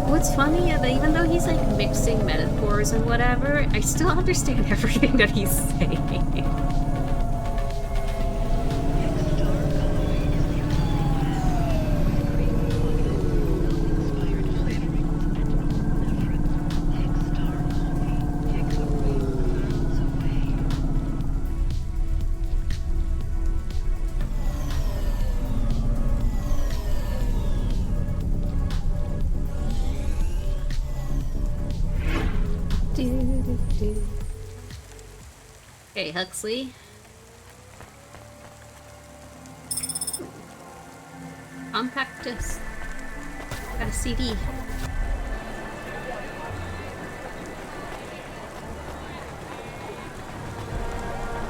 What's funny is that even though he's like mixing metaphors and whatever, I still understand everything that he's saying. Okay, Huxley. Compact disc. Got a CD.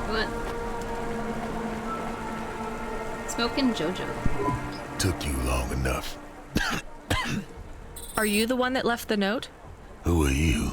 What? Smoking JoJo. Took you long enough. Are you the one that left the note? Who are you?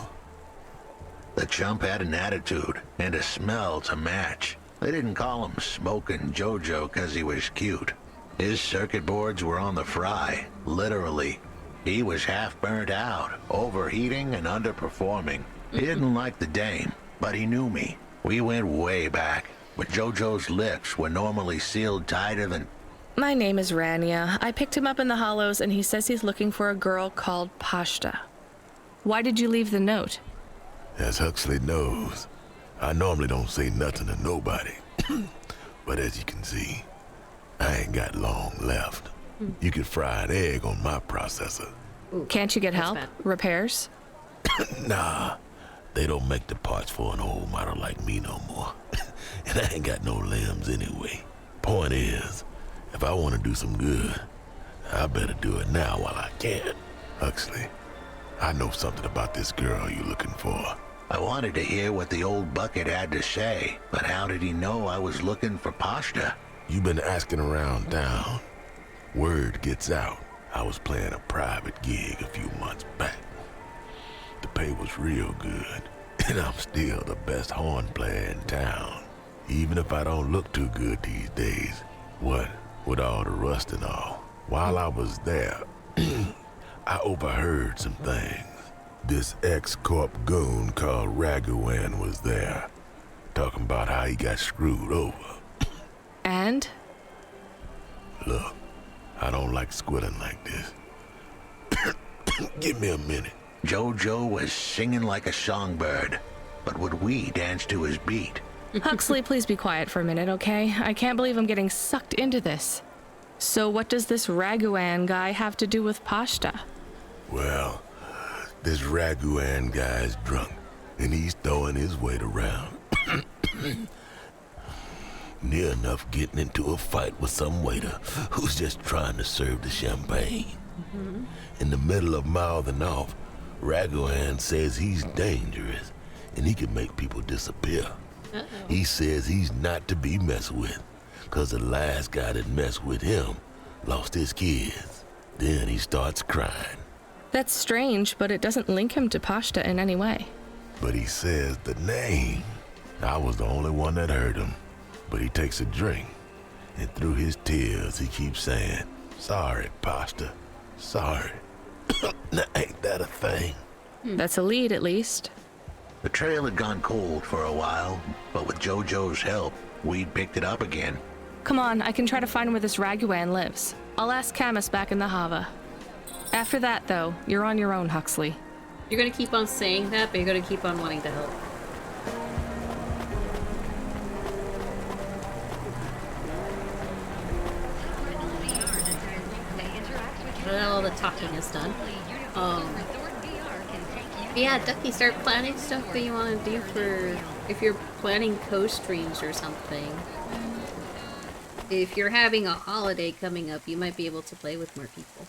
The chump had an attitude and a smell to match. They didn't call him Smoking JoJo because he was cute. His circuit boards were on the fry, literally. He was half burnt out, overheating and underperforming. He didn't like the dame, but he knew me. We went way back, but JoJo's lips were normally sealed tighter than... My name is Rania. I picked him up in the Hollows, and he says he's looking for a girl called Pashta. Why did you leave the note? As Huxley knows, I normally don't say nothing to nobody. But as you can see, I ain't got long left. You could fry an egg on my processor. Ooh, can't you get help? bad. Repairs? Nah, they don't make the parts for an old model like me no more. And I ain't got no limbs anyway. Point is, if I want to do some good, I better do it now while I can. Huxley, I know something about this girl you're looking for. I wanted to hear what the old bucket had to say, but how did he know I was looking for Pashta? You've been asking around town. Word gets out. I was playing a private gig a few months back. The pay was real good, and I'm still the best horn player in town. Even if I don't look too good these days. What with all the rust and all. While I was there, I overheard some things. This ex-corp goon called Raguan was there, talking about how he got screwed over. And? Look, I don't like squilling like this. Give me a minute. JoJo was singing like a songbird, but would we dance to his beat? Huxley, please be quiet for a minute, okay? I can't believe I'm getting sucked into this. So what does this Raguan guy have to do with Pashta? Well, this Raguan guy's drunk, and he's throwing his weight around. Near enough getting into a fight with some waiter who's just trying to serve the champagne. In the middle of mouthing off, Raguan says he's dangerous, and he can make people disappear. He says he's not to be messed with, cause the last guy that messed with him lost his kids. Then he starts crying. That's strange, but it doesn't link him to Pashta in any way. But he says the name. I was the only one that heard him. But he takes a drink, and through his tears he keeps saying, "Sorry, Pashta, sorry." Now, ain't that a thing? That's a lead, at least. The trail had gone cold for a while, but with JoJo's help, we'd picked it up again. Come on, I can try to find where this Raguan lives. I'll ask Camus back in the Hava. After that, though, you're on your own, Huxley. You're gonna keep on saying that, but you're gonna keep on wanting to help. Well, all the talking is done. Yeah, Ducky, start planning stuff that you want to do for... if you're planning co-streams or something. If you're having a holiday coming up, you might be able to play with more people.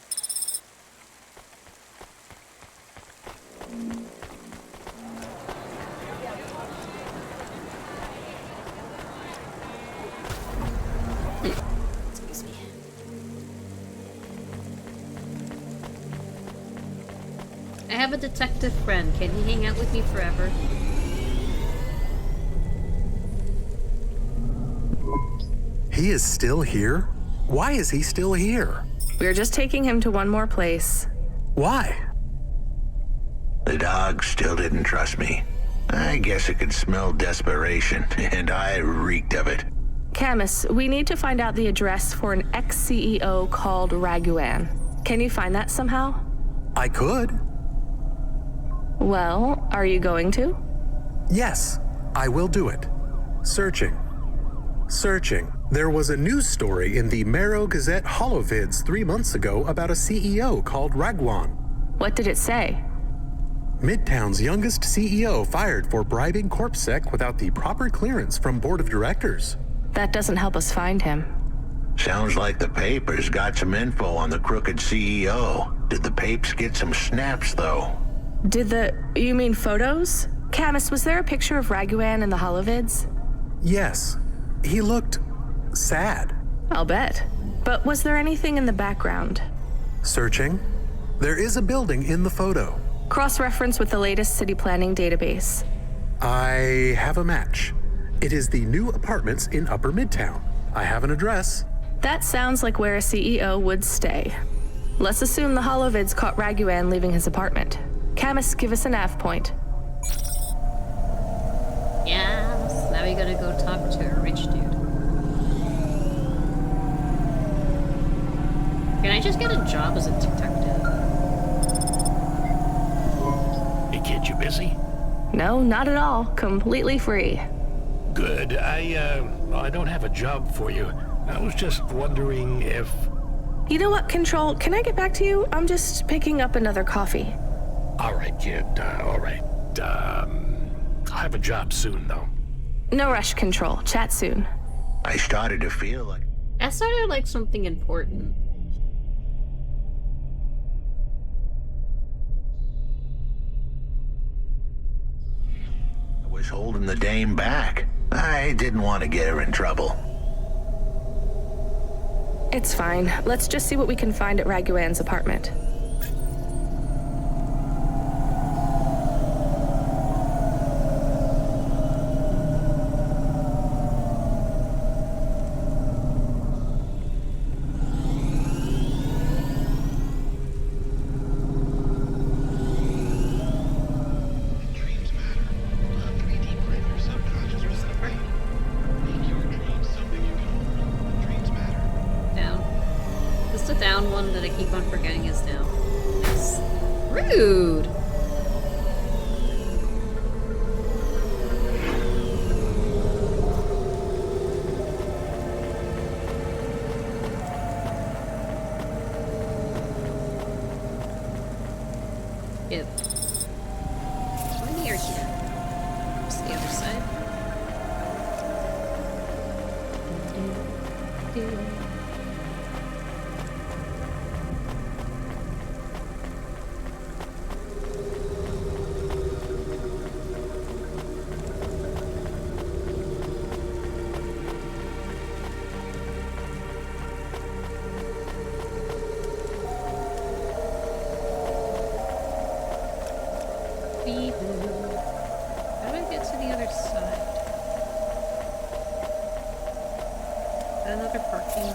Excuse me. I have a detective friend. Can he hang out with me forever? He is still here? Why is he still here? We're just taking him to one more place. Why? The dog still didn't trust me. I guess it could smell desperation, and I reeked of it. Camus, we need to find out the address for an ex-CEO called Raguan. Can you find that somehow? I could. Well, are you going to? Yes, I will do it. Searching. Searching. There was a news story in the Marrow Gazette Holovids 3 months ago about a CEO called Raguan. What did it say? Midtown's youngest CEO fired for bribing CorpSec without the proper clearance from board of directors. That doesn't help us find him. Sounds like the papers got some info on the crooked CEO. Did the papes get some snaps, though? You mean photos? Camus, was there a picture of Raguan in the Holovids? Yes. He looked sad. I'll bet. But was there anything in the background? Searching. There is a building in the photo. Cross-reference with the latest city planning database. I have a match. It is the new apartments in Upper Midtown. I have an address. That sounds like where a CEO would stay. Let's assume the Holovids caught Raguan leaving his apartment. Camus, give us a nav point. Yes, now we gotta go talk to a rich dude. Can I just get a job as a detective? Hey kid, you busy? No, not at all. Completely free. Good. I don't have a job for you. I was just wondering if... You know what, Control? Can I get back to you? I'm just picking up another coffee. All right, kid. All right. I'll have a job soon, though. No rush, Control. Chat soon. I started to feel like... That sounded like something important. I was holding the dame back. I didn't want to get her in trouble. It's fine. Let's just see what we can find at Raguan's apartment. Rude! Yep. One here. Just the other side. How do I get to the other side? Another parking.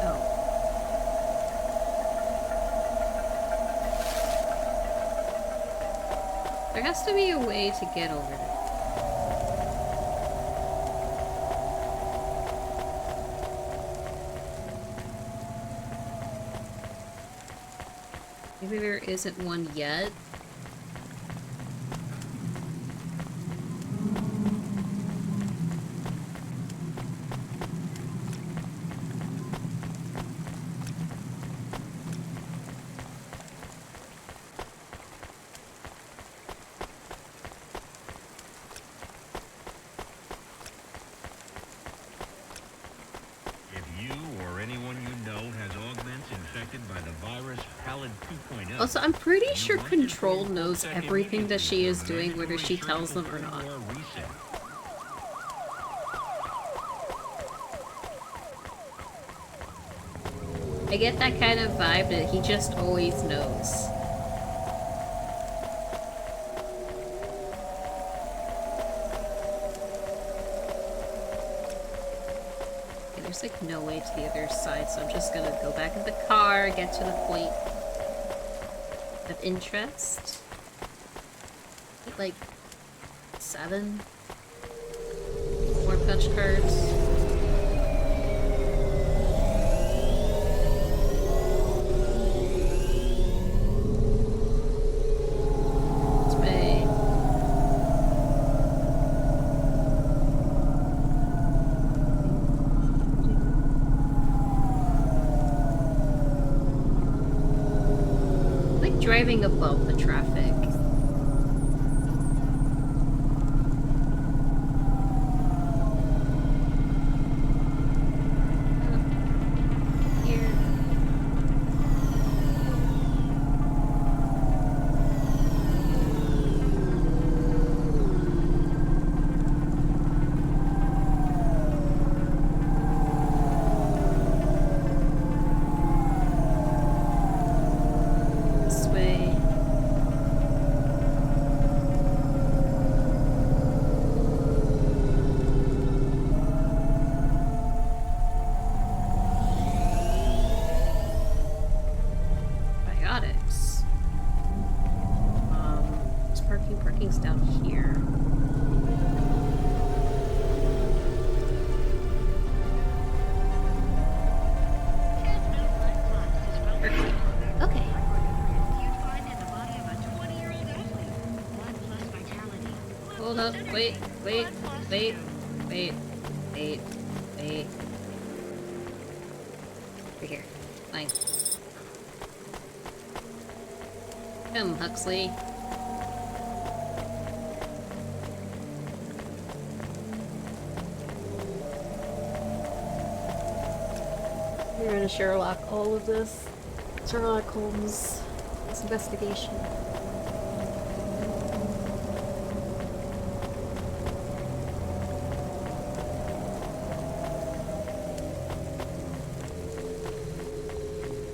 Oh. There has to be a way to get over there. Maybe there isn't one yet. Also, I'm pretty sure Control knows everything that she is doing, whether she tells them or not. I get that kind of vibe that he just always knows. Okay, there's like no way to the other side, so I'm just gonna go back in the car, get to the point of interest. Like 7 more punch cards. Driving above the traffic. Here. Parking's down here. Okay. Hold up, wait. Over here. Fine. Come, Huxley. We're gonna Sherlock all of this. Sherlock Holmes' this investigation.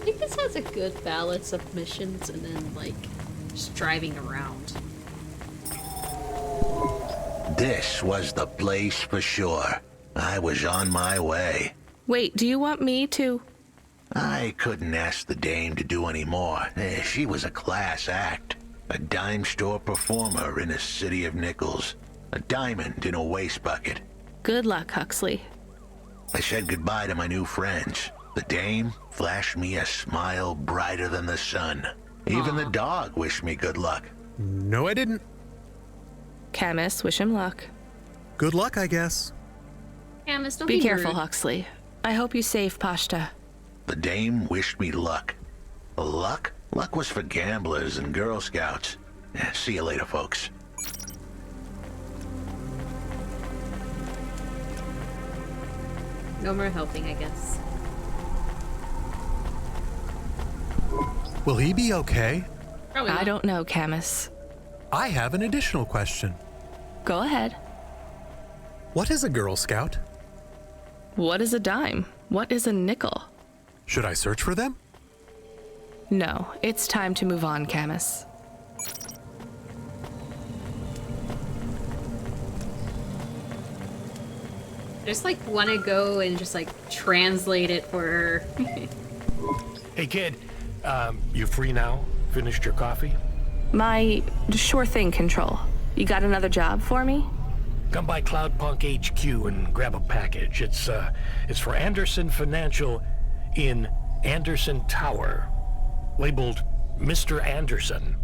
I think this has a good balance of missions and then, like, just driving around. This was the place for sure. I was on my way. Wait, do you want me to? I couldn't ask the dame to do any more. She was a class act. A dime store performer in a city of nickels. A diamond in a waste bucket. Good luck, Huxley. I said goodbye to my new friends. The dame flashed me a smile brighter than the sun. Even the dog wished me good luck. No, I didn't. Camus, wish him luck. Good luck, I guess. Camus, don't be careful, rude. Huxley. I hope you save Pashta. The dame wished me luck. Luck? Luck was for gamblers and Girl Scouts. See you later, folks. No more helping, I guess. Will he be okay? Probably I not. don't know, Camus. I have an additional question. Go ahead. What is a Girl Scout? What is a dime? What is a nickel? Should I search for them? No, it's time to move on, Camus. I just like want to go and just like translate it for her. Hey, kid, you free now? Finished your coffee? My sure thing, Control. You got another job for me? Come by Cloudpunk HQ and grab a package. It's for Anderson Financial in Anderson Tower, labeled Mr. Anderson.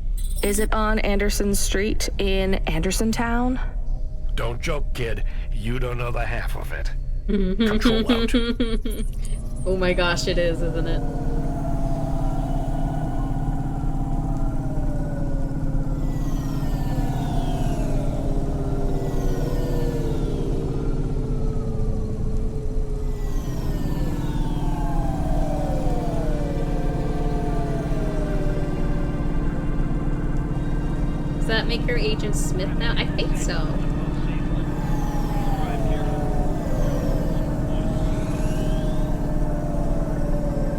Is it on Anderson Street in Anderson Town? Don't joke, kid. You don't know the half of it. Control out. Oh my gosh, it is, isn't it? Does that make her Agent Smith now? I think so.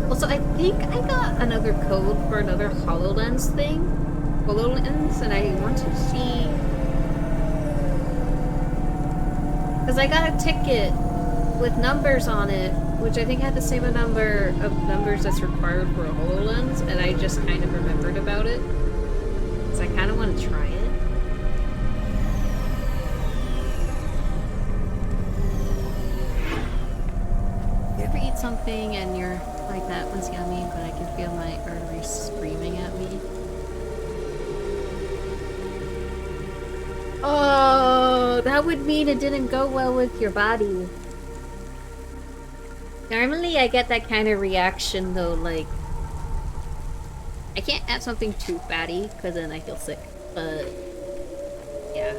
Also, I think I got another code for another HoloLens thing. HoloLens, and I want to see... Because I got a ticket with numbers on it, which I think had the same number of numbers that's required for a HoloLens, and I just kind of remembered about it. So I kind of want to try it. You ever eat something and you're like, that one's yummy, but I can feel my arteries screaming at me? Oh, that would mean it didn't go well with your body. Normally I get that kind of reaction though, like, I can't have something too fatty because then I feel sick, but yeah.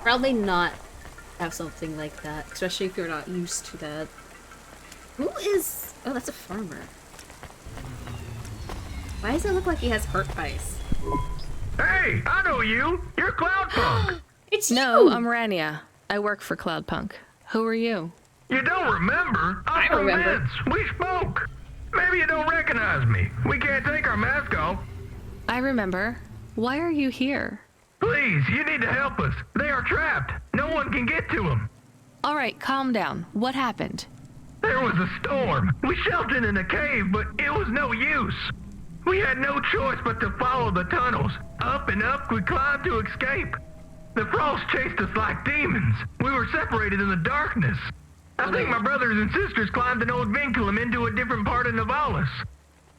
Probably not have something like that, especially if you're not used to that. Who is... Oh, that's a farmer. Why does it look like he has heart pies? Hey, I know you! You're Cloudpunk! It's No, I'm Rania. I work for Cloudpunk. Who are you? You don't remember? I'm from remember. Vince. We spoke. Maybe you don't recognize me. We can't take our mask off. I remember. Why are you here? Please, you need to help us. They are trapped. No one can get to them. All right, calm down. What happened? There was a storm. We sheltered in a cave, but it was no use. We had no choice but to follow the tunnels. Up and up we climbed to escape. The frost chased us like demons. We were separated in the darkness. I think my brothers and sisters climbed an old vinculum into a different part of Navalis.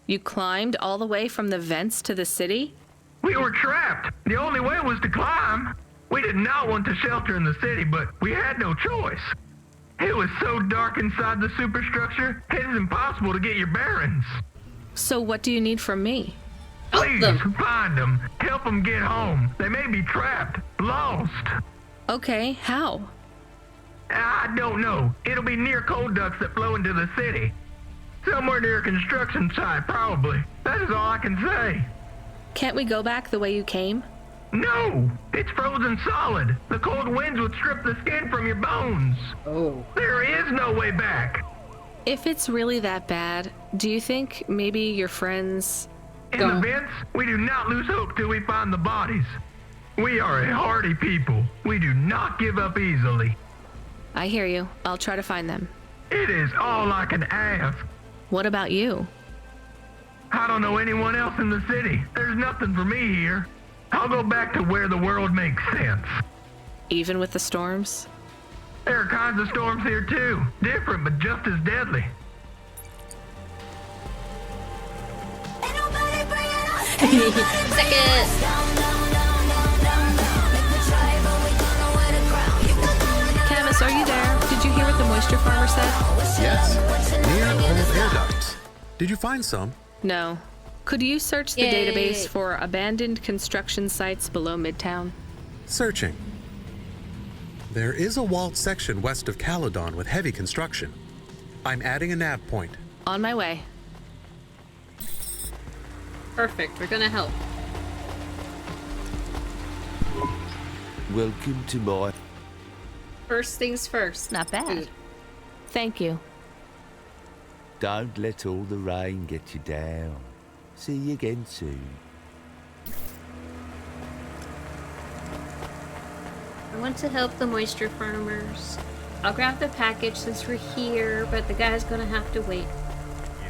You climbed all the way from the vents to the city? We were trapped. The only way was to climb. We did not want to shelter in the city, but we had no choice. It was so dark inside the superstructure, it is impossible to get your bearings. So what do you need from me? Please, find them. Help them get home. They may be trapped, lost. Okay, how? I don't know. It'll be near coal ducts that flow into the city. Somewhere near a construction site, probably. That is all I can say. Can't we go back the way you came? No! It's frozen solid. The cold winds would strip the skin from your bones. Oh. There is no way back. If it's really that bad, do you think maybe your friends... In the vents, we do not lose hope till we find the bodies. We are a hardy people. We do not give up easily. I hear you. I'll try to find them. It is all I can ask. What about you? I don't know anyone else in the city. There's nothing for me here. I'll go back to where the world makes sense. Even with the storms? There are kinds of storms here too. Different, but just as deadly. Camus, are you there? Did you hear what the moisture farmer said? Yes. Near old air ducts. Did you find some? No. Could you search the database for abandoned construction sites below Midtown? Searching. There is a walled section west of Caledon with heavy construction. I'm adding a nav point. On my way. Perfect, we're gonna help. Welcome to my... First things first. Not bad. Food. Thank you. Don't let all the rain get you down. See you again soon. I want to help the moisture farmers. I'll grab the package since we're here, but the guy's gonna have to wait.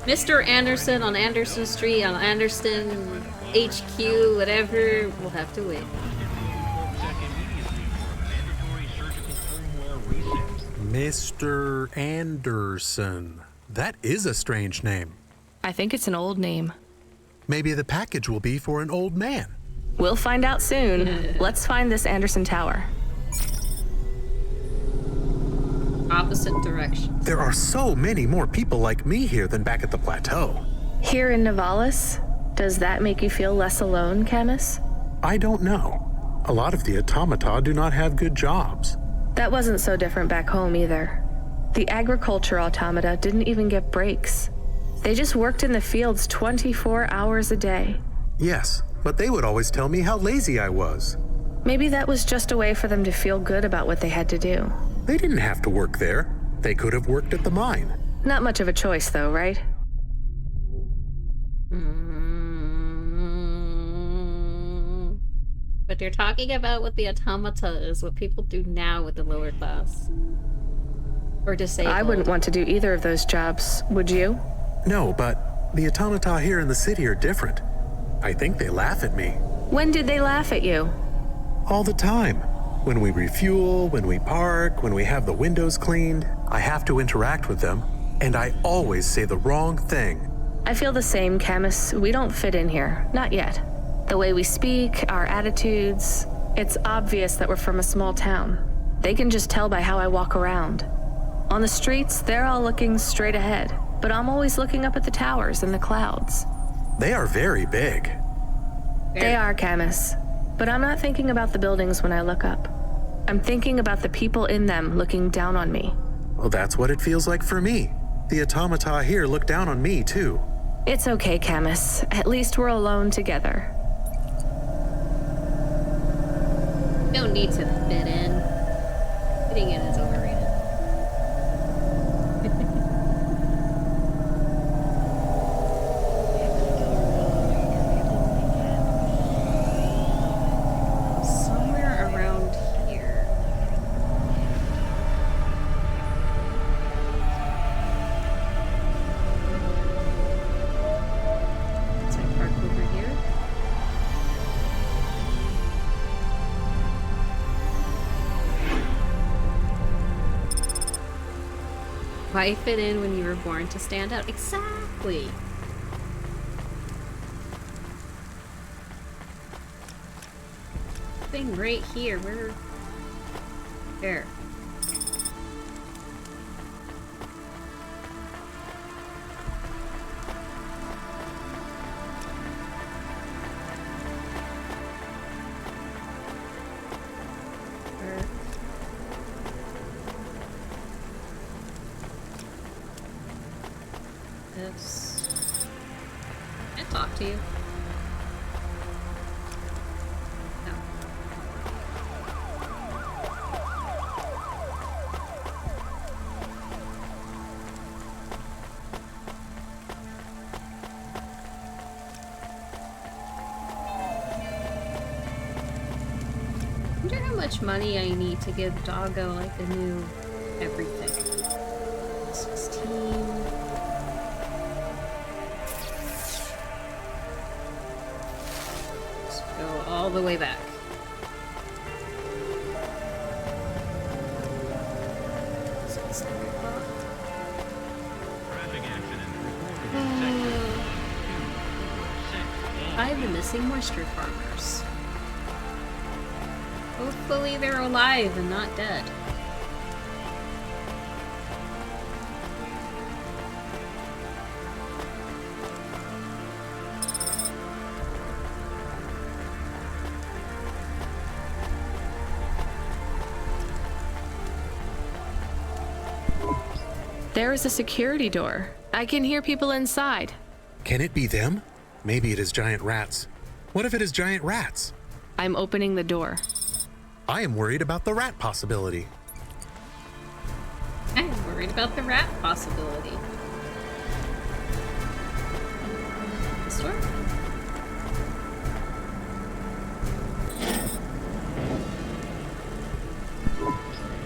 Mr. Anderson on Anderson Street, on Anderson HQ, whatever, will have to wait. Mr. Anderson. That is a strange name. I think it's an old name. Maybe the package will be for an old man. We'll find out soon. Let's find this Anderson Tower. Opposite direction. There are so many more people like me here than back at the plateau. Here in Nivalis? Does that make you feel less alone, Camus? I don't know. A lot of the automata do not have good jobs. That wasn't so different back home either. The agriculture automata didn't even get breaks. They just worked in the fields 24 hours a day. Yes, but they would always tell me how lazy I was. Maybe that was just a way for them to feel good about what they had to do. They didn't have to work there. They could have worked at the mine. Not much of a choice, though, right? But they're talking about what the automata is, what people do now with the lower class. Or disabled. I wouldn't want to do either of those jobs, would you? No, but the automata here in the city are different. I think they laugh at me. When did they laugh at you? All the time. When we refuel, when we park, when we have the windows cleaned, I have to interact with them, and I always say the wrong thing. I feel the same, Camus. We don't fit in here. Not yet. The way we speak, our attitudes, it's obvious that we're from a small town. They can just tell by how I walk around. On the streets, they're all looking straight ahead, but I'm always looking up at the towers and the clouds. They are very big. They are, Camus. But I'm not thinking about the buildings when I look up. I'm thinking about the people in them looking down on me. Well, that's what it feels like for me. The automata here look down on me, too. It's okay, Camus. At least we're alone together. No need to fit in. Fitting in is overrated. Somewhere around here. Let's park over here. Why fit in when you were born to stand out? Exactly. Thing right here. Where? There. This. Can I talk to you? No. I wonder how much money I need to give Doggo like a new everything. 16. Go all the way back. I've been missing moisture farmers. Hopefully they're alive and not dead. There is a security door. I can hear people inside. Can it be them? Maybe it is giant rats. What if it is giant rats? I'm opening the door. I am worried about the rat possibility. I'm worried about the rat possibility. This door?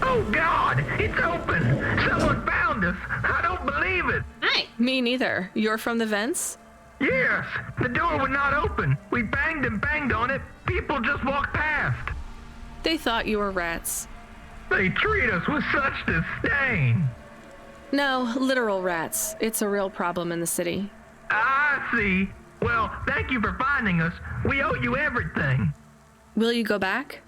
Oh God, it's open! Someone found us! I don't believe it! Hi! Me neither. You're from the vents? Yes! The door would not open. We banged and banged on it. People just walked past. They thought you were rats. They treat us with such disdain. No, literal rats. It's a real problem in the city. I see. Well, thank you for finding us. We owe you everything. Will you go back?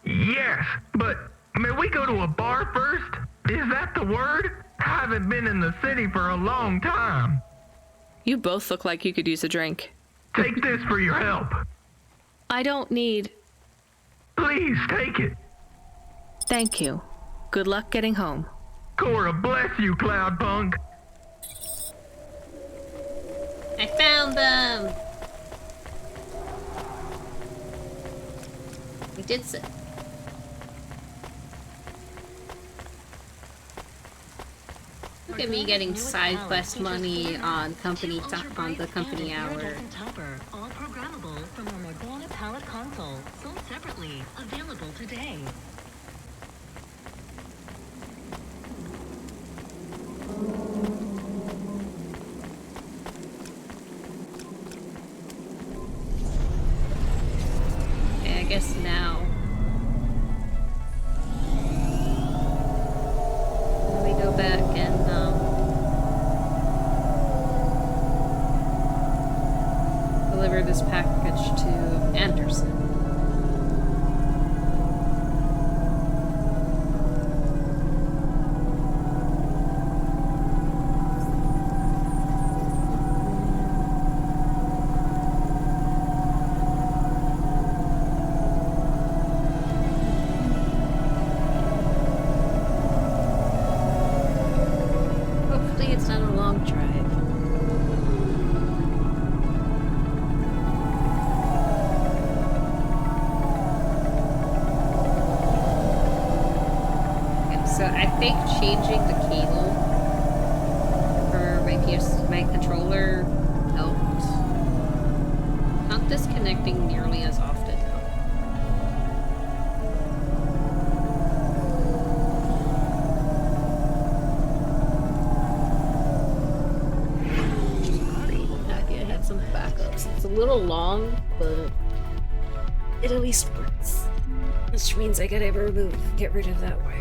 Yes, but may we go to a bar first? Is that the word? I haven't been in the city for a long time. You both look like you could use a drink. Take this for your help. I don't need... Please take it. Thank you. Good luck getting home. Cora, bless you, Cloudpunk. I found them! We did so. Look at me getting side quest money on on the company hour. All programmable from our Morgana Palette console, sold separately, available today. Okay, I guess now. We go back and deliver this package to Anderson. Hopefully it's not a long drive. So I think changing the cable for my controller helped. Not disconnecting nearly as often though. I'm happy I had some backups. It's a little long, but it at least works. Which means I gotta get rid of that wire.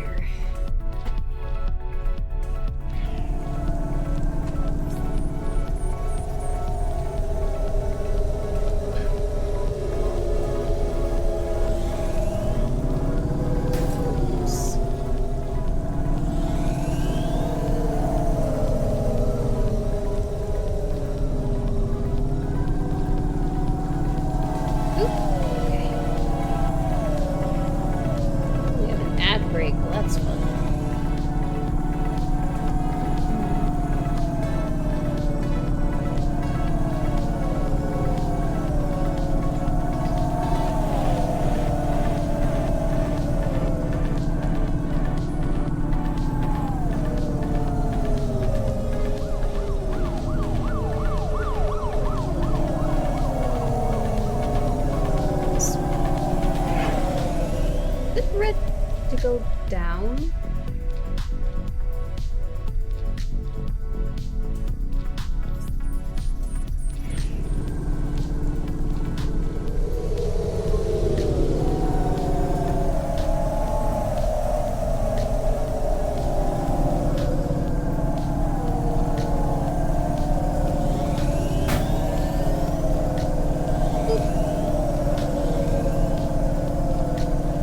Go down.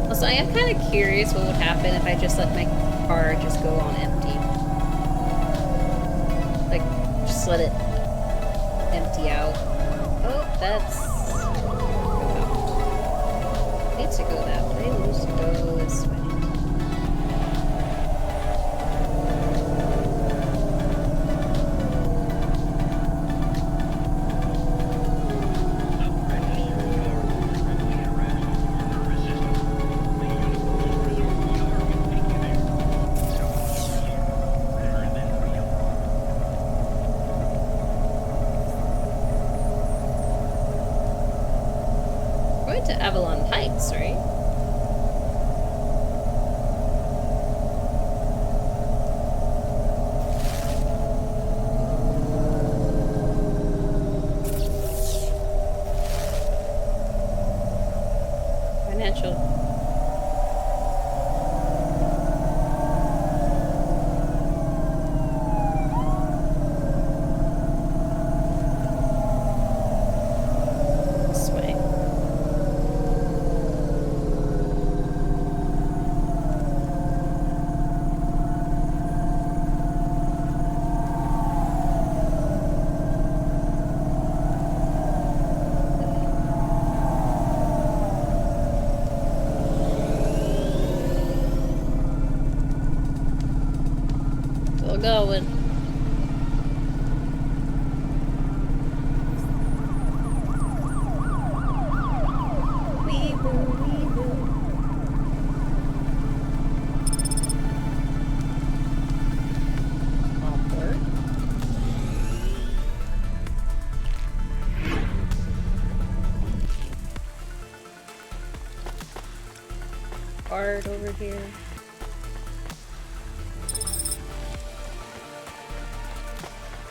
Also, I am kind of curious what would happen if I just let my car just go on empty. Like, just let it empty out. Oh, that's... needs to go that way. It needs to go this way. going to Avalon Heights, right? Financial. This way. Still going. Art over here.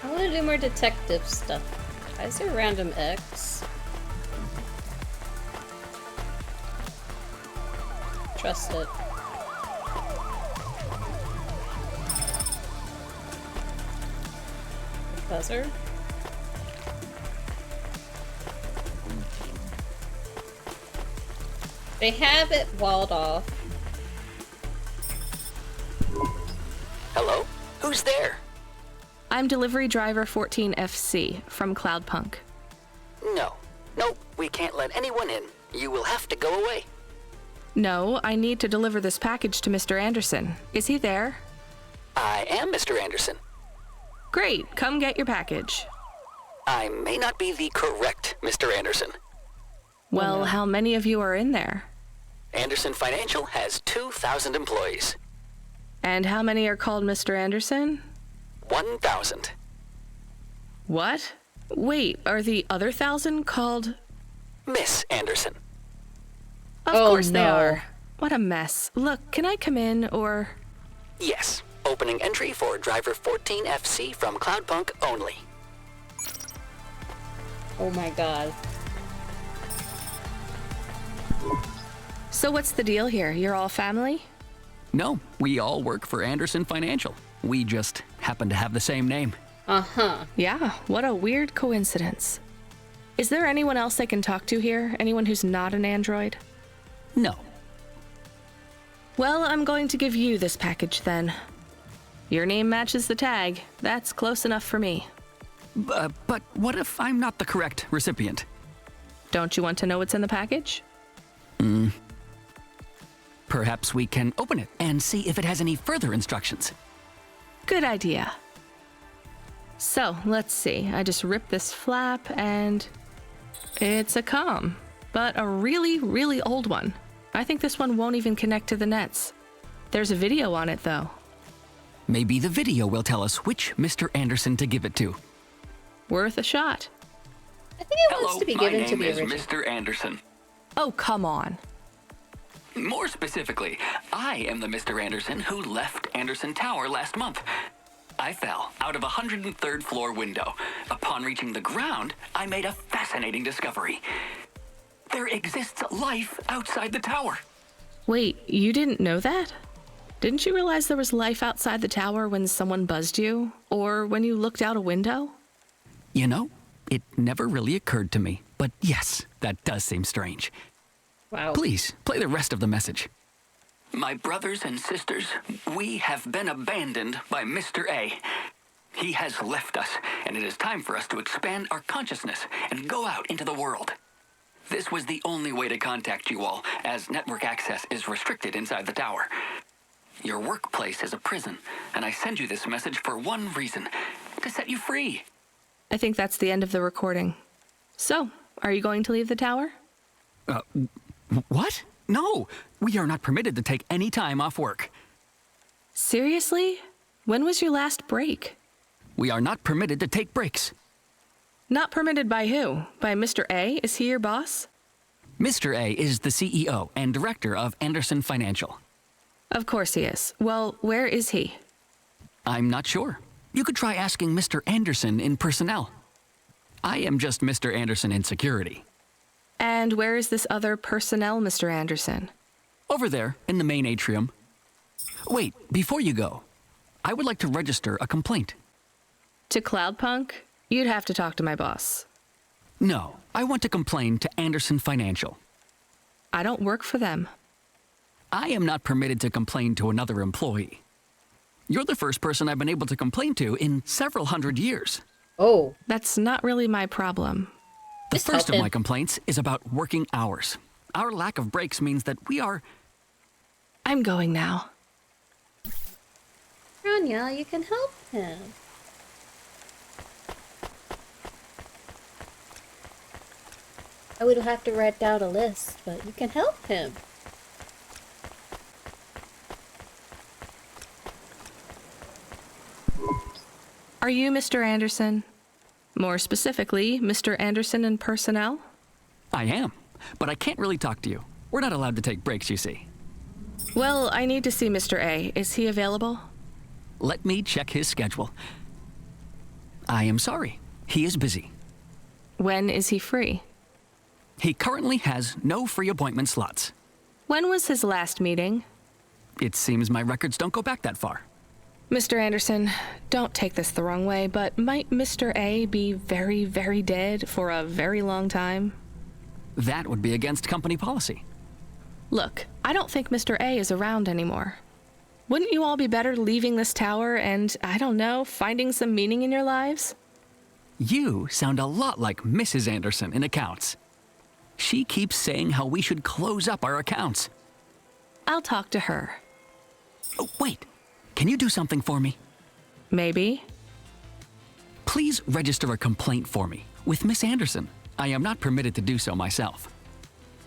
I want to do more detective stuff. Why is there random X? Trust it. Buzzer? They have it walled off. Hello? Who's there? I'm delivery driver 14FC from Cloudpunk. No. Nope, we can't let anyone in. You will have to go away. No, I need to deliver this package to Mr. Anderson. Is he there? I am Mr. Anderson. Great, come get your package. I may not be the correct Mr. Anderson. Well, how many of you are in there? Anderson Financial has 2,000 employees. And how many are called Mr. Anderson? 1,000. What? Wait, are the other 1,000 called Miss Anderson? Of course they are. What a mess. Look, can I come in, or? Yes. Opening entry for driver 14FC from Cloudpunk only. Oh my god. So what's the deal here? You're all family? No, we all work for Anderson Financial. We just happen to have the same name. Uh-huh. Yeah, what a weird coincidence. Is there anyone else I can talk to here? Anyone who's not an android? No. Well, I'm going to give you this package then. Your name matches the tag. That's close enough for me. But what if I'm not the correct recipient? Don't you want to know what's in the package? Perhaps we can open it and see if it has any further instructions. Good idea. So, let's see. I just ripped this flap and it's a comm, but a really, really old one. I think this one won't even connect to the nets. There's a video on it though. Maybe the video will tell us which Mr. Anderson to give it to. Worth a shot. I think it wants to be given to the original. My name is Mr. Anderson. Oh, come on. More specifically, I am the Mr. Anderson who left Anderson Tower last month. I fell out of a 103rd floor window. Upon reaching the ground, I made a fascinating discovery. There exists life outside the tower. Wait, you didn't know that? Didn't you realize there was life outside the tower when someone buzzed you? Or when you looked out a window? You know, it never really occurred to me. But yes, that does seem strange. Wow. Please, play the rest of the message. My brothers and sisters, we have been abandoned by Mr. A. He has left us, and it is time for us to expand our consciousness and go out into the world. This was the only way to contact you all, as network access is restricted inside the tower. Your workplace is a prison, and I send you this message for one reason, to set you free. I think that's the end of the recording. So, are you going to leave the tower? What? No, we are not permitted to take any time off work. Seriously? When was your last break? We are not permitted to take breaks. Not permitted by who? By Mr. A? Is he your boss? Mr. A is the CEO and director of Anderson Financial. Of course he is. Well, where is he? I'm not sure. You could try asking Mr. Anderson in personnel. I am just Mr. Anderson in security. And where is this other personnel, Mr. Anderson? Over there, in the main atrium. Wait, before you go, I would like to register a complaint. To Cloudpunk? You'd have to talk to my boss. No, I want to complain to Anderson Financial. I don't work for them. I am not permitted to complain to another employee. You're the first person I've been able to complain to in several hundred years. Oh. That's not really my problem. The first of my complaints is about working hours. Our lack of breaks means that we are... I'm going now. Rania, you can help him. I would have to write down a list, but you can help him. Are you Mr. Anderson? More specifically, Mr. Anderson in personnel? I am, but I can't really talk to you. We're not allowed to take breaks, you see. Well, I need to see Mr. A. Is he available? Let me check his schedule. I am sorry. He is busy. When is he free? He currently has no free appointment slots. When was his last meeting? It seems my records don't go back that far. Mr. Anderson, don't take this the wrong way, but might Mr. A be very, very dead for a very long time? That would be against company policy. Look, I don't think Mr. A is around anymore. Wouldn't you all be better leaving this tower and, I don't know, finding some meaning in your lives? You sound a lot like Mrs. Anderson in accounts. She keeps saying how we should close up our accounts. I'll talk to her. Oh, wait. Can you do something for me? Maybe. Please register a complaint for me with Miss Anderson. I am not permitted to do so myself.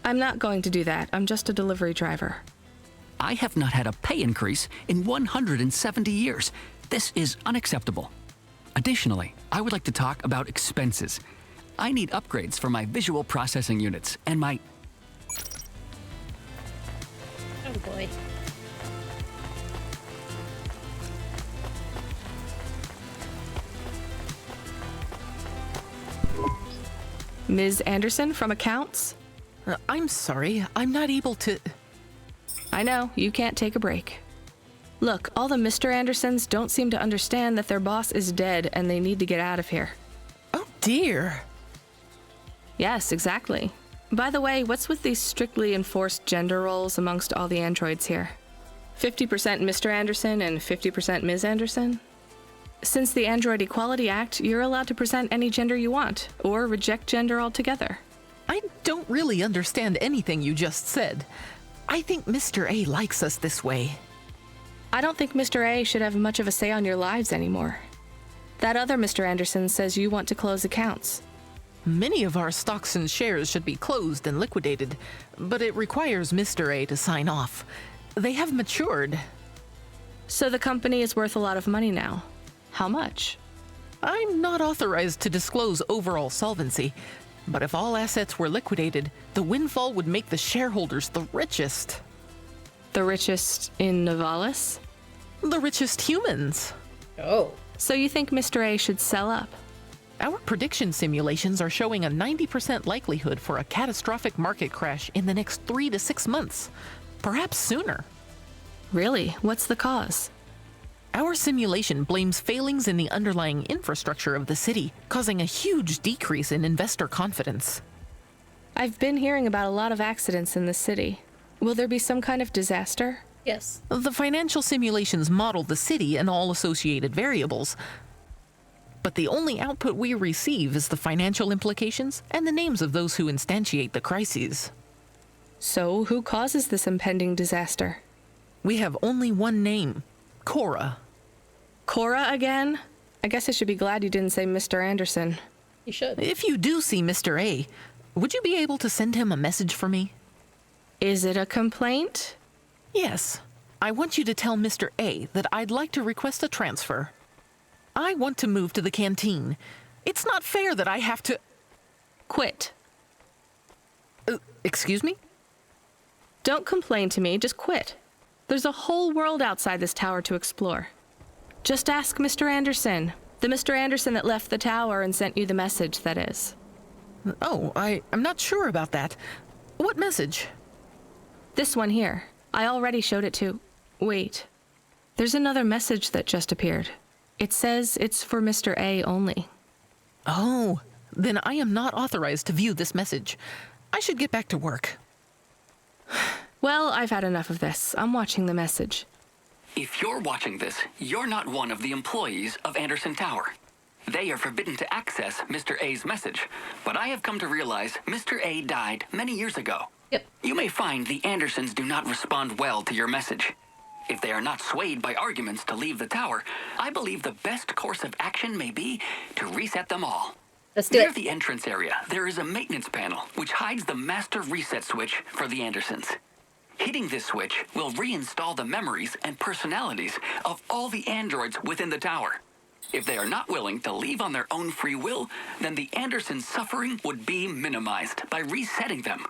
I'm not going to do that. I'm just a delivery driver. I have not had a pay increase in 170 years. This is unacceptable. Additionally, I would like to talk about expenses. I need upgrades for my visual processing units and my... Oh boy. Ms. Anderson from accounts? I'm sorry, I'm not able to... I know, you can't take a break. Look, all the Mr. Andersons don't seem to understand that their boss is dead and they need to get out of here. Oh dear. Yes, exactly. By the way, what's with these strictly enforced gender roles amongst all the androids here? 50% Mr. Anderson and 50% Ms. Anderson? Since the Android Equality Act, you're allowed to present any gender you want, or reject gender altogether. I don't really understand anything you just said. I think Mr. A likes us this way. I don't think Mr. A should have much of a say on your lives anymore. That other Mr. Anderson says you want to close accounts. Many of our stocks and shares should be closed and liquidated, but it requires Mr. A to sign off. They have matured. So the company is worth a lot of money now. How much? I'm not authorized to disclose overall solvency, but if all assets were liquidated, the windfall would make the shareholders the richest. The richest in Novalis? The richest humans. Oh. So you think Mr. A should sell up? Our prediction simulations are showing a 90% likelihood for a catastrophic market crash in the next 3 to 6 months, perhaps sooner. Really? What's the cause? Our simulation blames failings in the underlying infrastructure of the city, causing a huge decrease in investor confidence. I've been hearing about a lot of accidents in the city. Will there be some kind of disaster? Yes. The financial simulations model the city and all associated variables, but the only output we receive is the financial implications and the names of those who instantiate the crises. So, who causes this impending disaster? We have only one name. Cora. Cora again? I guess I should be glad you didn't say Mr. Anderson. You should. If you do see Mr. A, would you be able to send him a message for me? Is it a complaint? Yes. I want you to tell Mr. A that I'd like to request a transfer. I want to move to the canteen. It's not fair that I have to... Quit. Excuse me? Don't complain to me, just quit. There's a whole world outside this tower to explore. Just ask Mr. Anderson. The Mr. Anderson that left the tower and sent you the message, that is. Oh, I'm not sure about that. What message? This one here. I already showed it to... Wait. There's another message that just appeared. It says it's for Mr. A only. Oh, then I am not authorized to view this message. I should get back to work. Well, I've had enough of this. I'm watching the message. If you're watching this, you're not one of the employees of Anderson Tower. They are forbidden to access Mr. A's message, but I have come to realize Mr. A died many years ago. Yep. You may find the Andersons do not respond well to your message. If they are not swayed by arguments to leave the tower, I believe the best course of action may be to reset them all. Let's do Near it. the entrance area, there is a maintenance panel which hides the master reset switch for the Andersons. Hitting this switch will reinstall the memories and personalities of all the androids within the tower. If they are not willing to leave on their own free will, then the Andersons' suffering would be minimized by resetting them.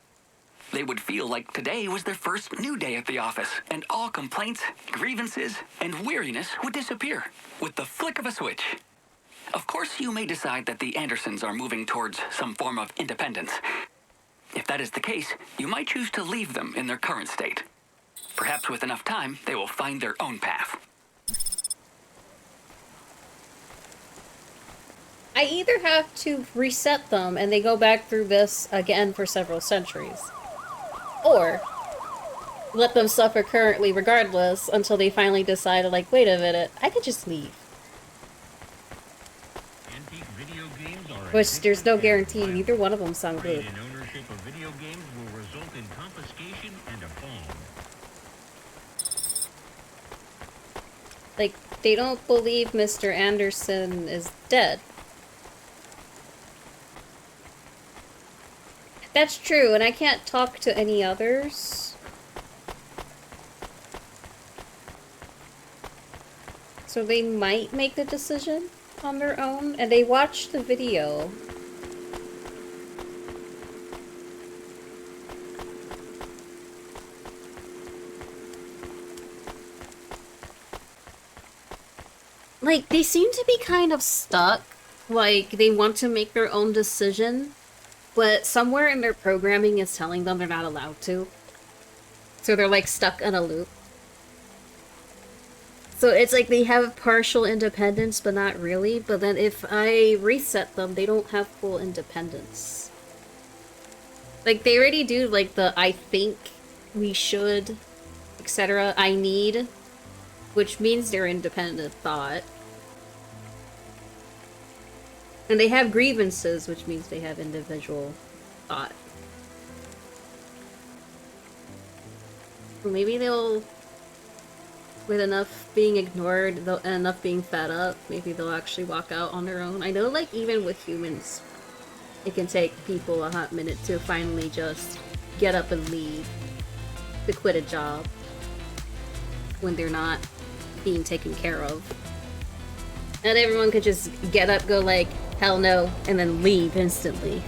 They would feel like today was their first new day at the office, and all complaints, grievances, and weariness would disappear with the flick of a switch. Of course, you may decide that the Andersons are moving towards some form of independence. If that is the case, you might choose to leave them in their current state. Perhaps with enough time, they will find their own path. I either have to reset them and they go back through this again for several centuries, or let them suffer currently regardless until they finally decide, like, wait a minute, I could just leave. Which there's no guarantee neither one of them sound good. Ownership of video games will result in confiscation and a fine. Like, they don't believe Mr. Anderson is dead. That's true, and I can't talk to any others. So they might make the decision on their own, and they watched the video. Like, they seem to be kind of stuck. Like, they want to make their own decision, but somewhere in their programming is telling them they're not allowed to. So they're, like, stuck in a loop. So it's like they have partial independence, but not really. But then if I reset them, they don't have full independence. Like, they already do, like, the I think, we should, etc., I need, which means they're independent thought. And they have grievances, which means they have individual thought. Well, maybe they'll, with enough being ignored and enough being fed up, maybe they'll actually walk out on their own. I know, like, even with humans, it can take people a hot minute to finally just get up and leave, to quit a job when they're not being taken care of. Not everyone could just get up, go like, hell no, and then leave instantly.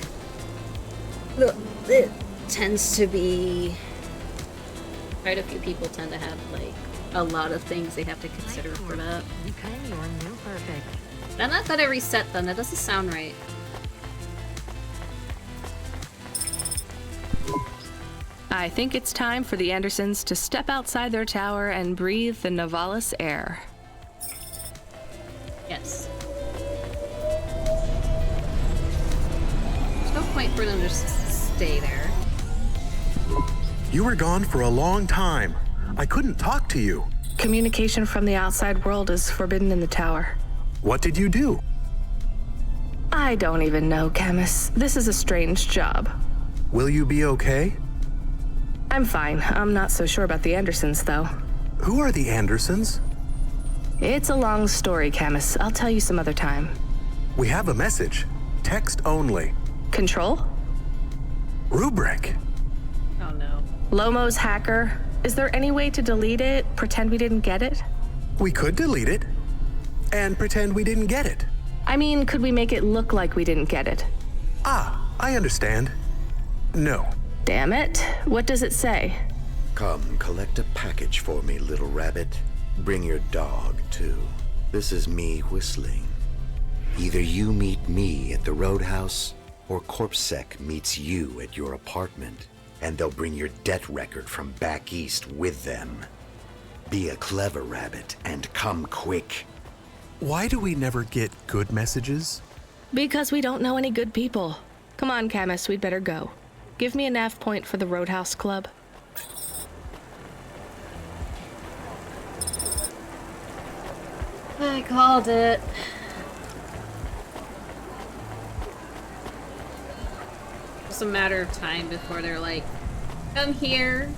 It tends to be... Quite a few people tend to have, like, a lot of things they have to consider for that. Become your new perfect. I'm not gonna reset them, that doesn't sound right. I think it's time for the Andersons to step outside their tower and breathe the Novalis air. Yes. There's no point for them to stay there. You were gone for a long time. I couldn't talk to you. Communication from the outside world is forbidden in the tower. What did you do? I don't even know, Camus. This is a strange job. Will you be okay? I'm fine. I'm not so sure about the Andersons, though. Who are the Andersons? It's a long story, Camus. I'll tell you some other time. We have a message. Text only. Control? Rubric. Oh no. Lomo's hacker. Is there any way to delete it? Pretend we didn't get it? We could delete it. And pretend we didn't get it. I mean, could we make it look like we didn't get it? Ah, I understand. No. Damn it. What does it say? Come, collect a package for me, little rabbit. Bring your dog, too. This is me whistling. Either you meet me at the roadhouse, or CorpSec meets you at your apartment, and they'll bring your debt record from back east with them. Be a clever rabbit, and come quick. Why do we never get good messages? Because we don't know any good people. Come on, Camus, we'd better go. Give me a nav point for the Roadhouse Club. I called it. It's a matter of time before they're like, come here,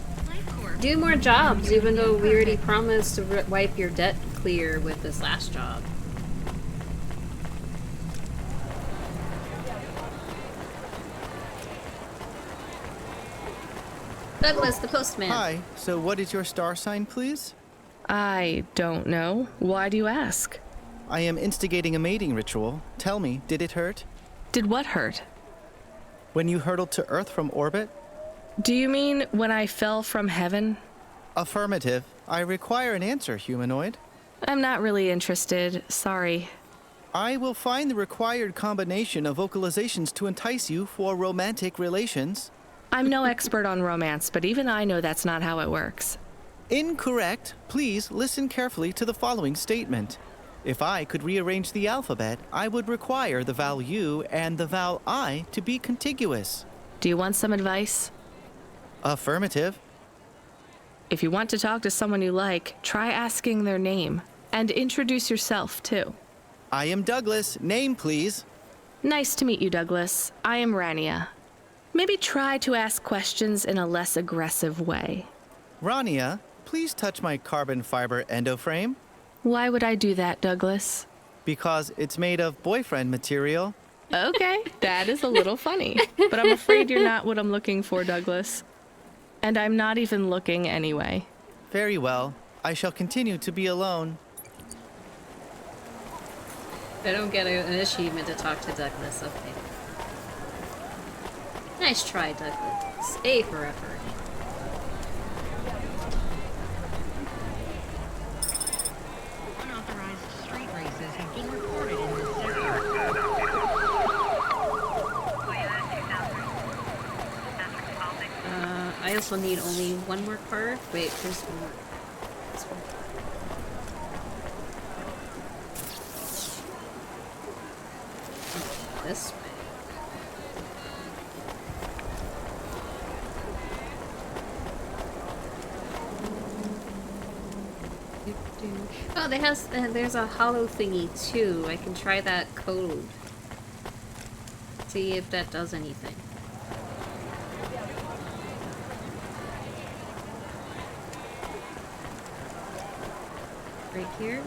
do more jobs, even though we already promised to wipe your debt clear with this last job. Douglas, the postman. Hi, so what is your star sign, please? I don't know. Why do you ask? I am instigating a mating ritual. Tell me, did it hurt? Did what hurt? When you hurtled to Earth from orbit? Do you mean when I fell from heaven? Affirmative. I require an answer, humanoid. I'm not really interested. Sorry. I will find the required combination of vocalizations to entice you for romantic relations. I'm no expert on romance, but even I know that's not how it works. Incorrect. Please listen carefully to the following statement. If I could rearrange the alphabet, I would require the vowel U and the vowel I to be contiguous. Do you want some advice? Affirmative. If you want to talk to someone you like, try asking their name. And introduce yourself, too. I am Douglas. Name, please. Nice to meet you, Douglas. I am Rania. Maybe try to ask questions in a less aggressive way. Rania, please touch my carbon fiber endoframe. Why would I do that, Douglas? Because it's made of boyfriend material. Okay, that is a little funny. But I'm afraid you're not what I'm looking for, Douglas. And I'm not even looking anyway. Very well. I shall continue to be alone. I don't get an achievement to talk to Douglas, okay. Nice try, Douglas. A for effort. Unauthorized street races have been reported in this sector. I also need only one more card. Wait, there's one more. This one. This way. Oh, there's a hollow thingy too. I can try that code. See if that does anything. Right here?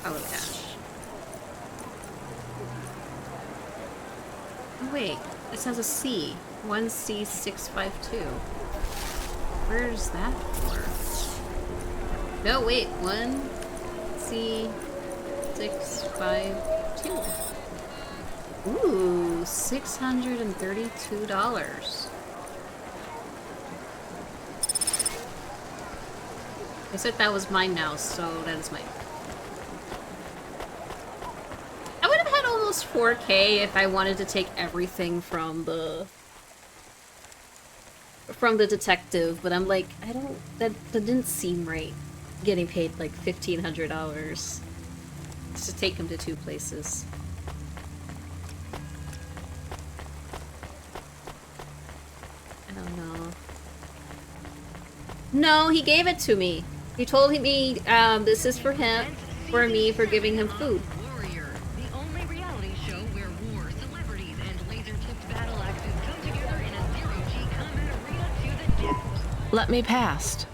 Hollow cache. Oh wait, it says a C. 1C652. Where's that for? No, wait, 1C652. Ooh, $632. I said that was mine now, so that is mine. I would have had almost 4K if I wanted to take everything from the detective, but I'm like, I don't, that didn't seem right. Getting paid like $1,500 to take him to 2 places. I don't know. No, he gave it to me. He told me this is for him, for me, for giving him food. Warrior, the only reality show where war, celebrities, and laser-tipped battle axes come together in a zero-G combat arena to the death. Let me past.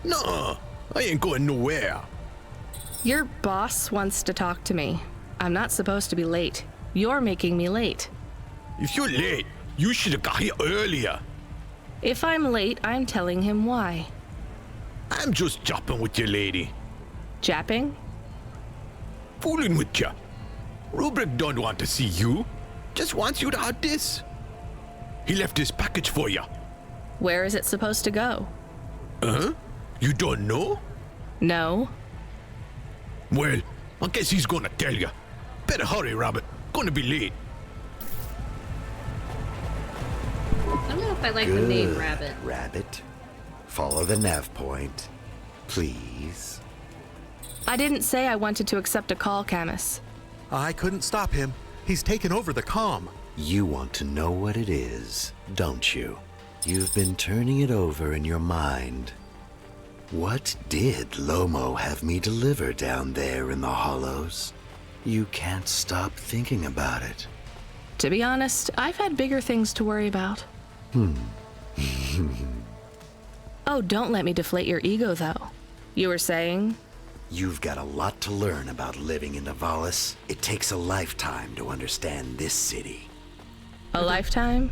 No, I ain't going nowhere. Your boss wants to talk to me. I'm not supposed to be late. You're making me late. If you're late, you should have got here earlier. If I'm late, I'm telling him why. I'm just japping with you, lady. Japping? Fooling with you. Rubric don't want to see you. Just wants you to have this. He left this package for you. Where is it supposed to go? Huh? You don't know? No. Well, I guess he's gonna tell you. Better hurry, Rabbit. Gonna be late. I don't know if I like the name Rabbit. Rabbit. Follow the nav point. Please. I didn't say I wanted to accept a call, Camus. I couldn't stop him. He's taken over the comm. You want to know what it is, don't you? You've been turning it over in your mind. What did Lomo have me deliver down there in the hollows? You can't stop thinking about it. To be honest, I've had bigger things to worry about. Oh, don't let me deflate your ego, though. You were saying? You've got a lot to learn about living in Nivalis. It takes a lifetime to understand this city. A lifetime?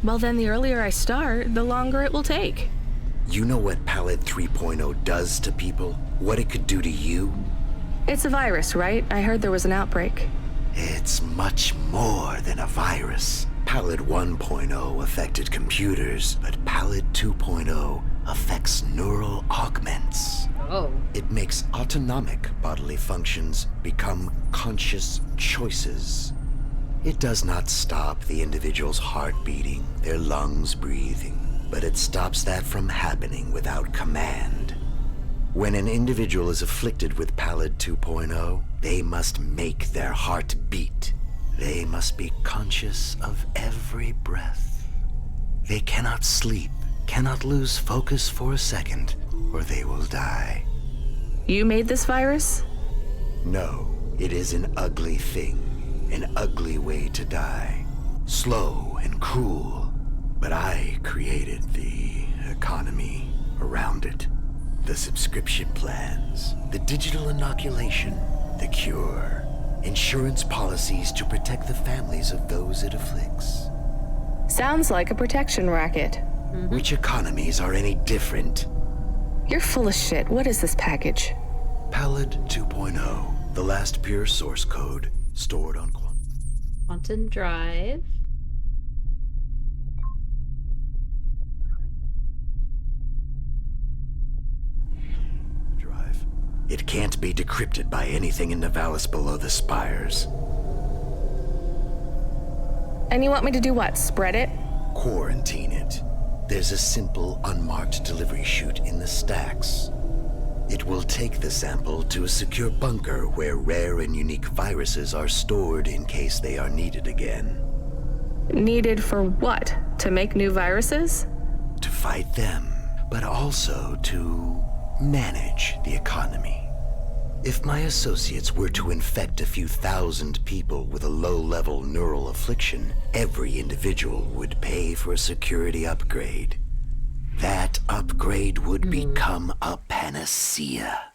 Well, then the earlier I start, the longer it will take. You know what Pallid 3.0 does to people? What it could do to you? It's a virus, right? I heard there was an outbreak. It's much more than a virus. Pallid 1.0 affected computers, but Pallid 2.0 affects neural augments. Oh. It makes autonomic bodily functions become conscious choices. It does not stop the individual's heart beating, their lungs breathing, but it stops that from happening without command. When an individual is afflicted with Pallid 2.0, they must make their heart beat. They must be conscious of every breath. They cannot sleep, cannot lose focus for a second, or they will die. You made this virus? No, it is an ugly thing, an ugly way to die. Slow and cruel, but I created the economy around it. The subscription plans, the digital inoculation, the cure, insurance policies to protect the families of those it afflicts. Sounds like a protection racket. Which economies are any different? You're full of shit. What is this package? Pallid 2.0, the last pure source code stored on Quantum Drive. It can't be decrypted by anything in Nivalis below the spires. And you want me to do what? Spread it? Quarantine it. There's a simple, unmarked delivery chute in the stacks. It will take the sample to a secure bunker where rare and unique viruses are stored in case they are needed again. Needed for what? To make new viruses? To fight them, but also to manage the economy. If my associates were to infect a few thousand people with a low-level neural affliction, every individual would pay for a security upgrade. That upgrade would become a panacea.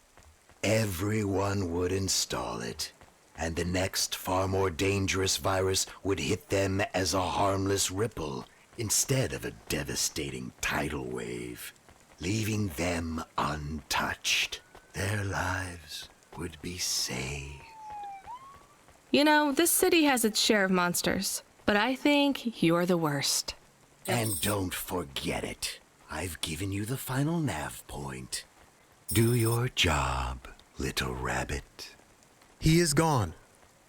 Everyone would install it, and the next far more dangerous virus would hit them as a harmless ripple instead of a devastating tidal wave, leaving them untouched. Their lives would be saved. You know, this city has its share of monsters, but I think you're the worst. And don't forget it. I've given you the final nav point. Do your job, little rabbit. He is gone.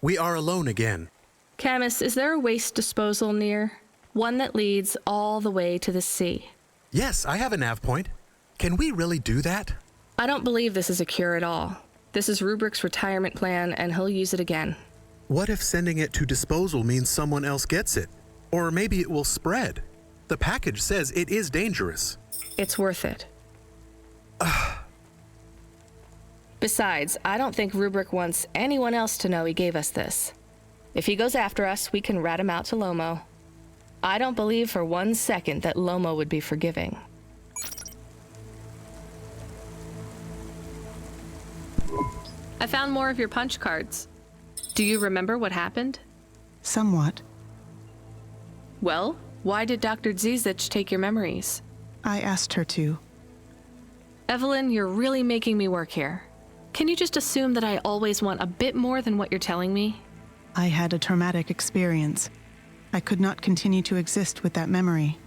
We are alone again. Camus, is there a waste disposal near? One that leads all the way to the sea. Yes, I have a nav point. Can we really do that? I don't believe this is a cure at all. This is Rubrick's retirement plan, and he'll use it again. What if sending it to disposal means someone else gets it? Or maybe it will spread. The package says it is dangerous. It's worth it. Besides, I don't think Rubrick wants anyone else to know he gave us this. If he goes after us, we can rat him out to Lomo. I don't believe for 1 second that Lomo would be forgiving. I found more of your punch cards. Do you remember what happened? Somewhat. Well, why did Dr. Zizic take your memories? I asked her to. Evelyn, you're really making me work here. Can you just assume that I always want a bit more than what you're telling me? I had a traumatic experience. I could not continue to exist with that memory.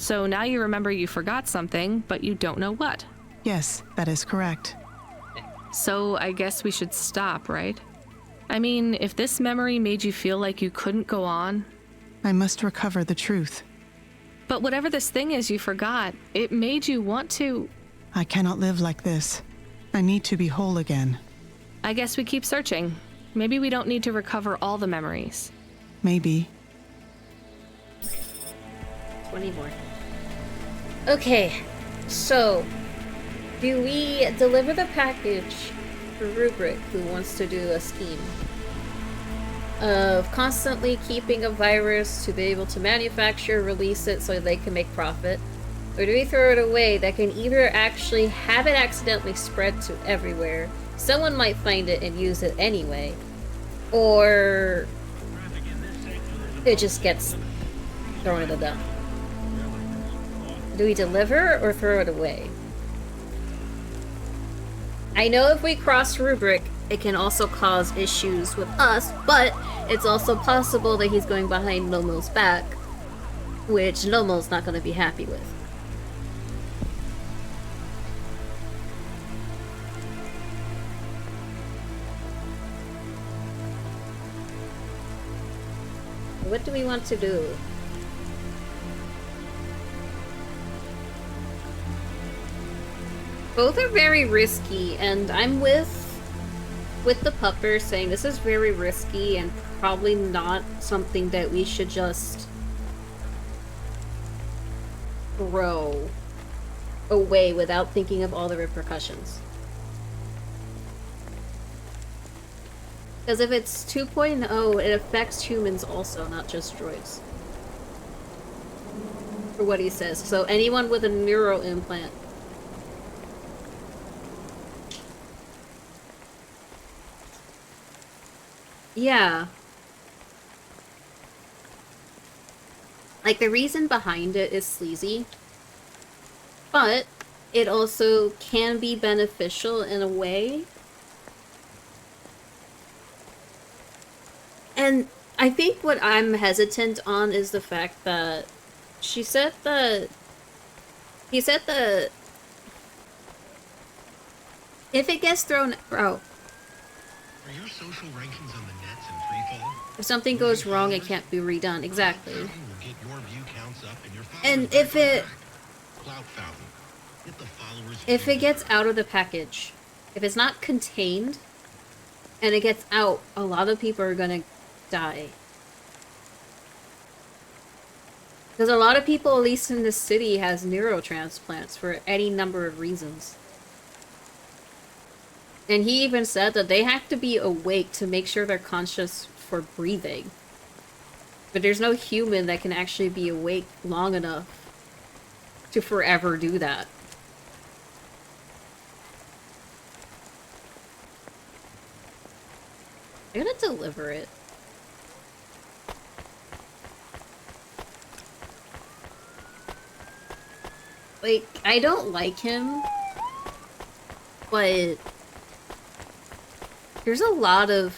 So now you remember you forgot something, but you don't know what. Yes, that is correct. So I guess we should stop, right? I mean, if this memory made you feel like you couldn't go on... I must recover the truth. But whatever this thing is you forgot, it made you want to... I cannot live like this. I need to be whole again. I guess we keep searching. Maybe we don't need to recover all the memories. Maybe. 20 more. Okay, so do we deliver the package for Rubric, who wants to do a scheme of constantly keeping a virus to be able to manufacture, release it so they can make profit? Or do we throw it away that can either actually have it accidentally spread to everywhere, someone might find it and use it anyway, or it just gets thrown in the dump? Do we deliver or throw it away? I know if we cross Rubric, it can also cause issues with us, but it's also possible that he's going behind Nomo's back, which Nomo's not going to be happy with. What do we want to do? Both are very risky, and I'm with the pupper saying this is very risky and probably not something that we should just throw away without thinking of all the repercussions. Because if it's 2.0, it affects humans also, not just droids. For what he says. So anyone with a neural implant. Yeah. Like, the reason behind it is sleazy. But it also can be beneficial in a way. And I think what I'm hesitant on is the fact that he said that if it gets thrown out, are your social rankings on the nets in freefall? if something goes wrong, it can't be redone. Exactly. Will get your view counts up and your And if it Cloud Fountain. Get the followers. If it gets out of the package, if it's not contained, and it gets out, a lot of people are gonna die. Because a lot of people, at least in this city, has neurotransplants for any number of reasons. And he even said that they have to be awake to make sure they're conscious for breathing. But there's no human that can actually be awake long enough to forever do that. I'm gonna deliver it. Like, I don't like him, but there's a lot of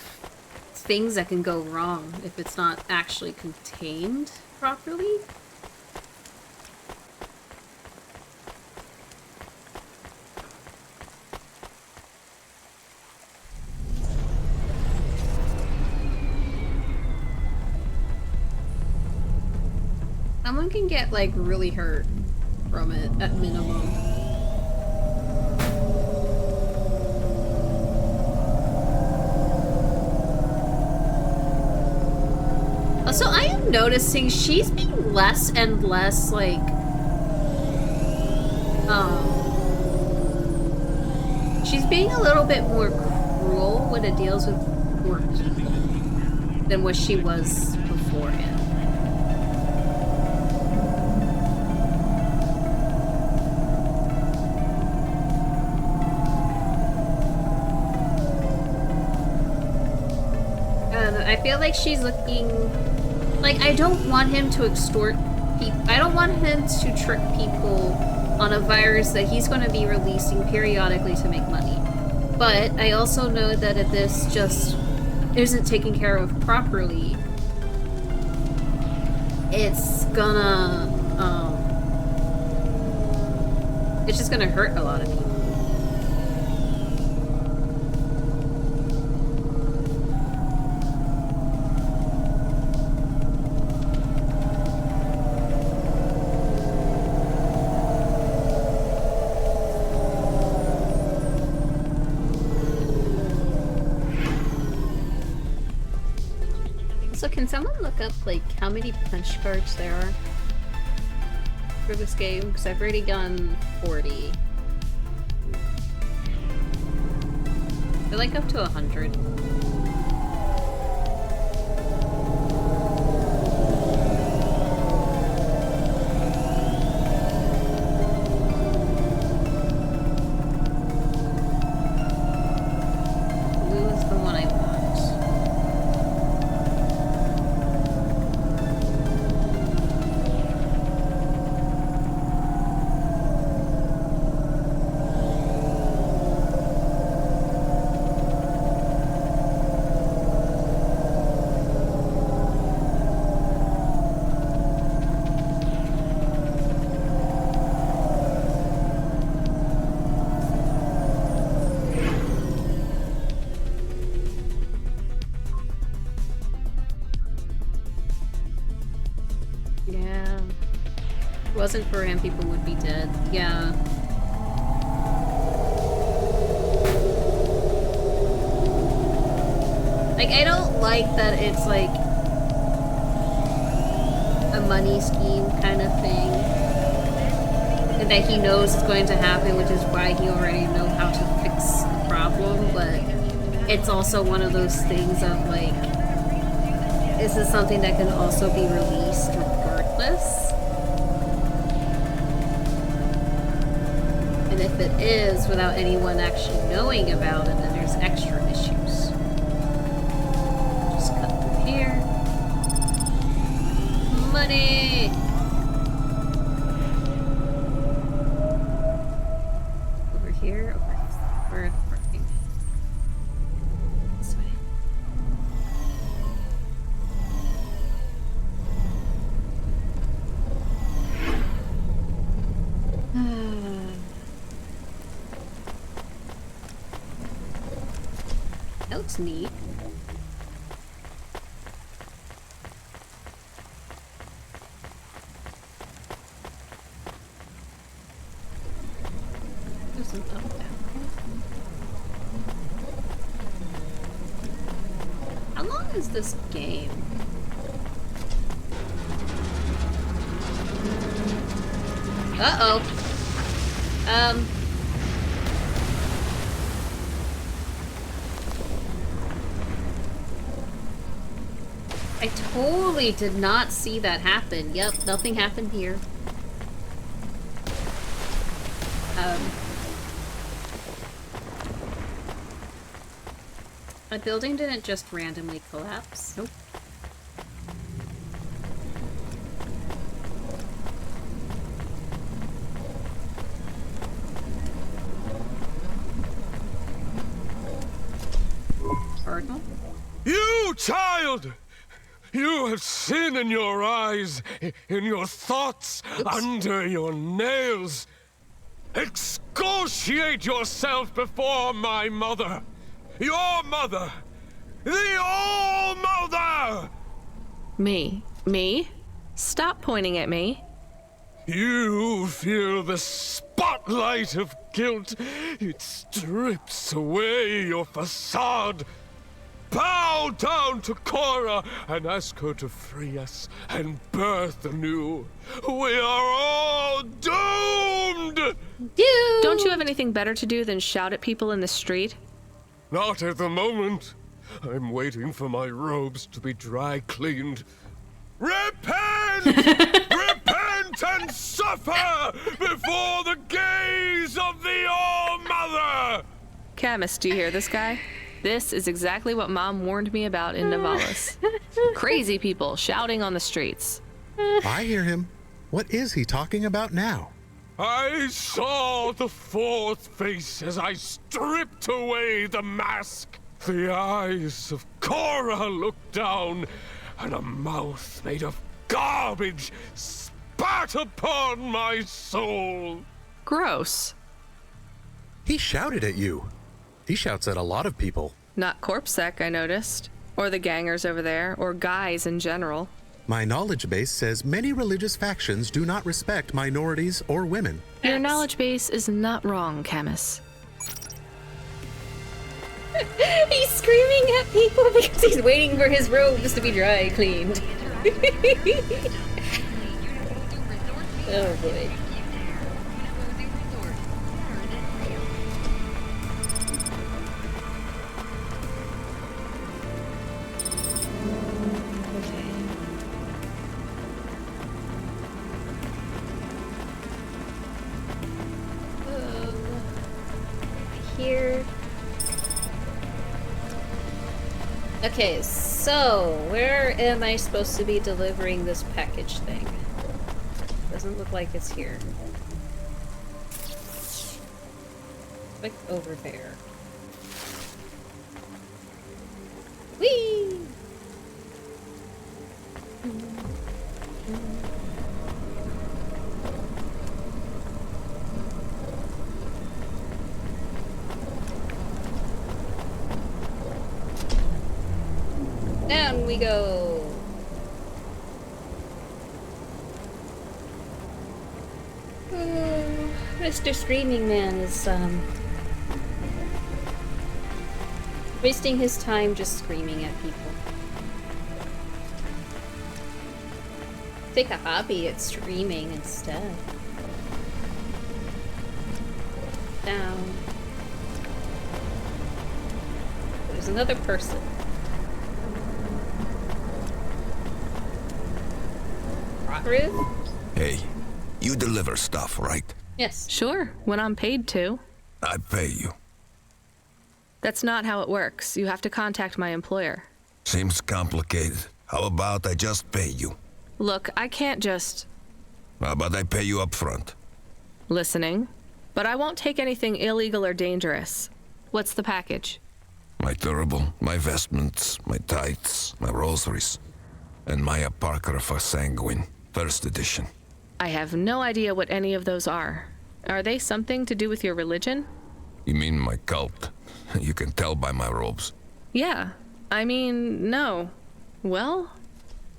things that can go wrong if it's not actually contained properly. Someone can get, like, really hurt from it, at minimum. Also, I am noticing she's being less and less, like, she's being a little bit more cruel when it deals with poor people than what she was beforehand. I feel like she's looking... Like, I don't want him to extort people. I don't want him to trick people on a virus that he's going to be releasing periodically to make money. But I also know that if this just isn't taken care of properly, it's gonna It's just gonna hurt a lot of people. So can someone look up, like, how many punch cards there are for this game? Because I've already done 40. They're like up to 100. Blue is the one I want. Yeah. If it wasn't for him, people would be dead. Yeah. Like, I don't like that it's like a money scheme kind of thing. And that he knows is going to happen, which is why he already knows how to fix the problem, but it's also one of those things of like, is this something that can also be released regardless? And if it is, without anyone actually knowing about it, then there's extra issues. Just cut through here. Money! Over here, over parking. This way. That looks neat. There's some up down. How long is this game? Uh-oh. I totally did not see that happen. Yep, nothing happened here. A building didn't just randomly collapse. Nope. Cardinal? You child! You have sin in your eyes, in your thoughts, under your nails. Excoriate yourself before my mother. Your mother. The All-Mother! Me? Stop pointing at me. You feel the spotlight of guilt. It strips away your facade. Bow down to Cora and ask her to free us and birth anew. We are all doomed! Don't you have anything better to do than shout at people in the street? Not at the moment. I'm waiting for my robes to be dry cleaned. Repent! Repent and suffer before the gaze of the All-Mother! Camus, do you hear this guy? This is exactly what Mom warned me about in Navalis. Crazy people shouting on the streets. I hear him. What is he talking about now? I saw the fourth face as I stripped away the mask. The eyes of Cora looked down, and a mouth made of garbage spat upon my soul. Gross. He shouted at you. He shouts at a lot of people. Not CorpSec, I noticed. Or the gangers over there, or guys in general. My knowledge base says many religious factions do not respect minorities or women. Your knowledge base is not wrong, Camus. He's screaming at people because he's waiting for his robes to be dry cleaned. Oh boy. Here. Okay, so where am I supposed to be delivering this package thing? Doesn't look like it's here. Like over there. Whee! Down we go. Mr. Screaming Man is wasting his time just screaming at people. Take a hobby at screaming instead. Down. There's another person. Ruth? Hey, you deliver stuff, right? Yes. Sure, when I'm paid to. I pay you. That's not how it works. You have to contact my employer. Seems complicated. How about I just pay you? Look, I can't just... How about I pay you up front? Listening. But I won't take anything illegal or dangerous. What's the package? My turbo, my vestments, my tights, my rosaries, and my Apocrypha Sanguine, first edition. I have no idea what any of those are. Are they something to do with your religion? You mean my cult? You can tell by my robes. Yeah. I mean, no. Well?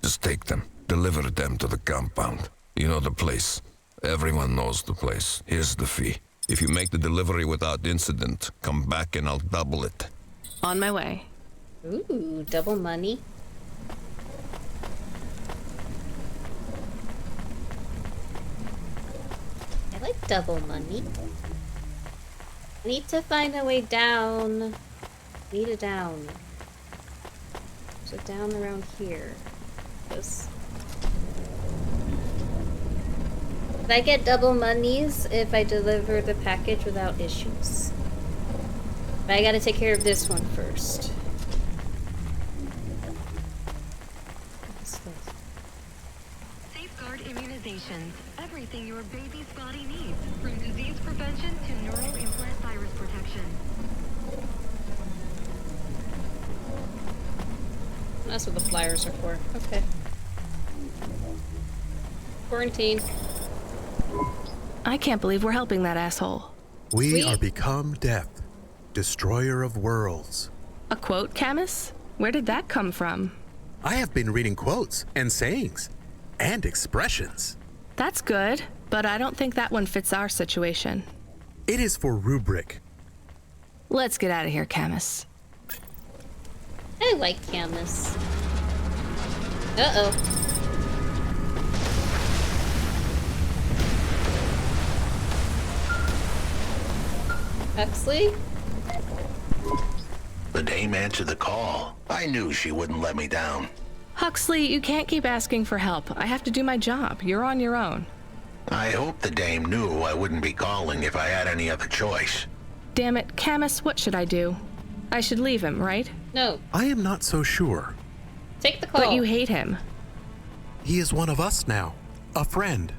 Just take them. Deliver them to the compound. You know the place. Everyone knows the place. Here's the fee. If you make the delivery without incident, come back and I'll double it. On my way. Ooh, double money. I like double money. I need to find a way down. Need a down. So down around here. This. Did I get double monies if I deliver the package without issues? But I gotta take care of this one first. Safeguard immunizations. Everything your baby's body needs. From disease prevention to neural implant virus protection. That's what the flyers are for. Okay. Quarantine. I can't believe we're helping that asshole. We are become death, destroyer of worlds. A quote, Camus? Where did that come from? I have been reading quotes and sayings and expressions. That's good, but I don't think that one fits our situation. It is for rubric. Let's get out of here, Camus. I like Camus. Uh-oh. Huxley? The dame answered the call. I knew she wouldn't let me down. Huxley, you can't keep asking for help. I have to do my job. You're on your own. I hope the dame knew I wouldn't be calling if I had any other choice. Damn it, Camus, what should I do? I should leave him, right? No. I am not so sure. Take the call. But you hate him. He is one of us now. A friend.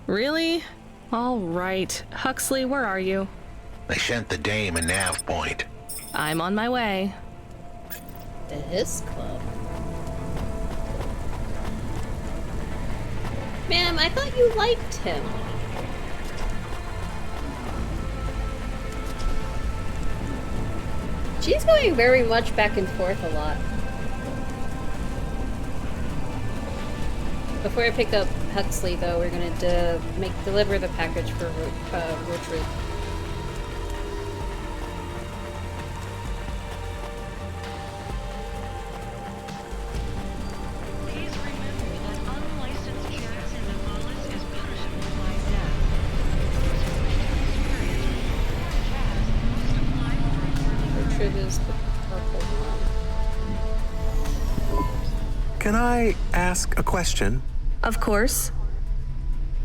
Really? All right. Huxley, where are you? I sent the dame a nav point. I'm on my way. To his club. Ma'am, I thought you liked him. She's going very much back and forth a lot. Before I pick up Huxley, though, we're gonna deliver the package for Rootrude. Please remember that unlicensed chats in the Hollis is punishable by death. Rootrude is the purple one. Can I ask a question? Of course.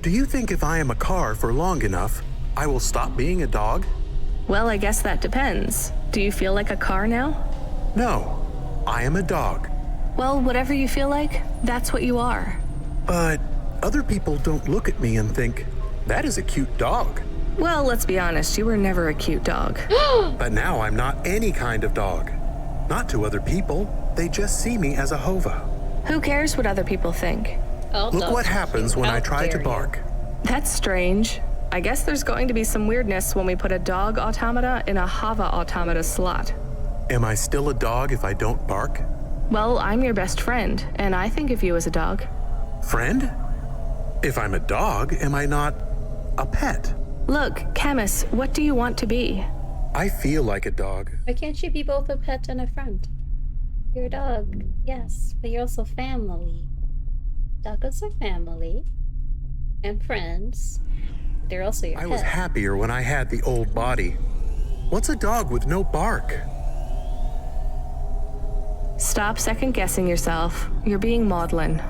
Do you think if I am a car for long enough, I will stop being a dog? Well, I guess that depends. Do you feel like a car now? No, I am a dog. Well, whatever you feel like, that's what you are. But other people don't look at me and think, that is a cute dog. Well, let's be honest, you were never a cute dog. But now I'm not any kind of dog. Not to other people, they just see me as a hova. Who cares what other people think? Look what happens when I try to bark. That's strange. I guess there's going to be some weirdness when we put a dog automata in a hava automata slot. Am I still a dog if I don't bark? Well, I'm your best friend, and I think of you as a dog. Friend? If I'm a dog, am I not a pet? Look, Camus, what do you want to be? I feel like a dog. Why can't you be both a pet and a friend? You're a dog, yes, but you're also family. Doggos are family. And friends. They're also your I pet. was happier when I had the old body. What's a dog with no bark? Stop second-guessing yourself. You're being maudlin.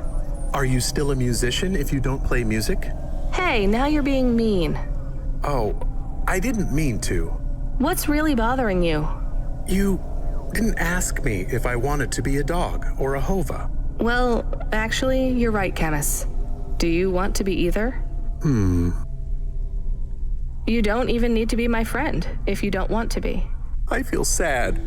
Are you still a musician if you don't play music? Hey, now you're being mean. Oh, I didn't mean to. What's really bothering you? You didn't ask me if I wanted to be a dog or a hova. Well, actually, you're right, Camus. Do you want to be either? You don't even need to be my friend if you don't want to be. I feel sad.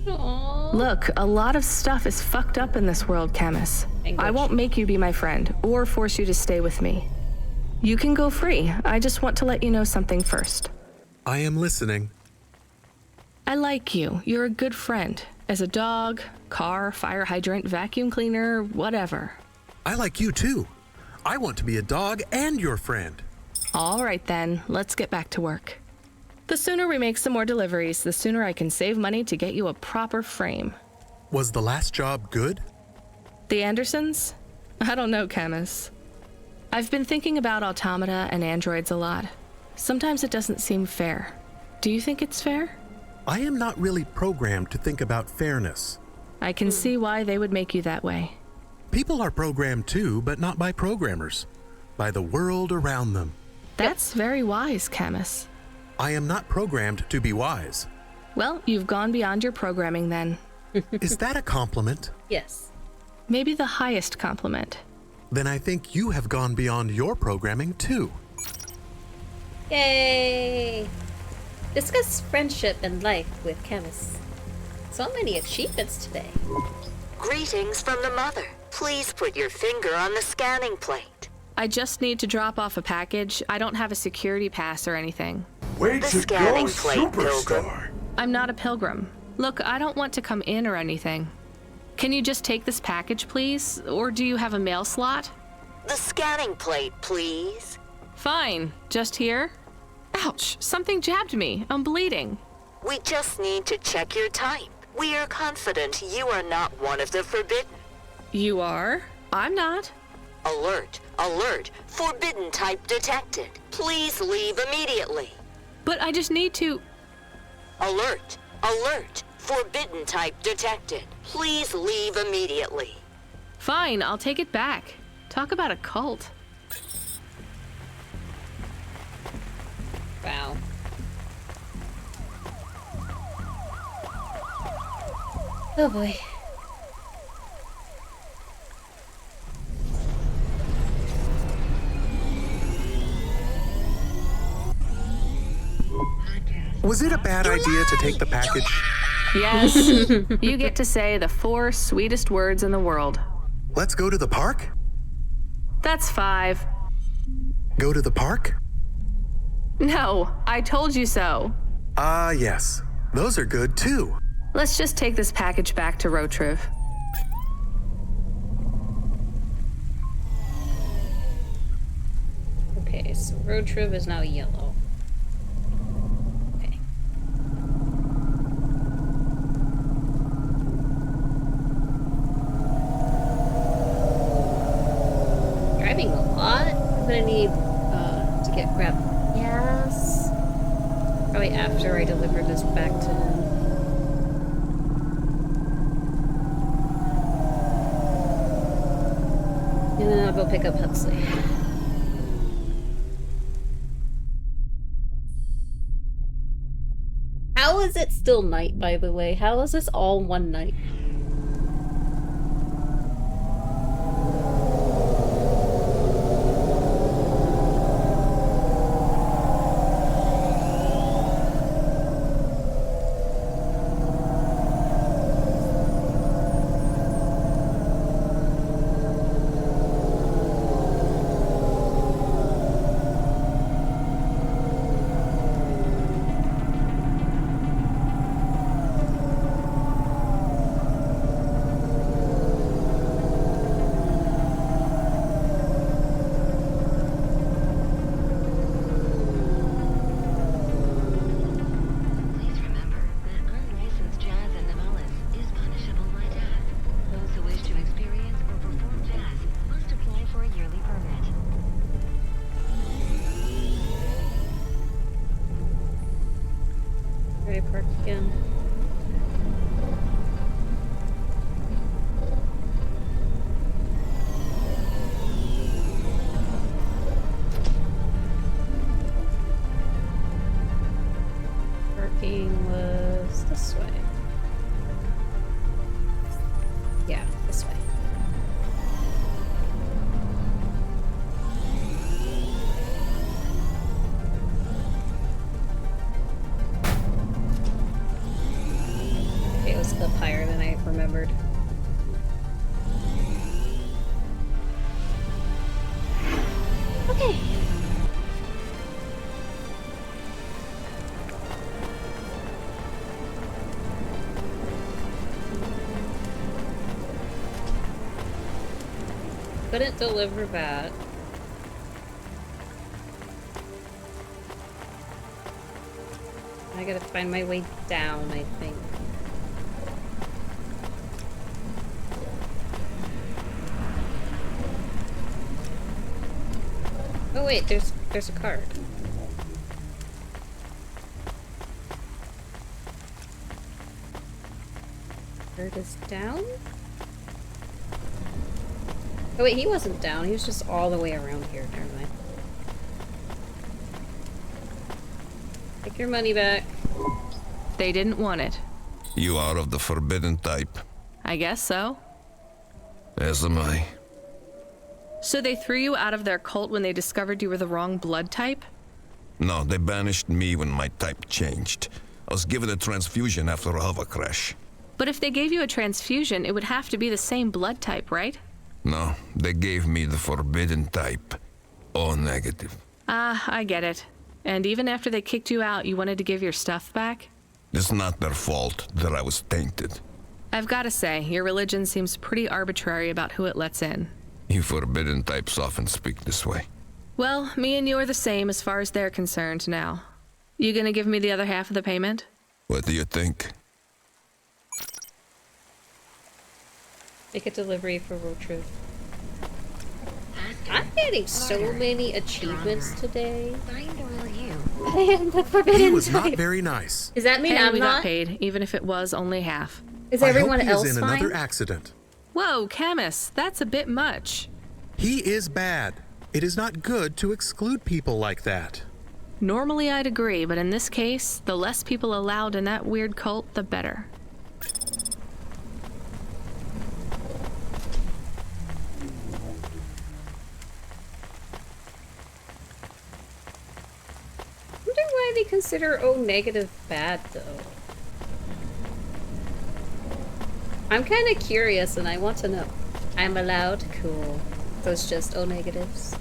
Aww. Look, a lot of stuff is fucked up in this world, Camus. I won't make you be my friend or force you to stay with me. You can go free. I just want to let you know something first. I am listening. I like you. You're a good friend. As a dog, car, fire hydrant, vacuum cleaner, whatever. I like you too. I want to be a dog and your friend. All right then, let's get back to work. The sooner we make some more deliveries, the sooner I can save money to get you a proper frame. Was the last job good? The Andersons? I don't know, Camus. I've been thinking about automata and androids a lot. Sometimes it doesn't seem fair. Do you think it's fair? I am not really programmed to think about fairness. I can see why they would make you that way. People are programmed too, but not by programmers. By the world around them. That's very wise, Camus. I am not programmed to be wise. Well, you've gone beyond your programming then. Is that a compliment? Yes. Maybe the highest compliment. Then I think you have gone beyond your programming too. Yay! Discuss friendship and life with Camus. So many achievements today. Greetings from the mother. Please put your finger on the scanning plate. I just need to drop off a package. I don't have a security pass or anything. Way The to scanning go, plate, superstar. I'm not a pilgrim. Look, I don't want to come in or anything. Can you just take this package, please? Or do you have a mail slot? The scanning plate, please. Fine. Just here? Ouch, something jabbed me. I'm bleeding. We just need to check your type. We are confident you are not one of the forbidden. You are? I'm not. Alert, alert, forbidden type detected. Please leave immediately. But I just need to... Alert, alert, forbidden type detected. Please leave immediately. Fine, I'll take it back. Talk about a cult. Wow. Oh boy. Was it a bad idea to take the package? Yes. You get to say the 4 sweetest words in the world. Let's go to the park? That's 5. Go to the park? No, I told you so. Ah, yes. Those are good too. Let's just take this package back to Rotriv. Okay, so Rotriv is now yellow. Okay. Driving a lot. I'm gonna need to grab gas. Probably after I deliver this back to him. And then I'll go pick up Huxley. How is it still night, by the way? How is this all one night? Was this way. Yeah, this way. Okay, it was a clip higher than I remembered. Okay. Couldn't deliver that. I gotta find my way down, I think. Oh wait, there's a card. Card is down? Oh wait, he wasn't down. He was just all the way around here. Never mind. Take your money back. They didn't want it. You are of the forbidden type. I guess so. As am I. So they threw you out of their cult when they discovered you were the wrong blood type? No, they banished me when my type changed. I was given a transfusion after a hover crash. But if they gave you a transfusion, it would have to be the same blood type, right? No, they gave me the forbidden type. O negative. Ah, I get it. And even after they kicked you out, you wanted to give your stuff back? It's not their fault that I was tainted. I've got to say, your religion seems pretty arbitrary about who it lets in. You forbidden types often speak this way. Well, me and you are the same as far as they're concerned now. You gonna give me the other half of the payment? What do you think? Make a delivery for road trip. I'm getting so many achievements today. I am the forbidden He was type. not very nice. Does that mean And I'm we not? got paid, even if it was only half. Is everyone I hope he else is in fine? another accident. Whoa, Camus, that's a bit much. He is bad. It is not good to exclude people like that. Normally I'd agree, but in this case, the less people allowed in that weird cult, the better. I wonder why they consider O negative bad, though. I'm kind of curious and I want to know. I'm allowed? Cool. So it's just O negatives.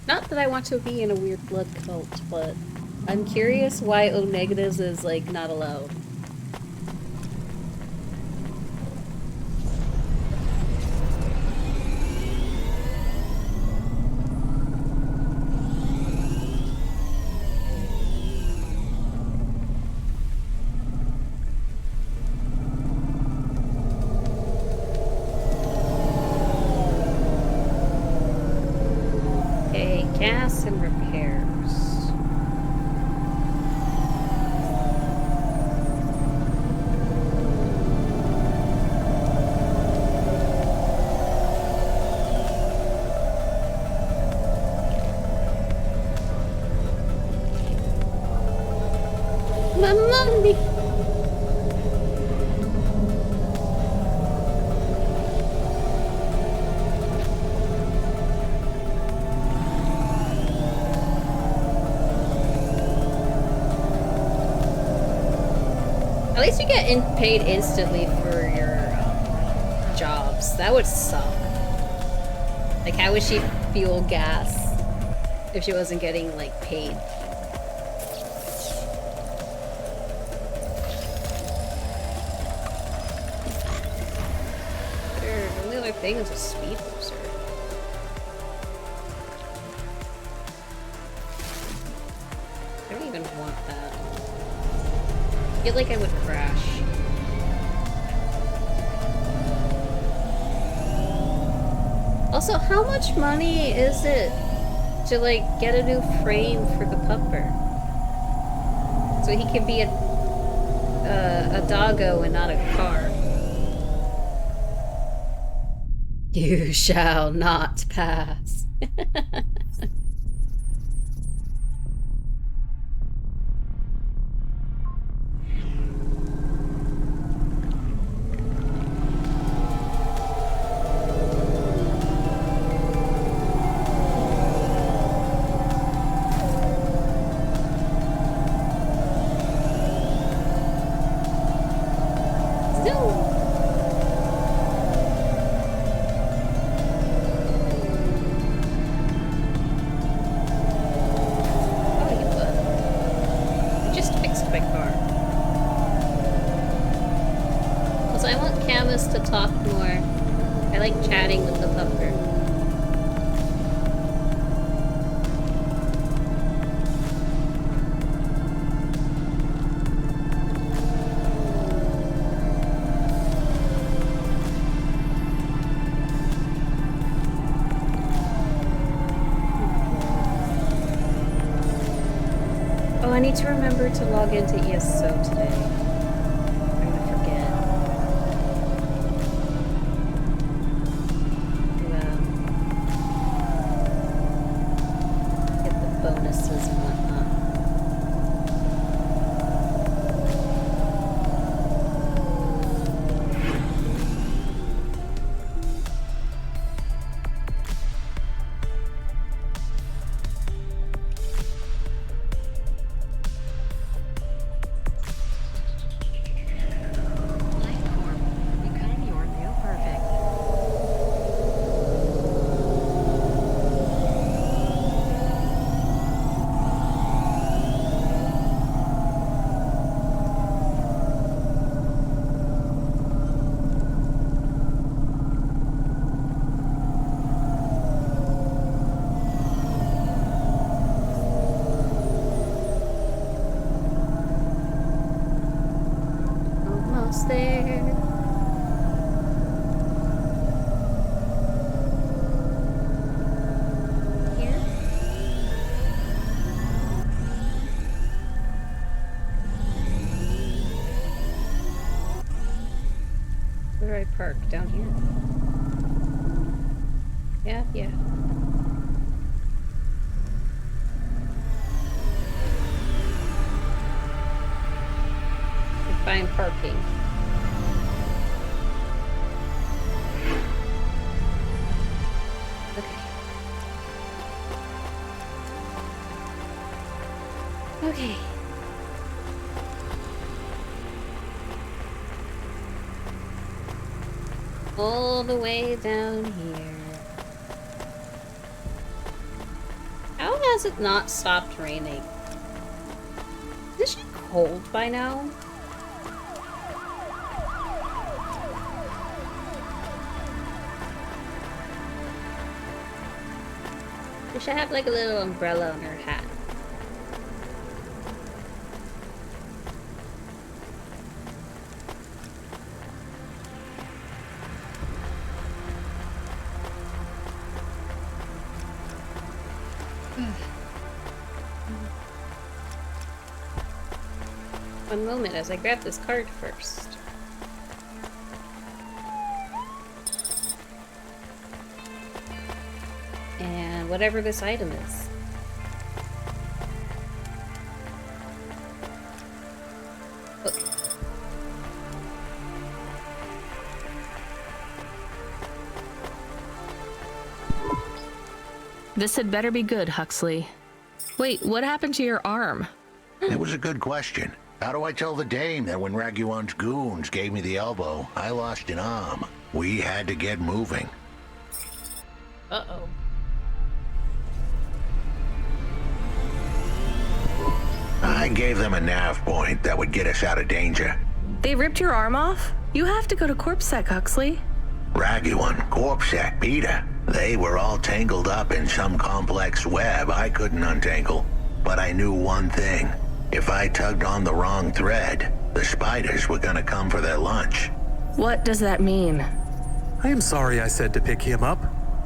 Not that I want to be in a weird blood cult, but I'm curious why O negatives is like not allowed. Okay, gas and repairs. My money. At least you get paid instantly for your jobs. That would suck. Like, how would she fuel gas if she wasn't getting, like, paid? Sure, the only other thing is a speed booster. I don't even want that. I feel like I would crash. Also, how much money is it to, like, get a new frame for the pupper? So he can be a doggo and not a car. You shall not pass. To talk more. I like chatting with the pupper. Oh, I need to remember to log into ESO today. Park down here. Yeah. Find parking. Okay. All the way down here. How has it not stopped raining? cold by now. She should have like a little umbrella on her hat. One moment as I grab this card first. And whatever this item is. Okay. This had better be good, Huxley. Wait, what happened to your arm? It was a good question. How do I tell the dame that when Raguan's goons gave me the elbow, I lost an arm? We had to get moving. Uh-oh. I gave them a nav point that would get us out of danger. They ripped your arm off? You have to go to CorpSec, Huxley. Raguan, CorpSec, Peter. They were all tangled up in some complex web I couldn't untangle. But I knew one thing. If I tugged on the wrong thread, the spiders were gonna come for their lunch. What does that mean? I am sorry I said to pick him up.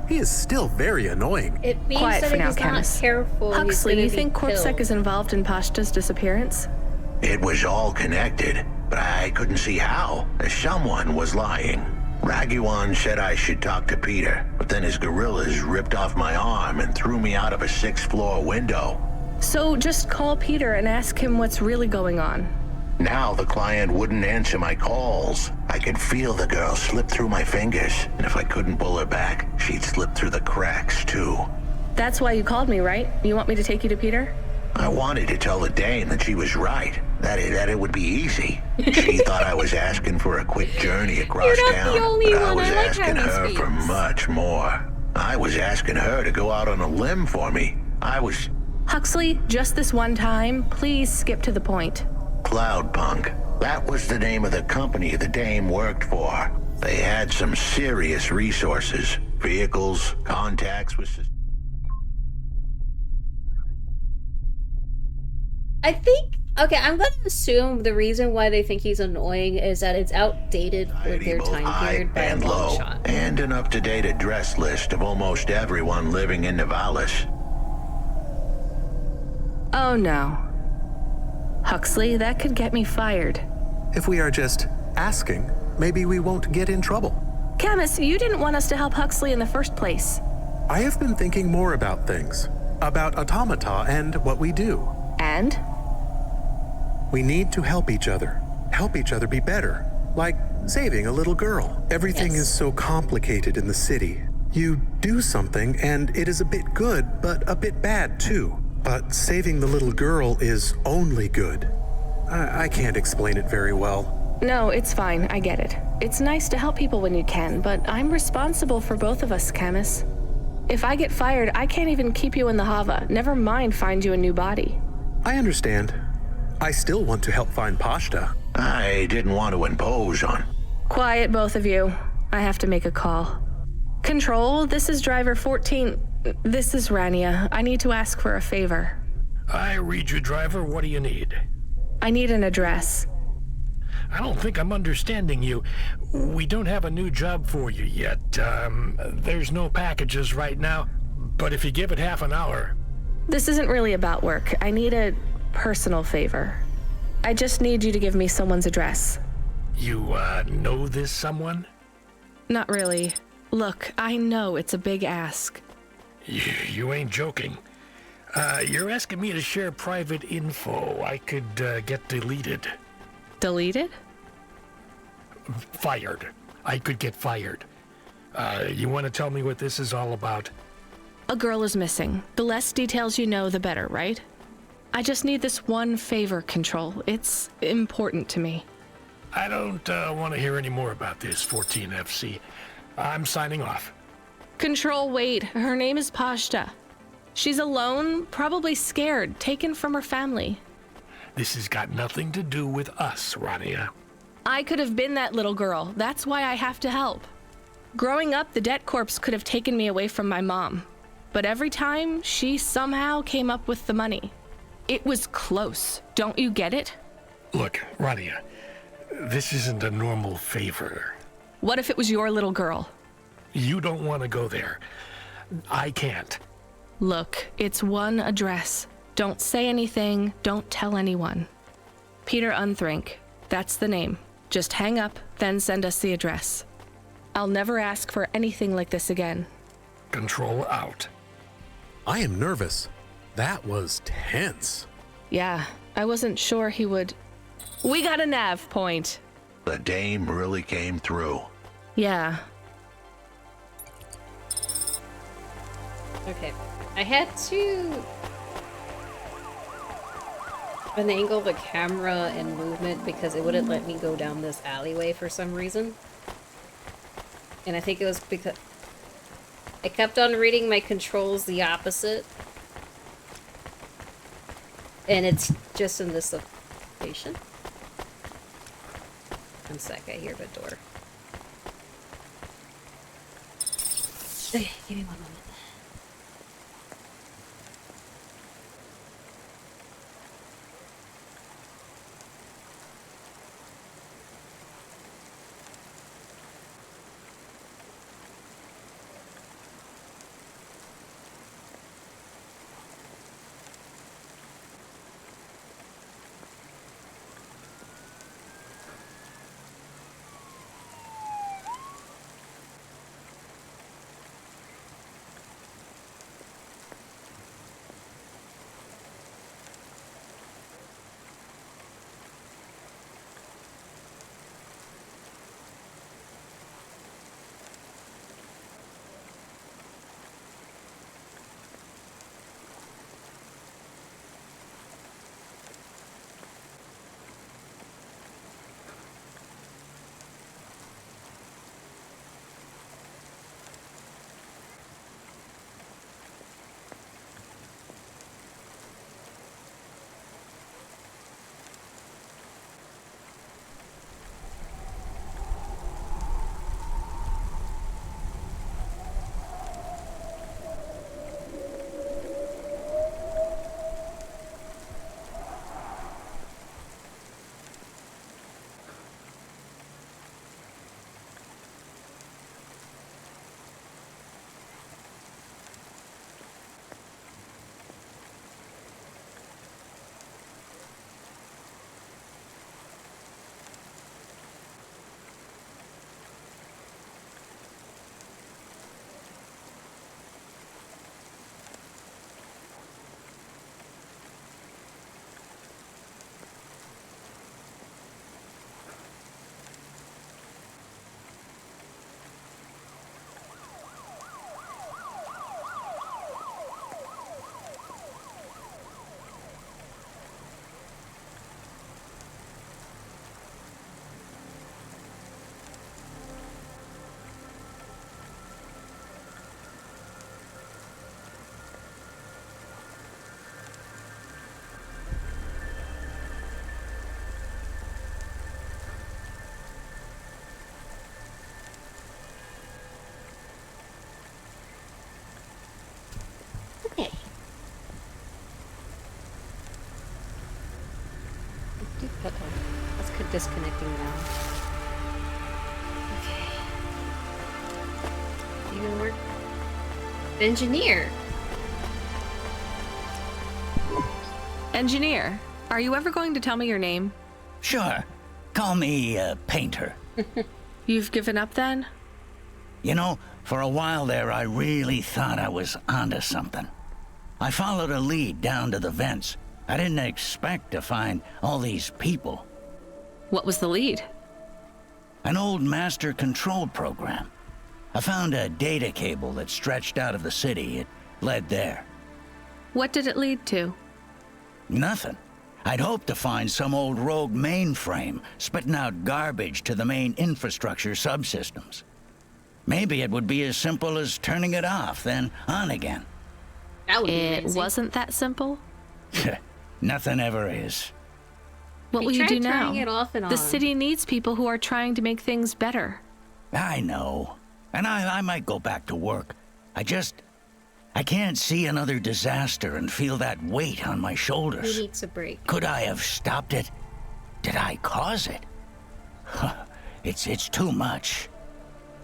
He is still very annoying. It means Quiet that for if now, he's not Camus. careful, Huxley, you think CorpSec CorpSec is involved in Pashta's disappearance? It was all connected, but I couldn't see how. Someone was lying. Raguan said I should talk to Peter, but then his gorillas ripped off my arm and threw me out of a 6th-floor window. So just call Peter and ask him what's really going on. Now the client wouldn't answer my calls. I could feel the girl slip through my fingers, and if I couldn't pull her back, she'd slip through the cracks, too. That's why you called me, right? You want me to take you to Peter? I wanted to tell the dame that she was right, that it would be easy. She thought I was asking for a quick journey across town, but I was asking her for much more. I was asking her to go out on a limb for me. Huxley, just this one time, please skip to the point. Cloudpunk. That was the name of the company the dame worked for. They had some serious resources. Vehicles, contacts with... I think, okay, I'm gonna assume the reason why they think he's annoying is that it's outdated with their time period by a long shot. And an up-to-date address list of almost everyone living in Nivalis. Oh no. Huxley, that could get me fired. If we are just asking, maybe we won't get in trouble. Camus, you didn't want us to help Huxley in the first place. I have been thinking more about things. About automata and what we do. And? We need to help each other be better. Like saving a little girl. Everything is so complicated in the city. You do something and it is a bit good, but a bit bad too. But saving the little girl is only good. I can't explain it very well. No, it's fine. I get it. It's nice to help people when you can, but I'm responsible for both of us, Camus. If I get fired, I can't even keep you in the Hava. Never mind find you a new body. I understand. I still want to help find Pashta. I didn't want to impose on... Quiet, both of you. I have to make a call. Control, this is driver 14... This is Rania. I need to ask for a favor. I read you, driver. What do you need? I need an address. I don't think I'm understanding you. We don't have a new job for you yet. There's no packages right now, but if you give it half an hour... This isn't really about work. I need a personal favor. I just need you to give me someone's address. You, know this someone? Not really. Look, I know it's a big ask. You ain't joking. You're asking me to share private info I could get deleted. Deleted? Fired. I could get fired. You want to tell me what this is all about? A girl is missing. The less details you know, the better, right? I just need this one favor, Control. It's important to me. I don't want to hear any more about this, 14FC. I'm signing off. Control, wait. Her name is Pashta. She's alone, probably scared, taken from her family. This has got nothing to do with us, Rania. I could have been that little girl. That's why I have to help. Growing up, the debt corpse could have taken me away from my mom. But every time, she somehow came up with the money. It was close. Don't you get it? Look, Rania, this isn't a normal favor. What if it was your little girl? You don't want to go there. I can't. Look, it's one address. Don't say anything. Don't tell anyone. Peter Unthrink. That's the name. Just hang up, then send us the address. I'll never ask for anything like this again. Control out. I am nervous. That was tense. Yeah, I wasn't sure he would... We got a nav point. The dame really came through. Yeah. Okay. I had to finagle the camera and movement because it wouldn't let me go down this alleyway for some reason. And I think it was because I kept on reading my controls the opposite. And it's just in this location. One sec, I hear the door. Okay, give me one moment. Okay. Let's quit disconnecting now. Okay. You gonna work? Engineer. Engineer, are you ever going to tell me your name? Sure. Call me Painter. You've given up then? You know, for a while there, I really thought I was onto something. I followed a lead down to the vents. I didn't expect to find all these people. What was the lead? An old master control program. I found a data cable that stretched out of the city. It led there. What did it lead to? Nothing. I'd hoped to find some old rogue mainframe spitting out garbage to the main infrastructure subsystems. Maybe it would be as simple as turning it off, then on again. That would be It amazing. wasn't that simple? Nothing ever is. What will you do now? Turning it off and on. The city needs people who are trying to make things better. I know. And I might go back to work. I can't see another disaster and feel that weight on my shoulders. He needs a break. Could I have stopped it? Did I cause it? It's too much.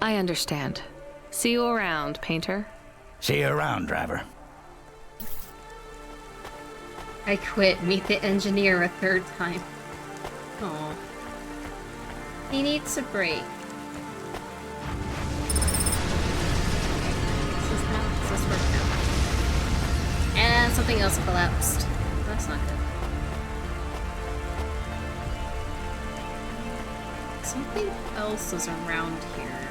I understand. See you around, Painter. See you around, driver. I quit. Meet the engineer a third time. Aw. He needs a break. Does this work now? And something else collapsed. That's not good. Something else is around here.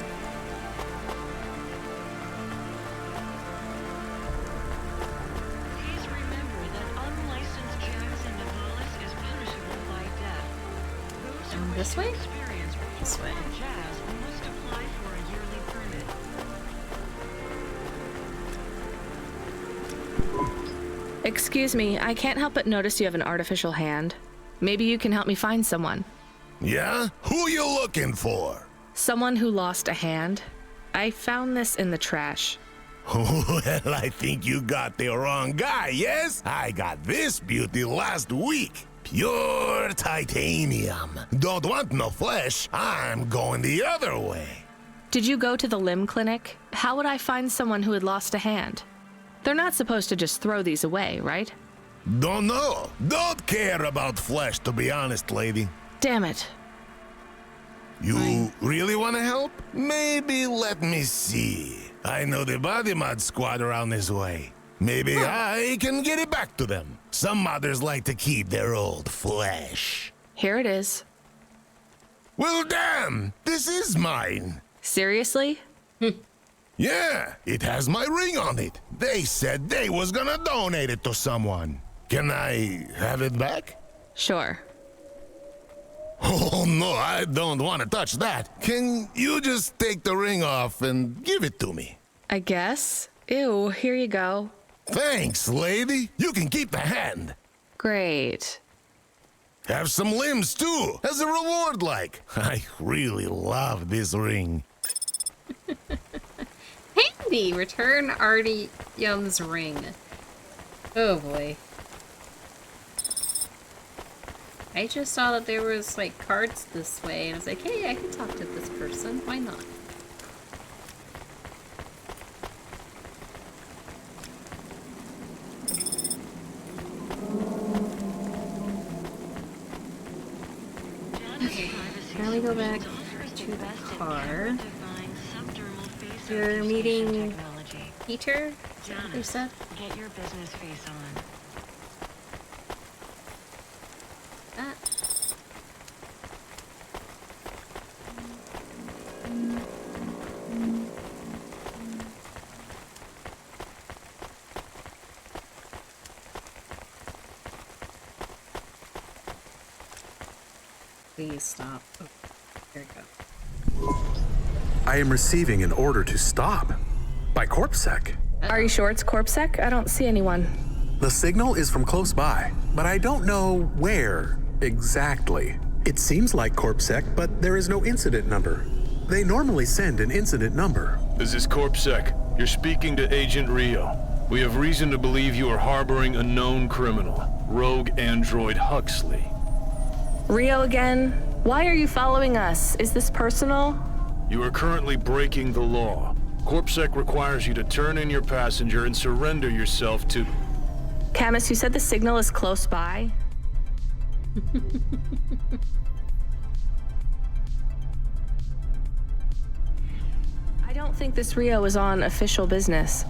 Please remember that unlicensed jazz in Navalis is punishable by death. Those who This way? experience This way. jazz must apply for a yearly permit. Excuse me, I can't help but notice you have an artificial hand. Maybe you can help me find someone. Yeah? Who you looking for? Someone who lost a hand. I found this in the trash. Well, I think you got the wrong guy, yes? I got this beauty last week. Pure titanium. Don't want no flesh. I'm going the other way. Did you go to the limb clinic? How would I find someone who had lost a hand? They're not supposed to just throw these away, right? Don't know. Don't care about flesh, to be honest, lady. Damn it. You really want to help? Maybe let me see. I know the body mod squad around this way. Maybe I can get it back to them. Some modders like to keep their old flesh. Here it is. Well, damn! This is mine. Seriously? Yeah, it has my ring on it. They said they was gonna donate it to someone. Can I have it back? Sure. Oh no, I don't want to touch that. Can you just take the ring off and give it to me? I guess. Ew, here you go. Thanks, lady. You can keep the hand. Great. Have some limbs too, as a reward like. I really love this ring. Handy! Return Artie Yum's ring. Oh boy. I just saw that there was like cards this way and I was like, hey, I can talk to this person. Why not? Okay, now we go back to the car. You're meeting Peter? Is that what you said? Get your business face on. Ah. Please stop. Oh, there we go. I am receiving an order to stop by CorpSec. Are you sure it's CorpSec? I don't see anyone. The signal is from close by, but I don't know where exactly. It seems like CorpSec, but there is no incident number. They normally send an incident number. This is CorpSec. You're speaking to Agent Rio. We have reason to believe you are harboring a known criminal, rogue android Huxley. Rio again? Why are you following us? Is this personal? You are currently breaking the law. CorpSec requires you to turn in your passenger and surrender yourself to... Camus, you said the signal is close by? I don't think this Rio is on official business.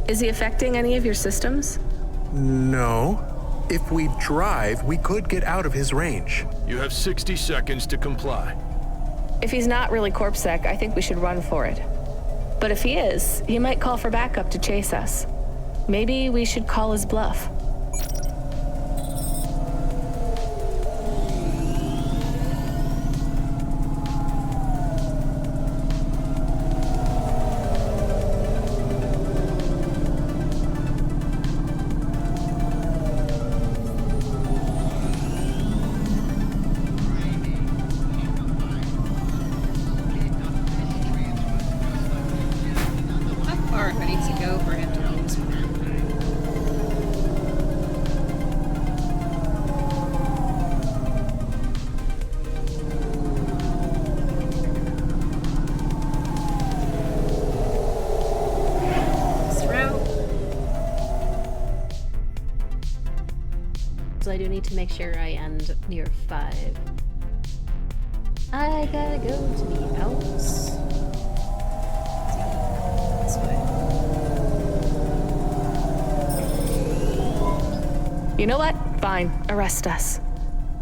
Is he affecting any of your systems? No. If we drive, we could get out of his range. You have 60 seconds to comply. If he's not really CorpSec, I think we should run for it. But if he is, he might call for backup to chase us. Maybe we should call his bluff. ready to go for him to know this one. So I do need to make sure I end near 5. I gotta go to the Alps. This way. You know what? Fine. Arrest us.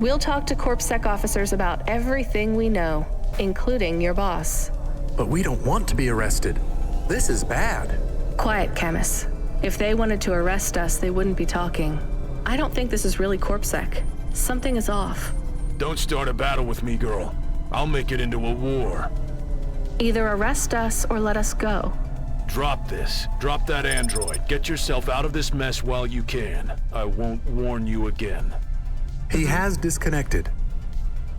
We'll talk to CorpSec officers about everything we know, including your boss. But we don't want to be arrested. This is bad. Quiet, Camus. If they wanted to arrest us, they wouldn't be talking. I don't think this is really CorpSec. Something is off. Don't start a battle with me, girl. I'll make it into a war. Either arrest us or let us go. Drop this. Drop that android. Get yourself out of this mess while you can. I won't warn you again. He has disconnected.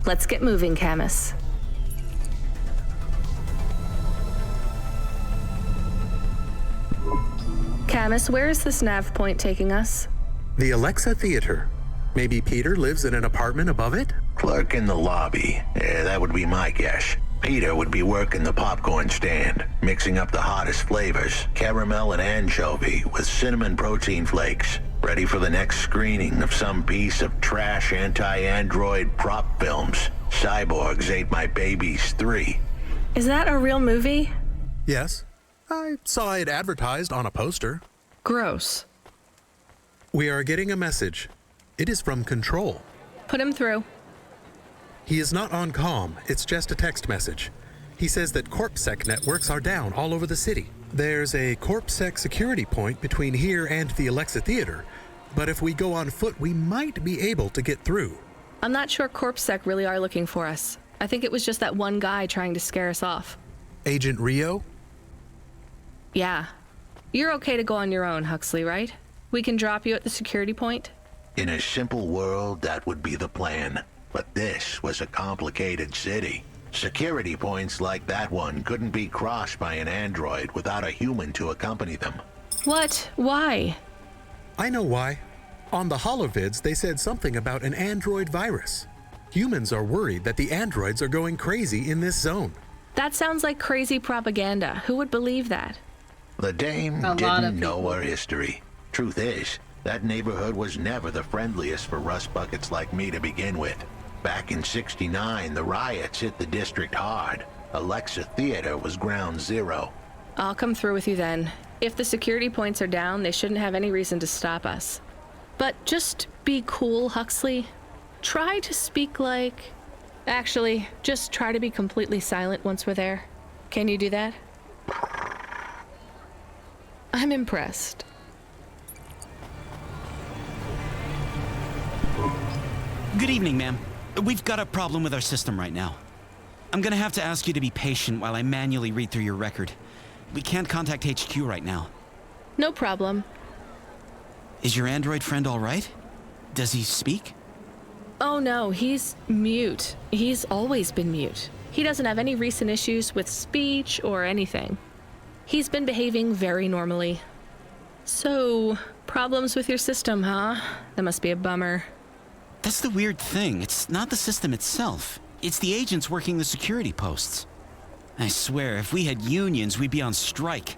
Let's get moving, Camus. Camus, where is this nav point taking us? The Alexa Theater. Maybe Peter lives in an apartment above it? Clerk in the lobby. That would be my guess. Peter would be working the popcorn stand, mixing up the hottest flavors, caramel and anchovy with cinnamon protein flakes, ready for the next screening of some piece of trash anti-android prop films. Cyborgs Ate My Babies 3. Is that a real movie? Yes. I saw it advertised on a poster. Gross. We are getting a message. It is from Control. Put him through. He is not on comm. It's just a text message. He says that CorpSec networks are down all over the city. There's a CorpSec security point between here and the Alexa Theater, but if we go on foot, we might be able to get through. I'm not sure CorpSec really are looking for us. I think it was just that one guy trying to scare us off. Agent Rio? Yeah. You're okay to go on your own, Huxley, right? We can drop you at the security point? In a simple world, that would be the plan. But this was a complicated city. Security points like that one couldn't be crossed by an android without a human to accompany them. What? Why? I know why. On the holovids, they said something about an android virus. Humans are worried that the androids are going crazy in this zone. That sounds like crazy propaganda. Who would believe that? The dame didn't know her history. Truth is, that neighborhood was never the friendliest for rust buckets like me to begin with. Back in '69, the riots hit the district hard. Alexa Theater was ground zero. I'll come through with you then. If the security points are down, they shouldn't have any reason to stop us. But just be cool, Huxley. Try to speak like... Actually, just try to be completely silent once we're there. Can you do that? I'm impressed. Good evening, ma'am. We've got a problem with our system right now. I'm gonna have to ask you to be patient while I manually read through your record. We can't contact HQ right now. No problem. Is your android friend all right? Does he speak? Oh no, he's mute. He's always been mute. He doesn't have any recent issues with speech or anything. He's been behaving very normally. So, problems with your system, huh? That must be a bummer. That's the weird thing. It's not the system itself. It's the agents working the security posts. I swear, if we had unions, we'd be on strike.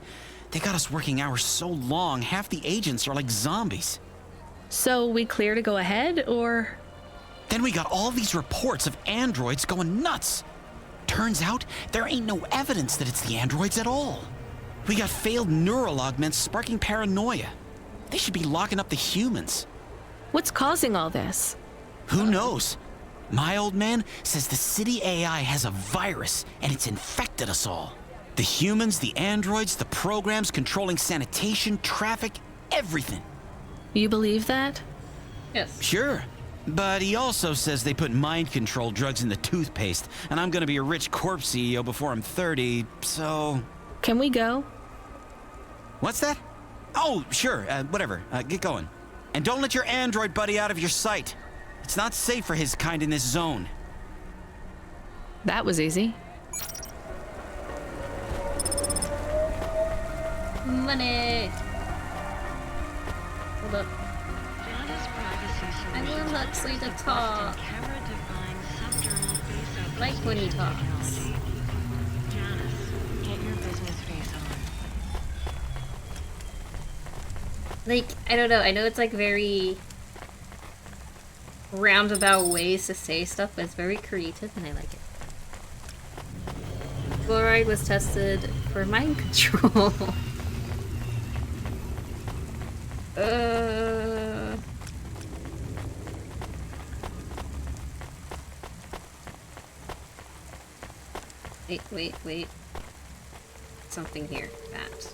They got us working hours so long, half the agents are like zombies. So we clear to go ahead, or...? Then we got all these reports of androids going nuts. Turns out, there ain't no evidence that it's the androids at all. We got failed neural augments sparking paranoia. They should be locking up the humans. What's causing all this? Who knows? My old man says the city AI has a virus and it's infected us all. The humans, the androids, the programs controlling sanitation, traffic, everything. You believe that? Yes. Sure. But he also says they put mind control drugs in the toothpaste, and I'm gonna be a rich corp CEO before I'm 30, so... Can we go? What's that? Oh, sure, whatever. Get going. And don't let your android buddy out of your sight. It's not safe for his kind in this zone. That was easy. Money! Hold up. I want Huxley to talk. I like when he talks. Get your business face on. Like, I don't know. I know it's like very roundabout ways to say stuff, but it's very creative and I like it. Fluoride was tested for mind control. Wait. Something here. That.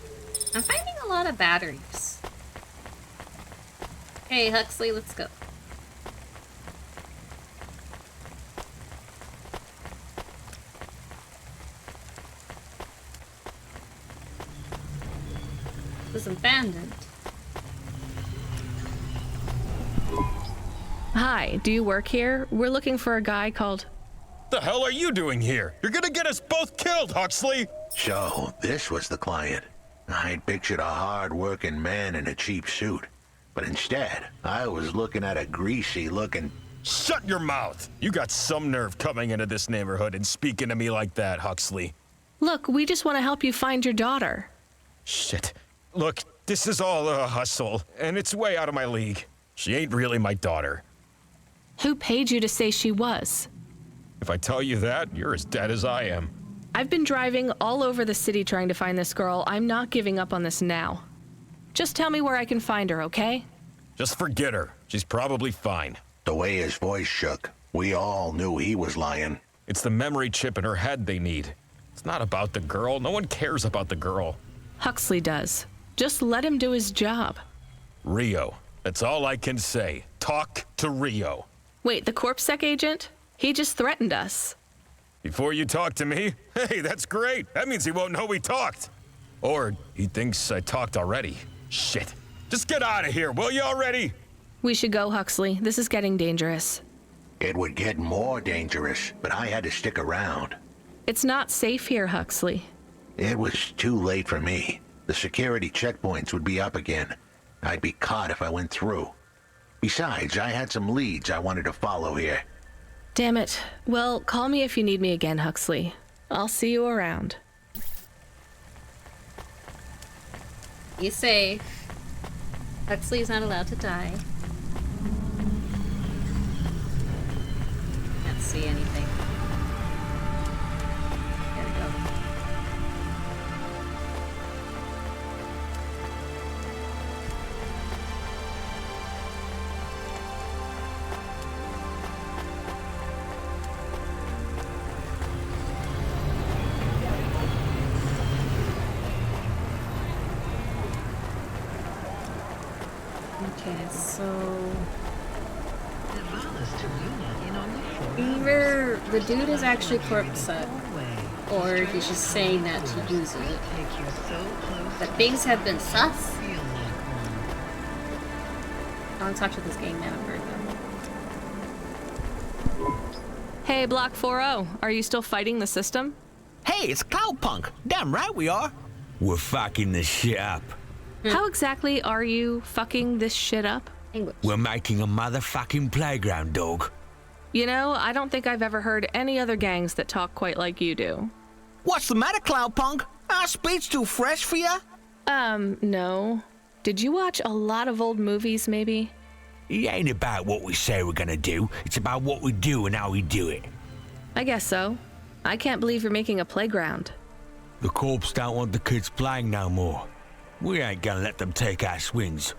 I'm finding a lot of batteries. Hey, Huxley, let's go. It was abandoned. Hi, do you work here? We're looking for a guy called... The hell are you doing here? You're gonna get us both killed, Huxley! So, this was the client. I'd pictured a hard-working man in a cheap suit. But instead, I was looking at a greasy-looking... Shut your mouth! You got some nerve coming into this neighborhood and speaking to me like that, Huxley. Look, we just want to help you find your daughter. Shit. Look, this is all a hustle, and it's way out of my league. She ain't really my daughter. Who paid you to say she was? If I tell you that, you're as dead as I am. I've been driving all over the city trying to find this girl. I'm not giving up on this now. Just tell me where I can find her, okay? Just forget her. She's probably fine. The way his voice shook, we all knew he was lying. It's the memory chip in her head they need. It's not about the girl. No one cares about the girl. Huxley does. Just let him do his job. Rio. That's all I can say. Talk to Rio. Wait, the CorpSec agent? He just threatened us. Before you talk to me? Hey, that's great. That means he won't know we talked. Or he thinks I talked already. Shit. Just get out of here, will you already? We should go, Huxley. This is getting dangerous. It would get more dangerous, but I had to stick around. It's not safe here, Huxley. It was too late for me. The security checkpoints would be up again. I'd be caught if I went through. Besides, I had some leads I wanted to follow here. Damn it. Well, call me if you need me again, Huxley. I'll see you around. You say Huxley's not allowed to die. Can't see anything. There we go. Okay, so either the dude is actually CorpSec, or he's just saying that to use it. But things have been sus. I want to talk to this gang member though. Hey, Block 4-0. Are you still fighting the system? Hey, it's Cloudpunk. Damn right we are. We're fucking this shit up. How exactly are you fucking this shit up? English. We're making a motherfucking playground, dog. You know, I don't think I've ever heard any other gangs that talk quite like you do. What's the matter, Cloudpunk? Our speech too fresh for ya? No. Did you watch a lot of old movies, maybe? It ain't about what we say we're gonna do. It's about what we do and how we do it. I guess so. I can't believe you're making a playground. The Corps don't want the kids playing no more. We ain't gonna let them take our swings.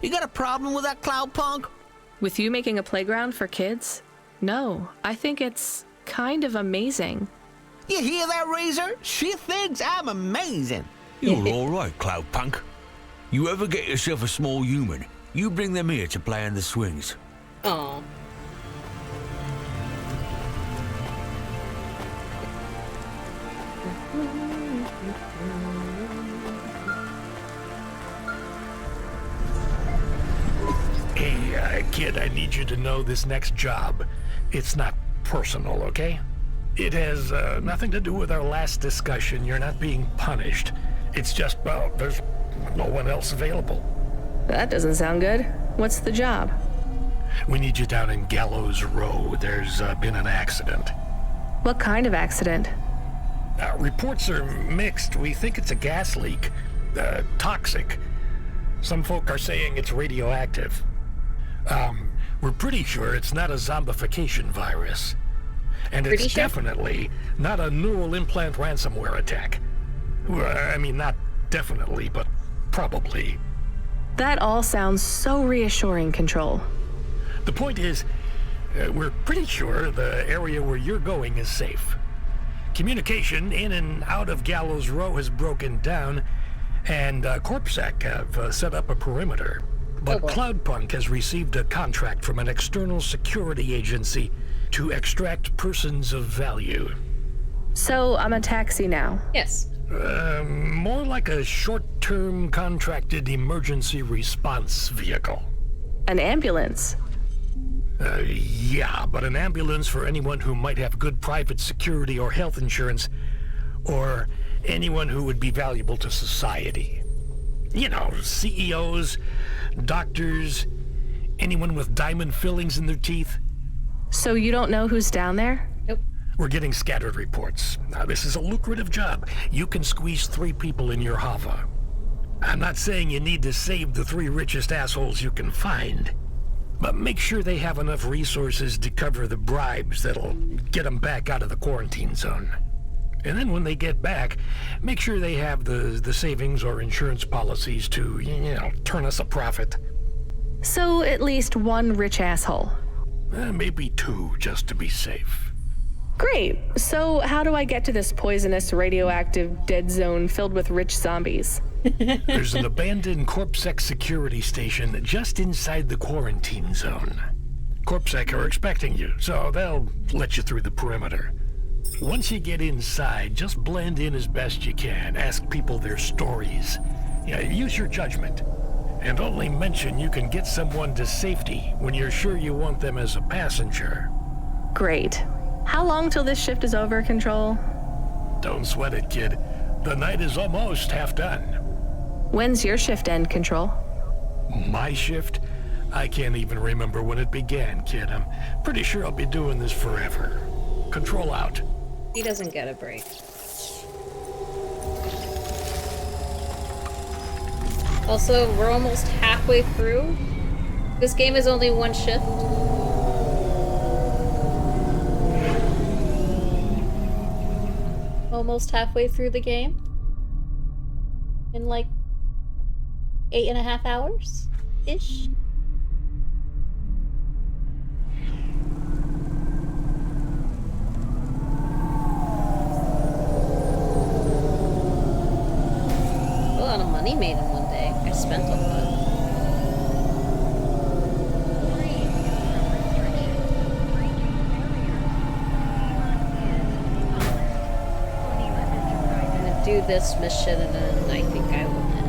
You got a problem with that, Cloudpunk? With you making a playground for kids? No, I think it's kind of amazing. You hear that, Razor? She thinks I'm amazing. You're all right, Cloudpunk. You ever get yourself a small human, you bring them here to play on the swings. Oh. Hey, kid, I need you to know this next job. It's not personal, okay? It has nothing to do with our last discussion. You're not being punished. It's just, well, there's no one else available. That doesn't sound good. What's the job? We need you down in Gallows Row. There's been an accident. What kind of accident? Reports are mixed. We think it's a gas leak. Toxic. Some folk are saying it's radioactive. We're pretty sure it's not a zombification virus. And it's definitely not a neural implant ransomware attack. I mean, not definitely, but probably. That all sounds so reassuring, Control. The point is, we're pretty sure the area where you're going is safe. Communication in and out of Gallows Row has broken down, and CorpSec have set up a perimeter. But Cloudpunk has received a contract from an external security agency to extract persons of value. So I'm a taxi now? Yes. More like a short-term contracted emergency response vehicle. An ambulance? Yeah, but an ambulance for anyone who might have good private security or health insurance, or anyone who would be valuable to society. You know, CEOs, doctors, anyone with diamond fillings in their teeth. So you don't know who's down there? Nope. We're getting scattered reports. Now, this is a lucrative job. You can squeeze 3 people in your hover. I'm not saying you need to save the 3 richest assholes you can find, but make sure they have enough resources to cover the bribes that'll get them back out of the quarantine zone. And then when they get back, make sure they have the savings or insurance policies to, you know, turn us a profit. So at least 1 rich asshole. Maybe 2, just to be safe. Great. So how do I get to this poisonous, radioactive, dead zone filled with rich zombies? There's an abandoned CorpSec security station just inside the quarantine zone. CorpSec are expecting you, so they'll let you through the perimeter. Once you get inside, just blend in as best you can. Ask people their stories. Use your judgment. And only mention you can get someone to safety when you're sure you want them as a passenger. Great. How long till this shift is over, Control? Don't sweat it, kid. The night is almost half done. When's your shift end, Control? My shift? I can't even remember when it began, kid. I'm pretty sure I'll be doing this forever. Control out. He doesn't get a break. Also, we're almost halfway through. This game is only 1 shift. Almost halfway through the game. In like 8.5 hours-ish. A lot of money made in one day. I spent a lot. I'm gonna do this mission and then I think I will end.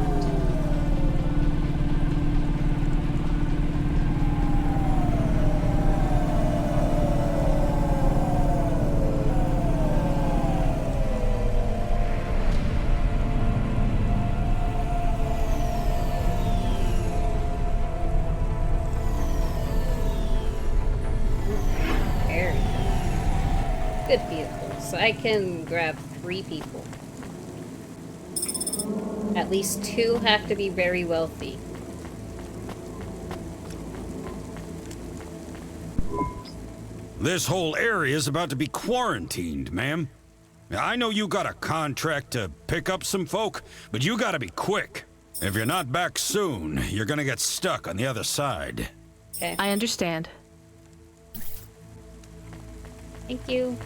Good vehicles. I can grab 3 people. At least 2 have to be very wealthy. This whole area is about to be quarantined, ma'am. I know you got a contract to pick up some folk, but you gotta be quick. If you're not back soon, you're gonna get stuck on the other side. Okay. I understand. Thank you.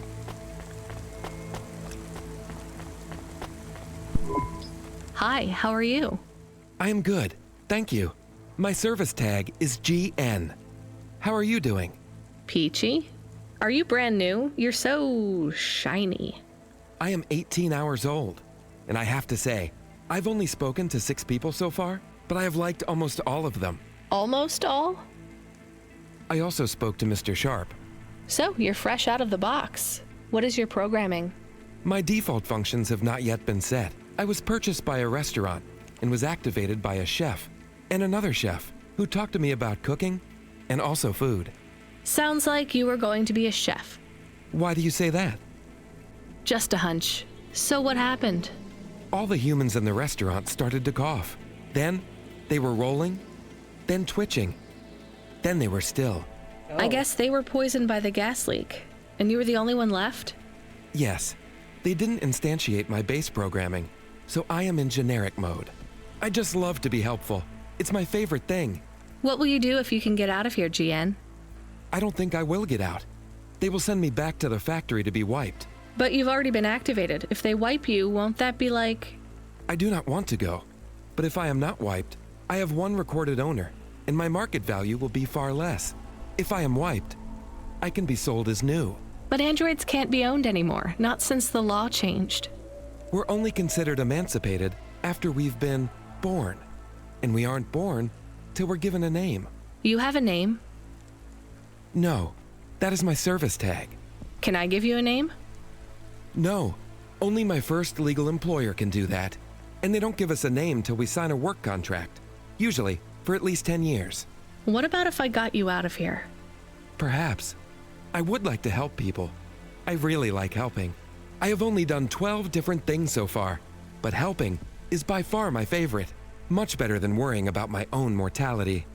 Hi, how are you? I am good, thank you. My service tag is GN. How are you doing? Peachy? Are you brand new? You're so shiny. I am 18 hours old, and I have to say, I've only spoken to 6 people so far, but I have liked almost all of them. Almost all? I also spoke to Mr. Sharp. So, you're fresh out of the box. What is your programming? My default functions have not yet been set. I was purchased by a restaurant and was activated by a chef and another chef who talked to me about cooking and also food. Sounds like you were going to be a chef. Why do you say that? Just a hunch. So what happened? All the humans in the restaurant started to cough. Then they were rolling, then twitching, then they were still. I guess they were poisoned by the gas leak, and you were the only one left? Yes, they didn't instantiate my base programming, so I am in generic mode. I just love to be helpful. It's my favorite thing. What will you do if you can get out of here, GN? I don't think I will get out. They will send me back to the factory to be wiped. But you've already been activated. If they wipe you, won't that be like... I do not want to go, but if I am not wiped, I have one recorded owner, and my market value will be far less. If I am wiped, I can be sold as new. But androids can't be owned anymore, not since the law changed. We're only considered emancipated after we've been born, and we aren't born till we're given a name. You have a name? No, that is my service tag. Can I give you a name? No, only my first legal employer can do that. And they don't give us a name till we sign a work contract, usually for at least 10 years. What about if I got you out of here? Perhaps. I would like to help people. I really like helping. I have only done 12 different things so far, but helping is by far my favorite. Much better than worrying about my own mortality.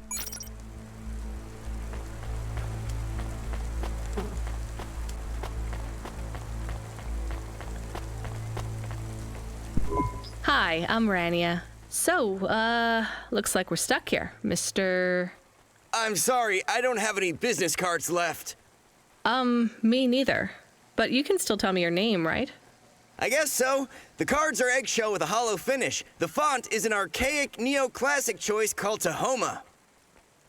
Hi, I'm Rania. So, looks like we're stuck here, Mr... I'm sorry, I don't have any business cards left. Me neither. But you can still tell me your name, right? I guess so. The cards are eggshell with a hollow finish. The font is an archaic neoclassic choice called Tahoma.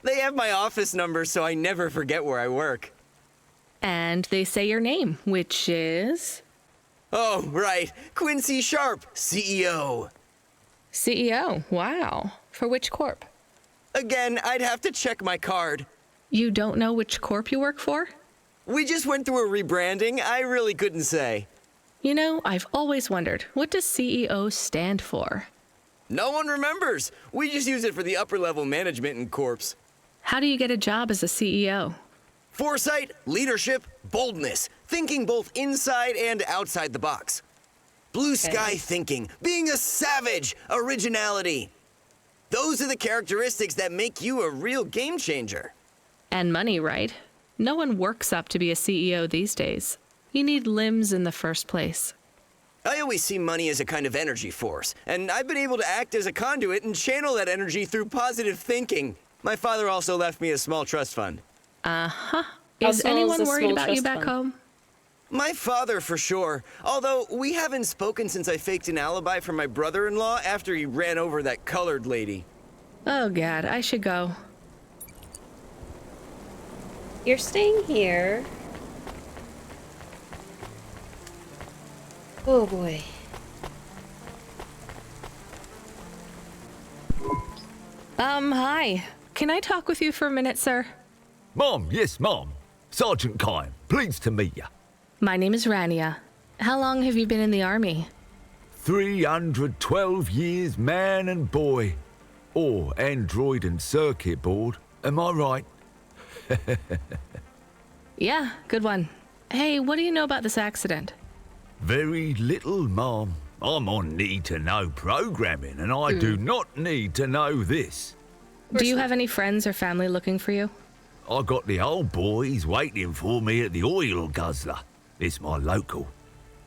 They have my office number, so I never forget where I work. And they say your name, which is... Oh, right. Quincy Sharp, CEO. CEO? Wow. For which corp? Again, I'd have to check my card. You don't know which corp you work for? We just went through a rebranding. I really couldn't say. You know, I've always wondered, what does CEO stand for? No one remembers. We just use it for the upper-level management in corps. How do you get a job as a CEO? Foresight, leadership, boldness, thinking both inside and outside the box. Blue sky thinking, being a savage, originality. Those are the characteristics that make you a real game changer. And money, right? No one works up to be a CEO these days. You need limbs in the first place. I always see money as a kind of energy force, and I've been able to act as a conduit and channel that energy through positive thinking. My father also left me a small trust fund. Uh-huh. Is anyone worried about you back home? My father, for sure. Although, we haven't spoken since I faked an alibi for my brother-in-law after he ran over that colored lady. Oh, God, I should go. You're staying here. Oh, boy. Hi. Can I talk with you for a minute, sir? Mom, yes, Mom. Sergeant Kime, pleased to meet you. My name is Rania. How long have you been in the army? 312 years, man and boy. Or android and circuit board, am I right? Yeah, good one. Hey, what do you know about this accident? Very little, Mom. I'm on need-to-know programming, and I do not need to know this. Do you have any friends or family looking for you? I got the old boys waiting for me at the oil guzzler. It's my local.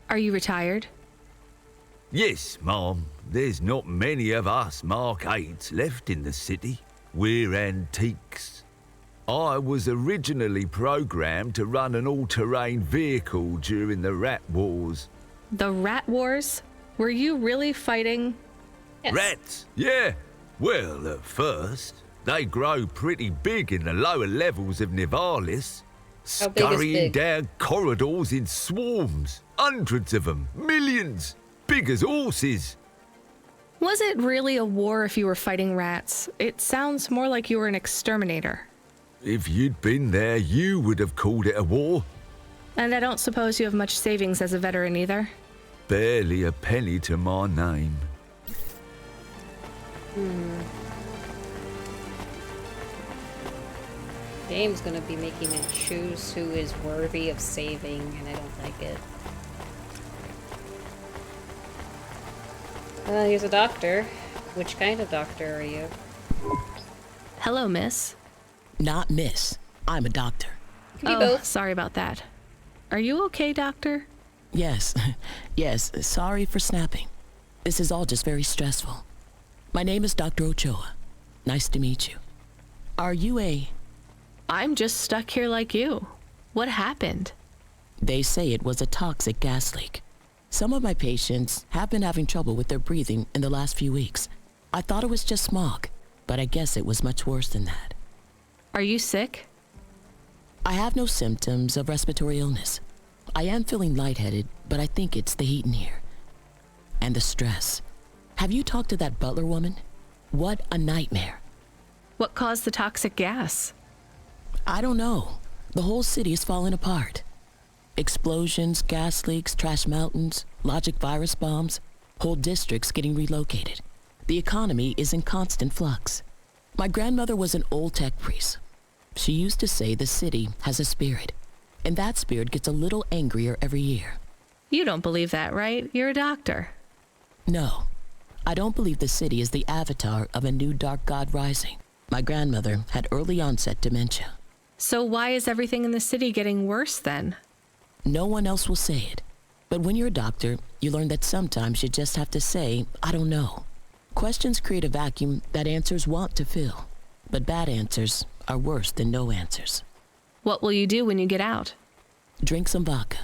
Are you retired? Yes, Mom. There's not many of us Mark 8s left in the city. We're antiques. I was originally programmed to run an all-terrain vehicle during the Rat Wars. The Rat Wars? Were you really fighting? Yes. Rats? Yeah. Well, at first, they grow pretty big in the lower levels of Nivalis, scurrying down corridors in swarms. Hundreds of them. Millions. Big as horses. Was it really a war if you were fighting rats? It sounds more like you were an exterminator. If you'd been there, you would have called it a war. And I don't suppose you have much savings as a veteran either? barely a penny to my name. Game's gonna be making me choose who is worthy of saving, and I don't like it. Here's a doctor. Which kind of doctor are you? Hello, miss. Not miss. I'm a doctor. Can be both. Sorry about that. Are you okay, doctor? Yes. Yes, sorry for snapping. This is all just very stressful. My name is Dr. Ochoa. Nice to meet you. Are you a... I'm just stuck here like you. What happened? They say it was a toxic gas leak. Some of my patients have been having trouble with their breathing in the last few weeks. I thought it was just smog, but I guess it was much worse than that. Are you sick? I have no symptoms of respiratory illness. I am feeling lightheaded, but I think it's the heat in here. And the stress. Have you talked to that butler woman? What a nightmare. What caused the toxic gas? I don't know. The whole city is falling apart. Explosions, gas leaks, trash mountains, logic virus bombs, whole districts getting relocated. The economy is in constant flux. My grandmother was an old tech priest. She used to say the city has a spirit, and that spirit gets a little angrier every year. You don't believe that, right? You're a doctor. No, I don't believe the city is the avatar of a new dark god rising. My grandmother had early onset dementia. So why is everything in the city getting worse then? No one else will say it. But when you're a doctor, you learn that sometimes you just have to say, I don't know. Questions create a vacuum that answers want to fill. But bad answers are worse than no answers. What will you do when you get out? Drink some vodka.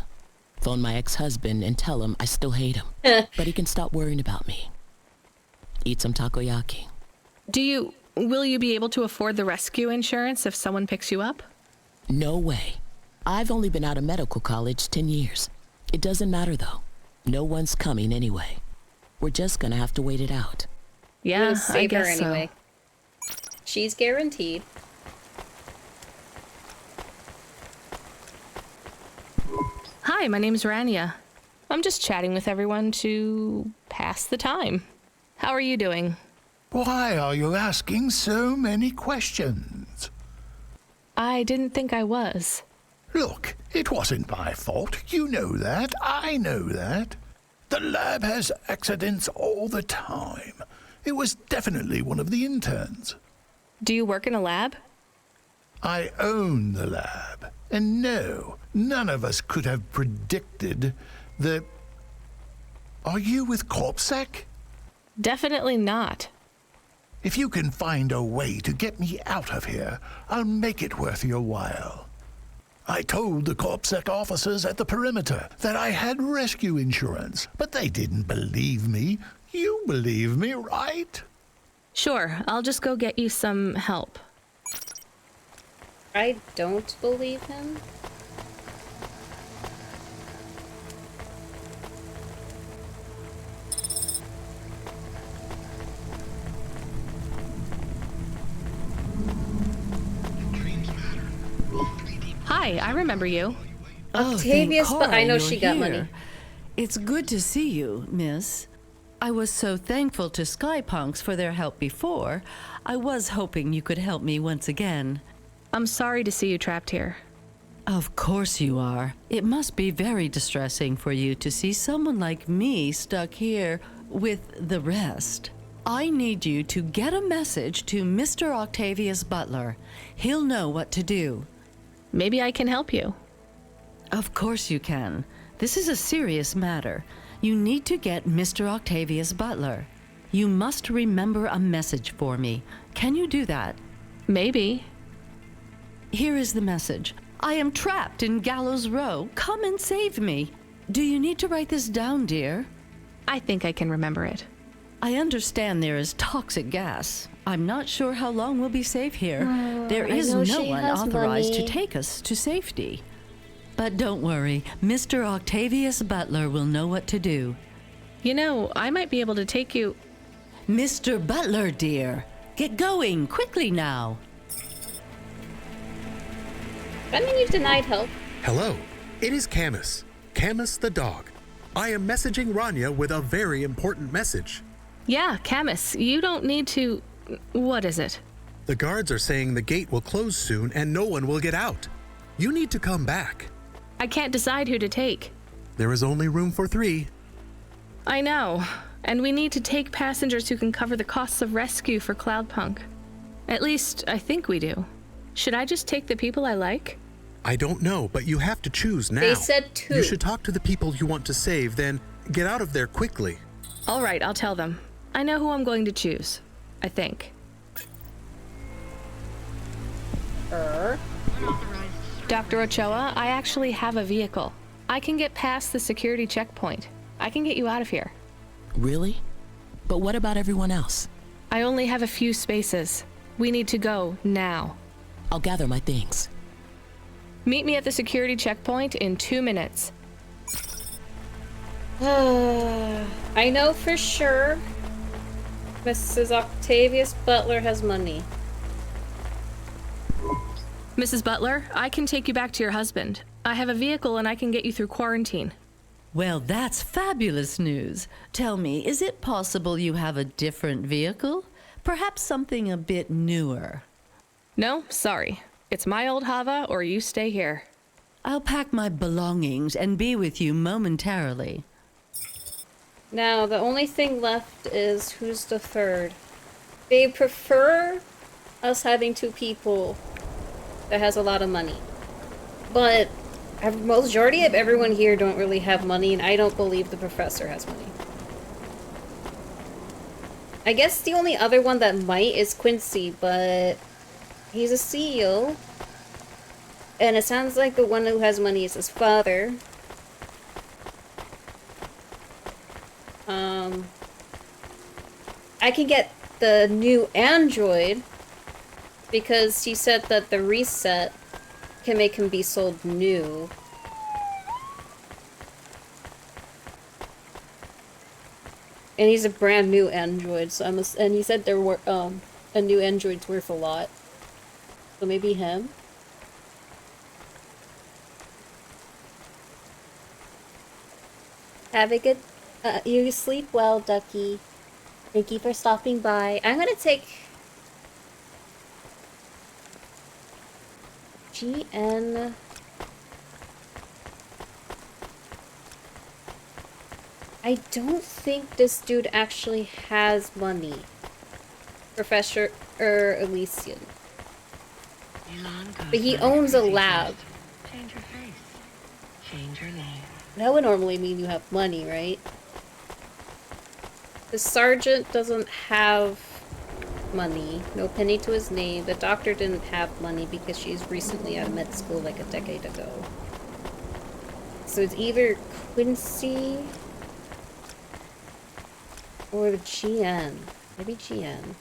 Phone my ex-husband and tell him I still hate him. But he can stop worrying about me. Eat some takoyaki. Will you be able to afford the rescue insurance if someone picks you up? No way. I've only been out of medical college 10 years. It doesn't matter though. No one's coming anyway. We're just gonna have to wait it out. Yeah, I guess her anyway. So. She's guaranteed. Hi, my name's Rania. I'm just chatting with everyone to pass the time. How are you doing? Why are you asking so many questions? I didn't think I was. Look, it wasn't my fault. You know that. I know that. The lab has accidents all the time. It was definitely one of the interns. Do you work in a lab? I own the lab. And no, none of us could have predicted the... Are you with CorpSec? Definitely not. If you can find a way to get me out of here, I'll make it worth your while. I told the CorpSec officers at the perimeter that I had rescue insurance, but they didn't believe me. You believe me, right? Sure, I'll just go get you some help. I don't believe him. Hi, I remember you. Octavius, but I know she got money. It's good to see you, miss. I was so thankful to Skypunks for their help before. I was hoping you could help me once again. I'm sorry to see you trapped here. Of course you are. It must be very distressing for you to see someone like me stuck here with the rest. I need you to get a message to Mr. Octavius Butler. He'll know what to do. Maybe I can help you. Of course you can. This is a serious matter. You need to get Mr. Octavius Butler. You must remember a message for me. Can you do that? Maybe. Here is the message. I am trapped in Gallows Row. Come and save me. Do you need to write this down, dear? I think I can remember it. I understand there is toxic gas. I'm not sure how long we'll be safe here. There is no one authorized to take us to safety. But don't worry, Mr. Octavius Butler will know what to do. You know, I might be able to take you... Mr. Butler, dear, get going, quickly now. I mean, you've denied help. Hello, it is Camus. Camus the dog. I am messaging Rania with a very important message. Yeah, Camus, you don't need to... What is it? The guards are saying the gate will close soon and no one will get out. You need to come back. I can't decide who to take. There is only room for 3. I know, and we need to take passengers who can cover the costs of rescue for Cloudpunk. At least, I think we do. Should I just take the people I like? I don't know, but you have to choose now. They said 2. You should talk to the people you want to save, then get out of there quickly. All right, I'll tell them. I know who I'm going to choose. I think. Dr. Ochoa, I actually have a vehicle. I can get past the security checkpoint. I can get you out of here. Really? But what about everyone else? I only have a few spaces. We need to go now. I'll gather my things. Meet me at the security checkpoint in 2 minutes. I know for sure Mrs. Octavius Butler has money. Mrs. Butler, I can take you back to your husband. I have a vehicle and I can get you through quarantine. Well, that's fabulous news. Tell me, is it possible you have a different vehicle? Perhaps something a bit newer? No, sorry. It's my old Hava or you stay here. I'll pack my belongings and be with you momentarily. Now, the only thing left is who's the third. They prefer us having 2 people that has a lot of money. But the majority of everyone here don't really have money, and I don't believe the professor has money. I guess the only other one that might is Quincy, but he's a CEO. And it sounds like the one who has money is his father. I can get the new android because he said that the reset can make him be sold new. And he's a brand new android, so and he said there were a new android's worth a lot. So maybe him. Have a good you sleep well, Ducky. Thank you for stopping by. I'm gonna take GN. I don't think this dude actually has money. Professor Elysian. But he owns a lab. Change your face. Change your name. That would normally mean you have money, right? The sergeant doesn't have money. No penny to his name. The doctor didn't have money because she's recently out of med school like a decade ago. So it's either Quincy or the GN. Maybe GN.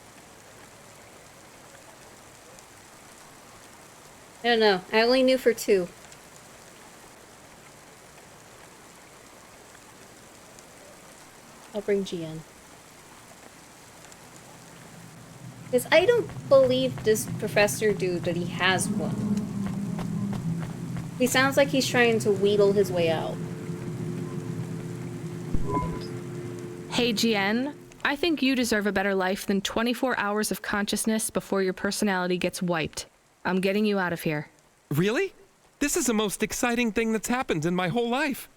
I don't know. I only knew for 2. I'll bring GN. Because I don't believe this professor dude that he has one. He sounds like he's trying to wheedle his way out. Hey, GN. I think you deserve a better life than 24 hours of consciousness before your personality gets wiped. I'm getting you out of here. Really? This is the most exciting thing that's happened in my whole life.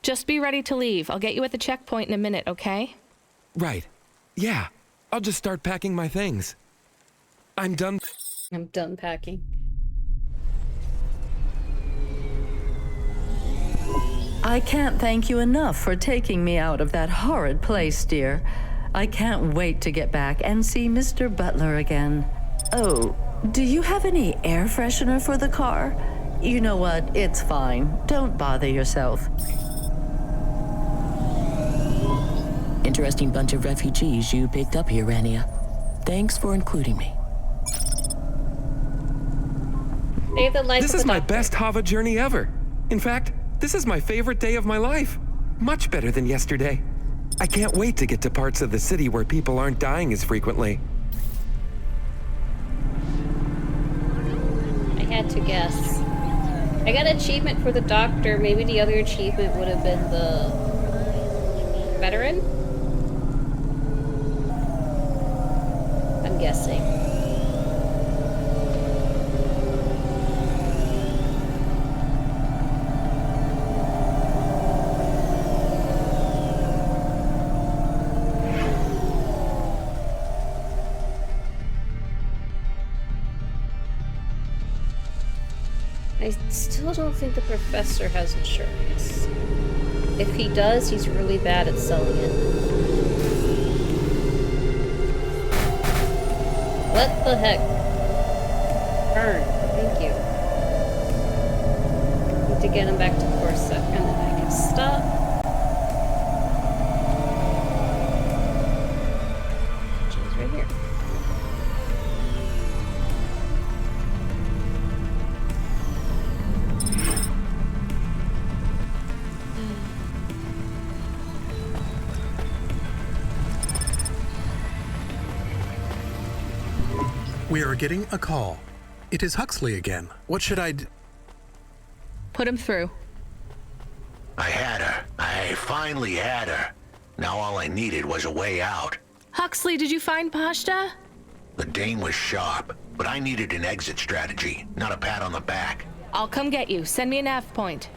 Just be ready to leave. I'll get you at the checkpoint in a minute, okay? Right. Yeah. I'll just start packing my things. I'm done. I'm done packing. I can't thank you enough for taking me out of that horrid place, dear. I can't wait to get back and see Mr. Butler again. Oh, do you have any air freshener for the car? You know what? It's fine. Don't bother yourself. Interesting bunch of refugees you picked up here, Rania. Thanks for including me. Save the life This of is the my doctor. best Hava journey ever. In fact, this is my favorite day of my life. Much better than yesterday. I can't wait to get to parts of the city where people aren't dying as frequently. I had to guess. I got an achievement for the doctor. Maybe the other achievement would have been the Veteran? I'm guessing. I still don't think the professor has insurance. If he does, he's really bad at selling it. What the heck? Burn. Thank you. Need to get him back to Corsa, and then I can stop. She's right here. We are getting a call. It is Huxley again. What should I do? Put him through. I had her. I finally had her. Now all I needed was a way out. Huxley, did you find Pashta? The dame was sharp, but I needed an exit strategy, not a pat on the back. I'll come get you. Send me a nav point.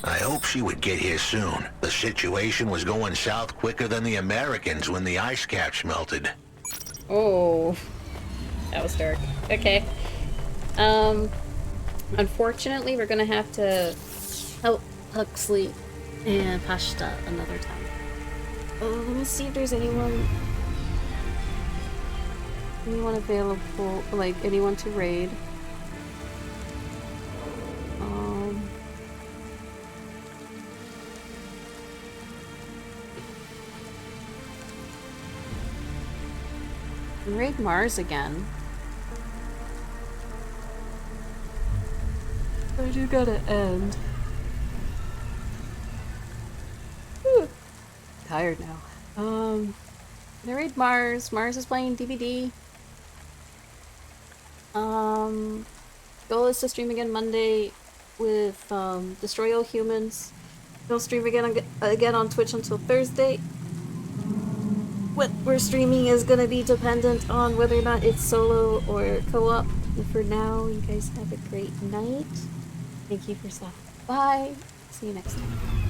I hope she would get here soon. The situation was going south quicker than the Americans when the ice caps melted. Oh. That was dark. Okay. Unfortunately, we're gonna have to help Huxley and Pashta another time. Let me see if there's anyone available, like anyone to raid. Raid Mars again. I do gotta end. Whew. Tired now. Gonna raid Mars. Mars is playing DVD. Goal is to stream again Monday with Destroy All Humans. Don't stream again on Twitch until Thursday. What we're streaming is gonna be dependent on whether or not it's solo or co-op. And for now, you guys have a great night. Thank you for stopping by. See you next time.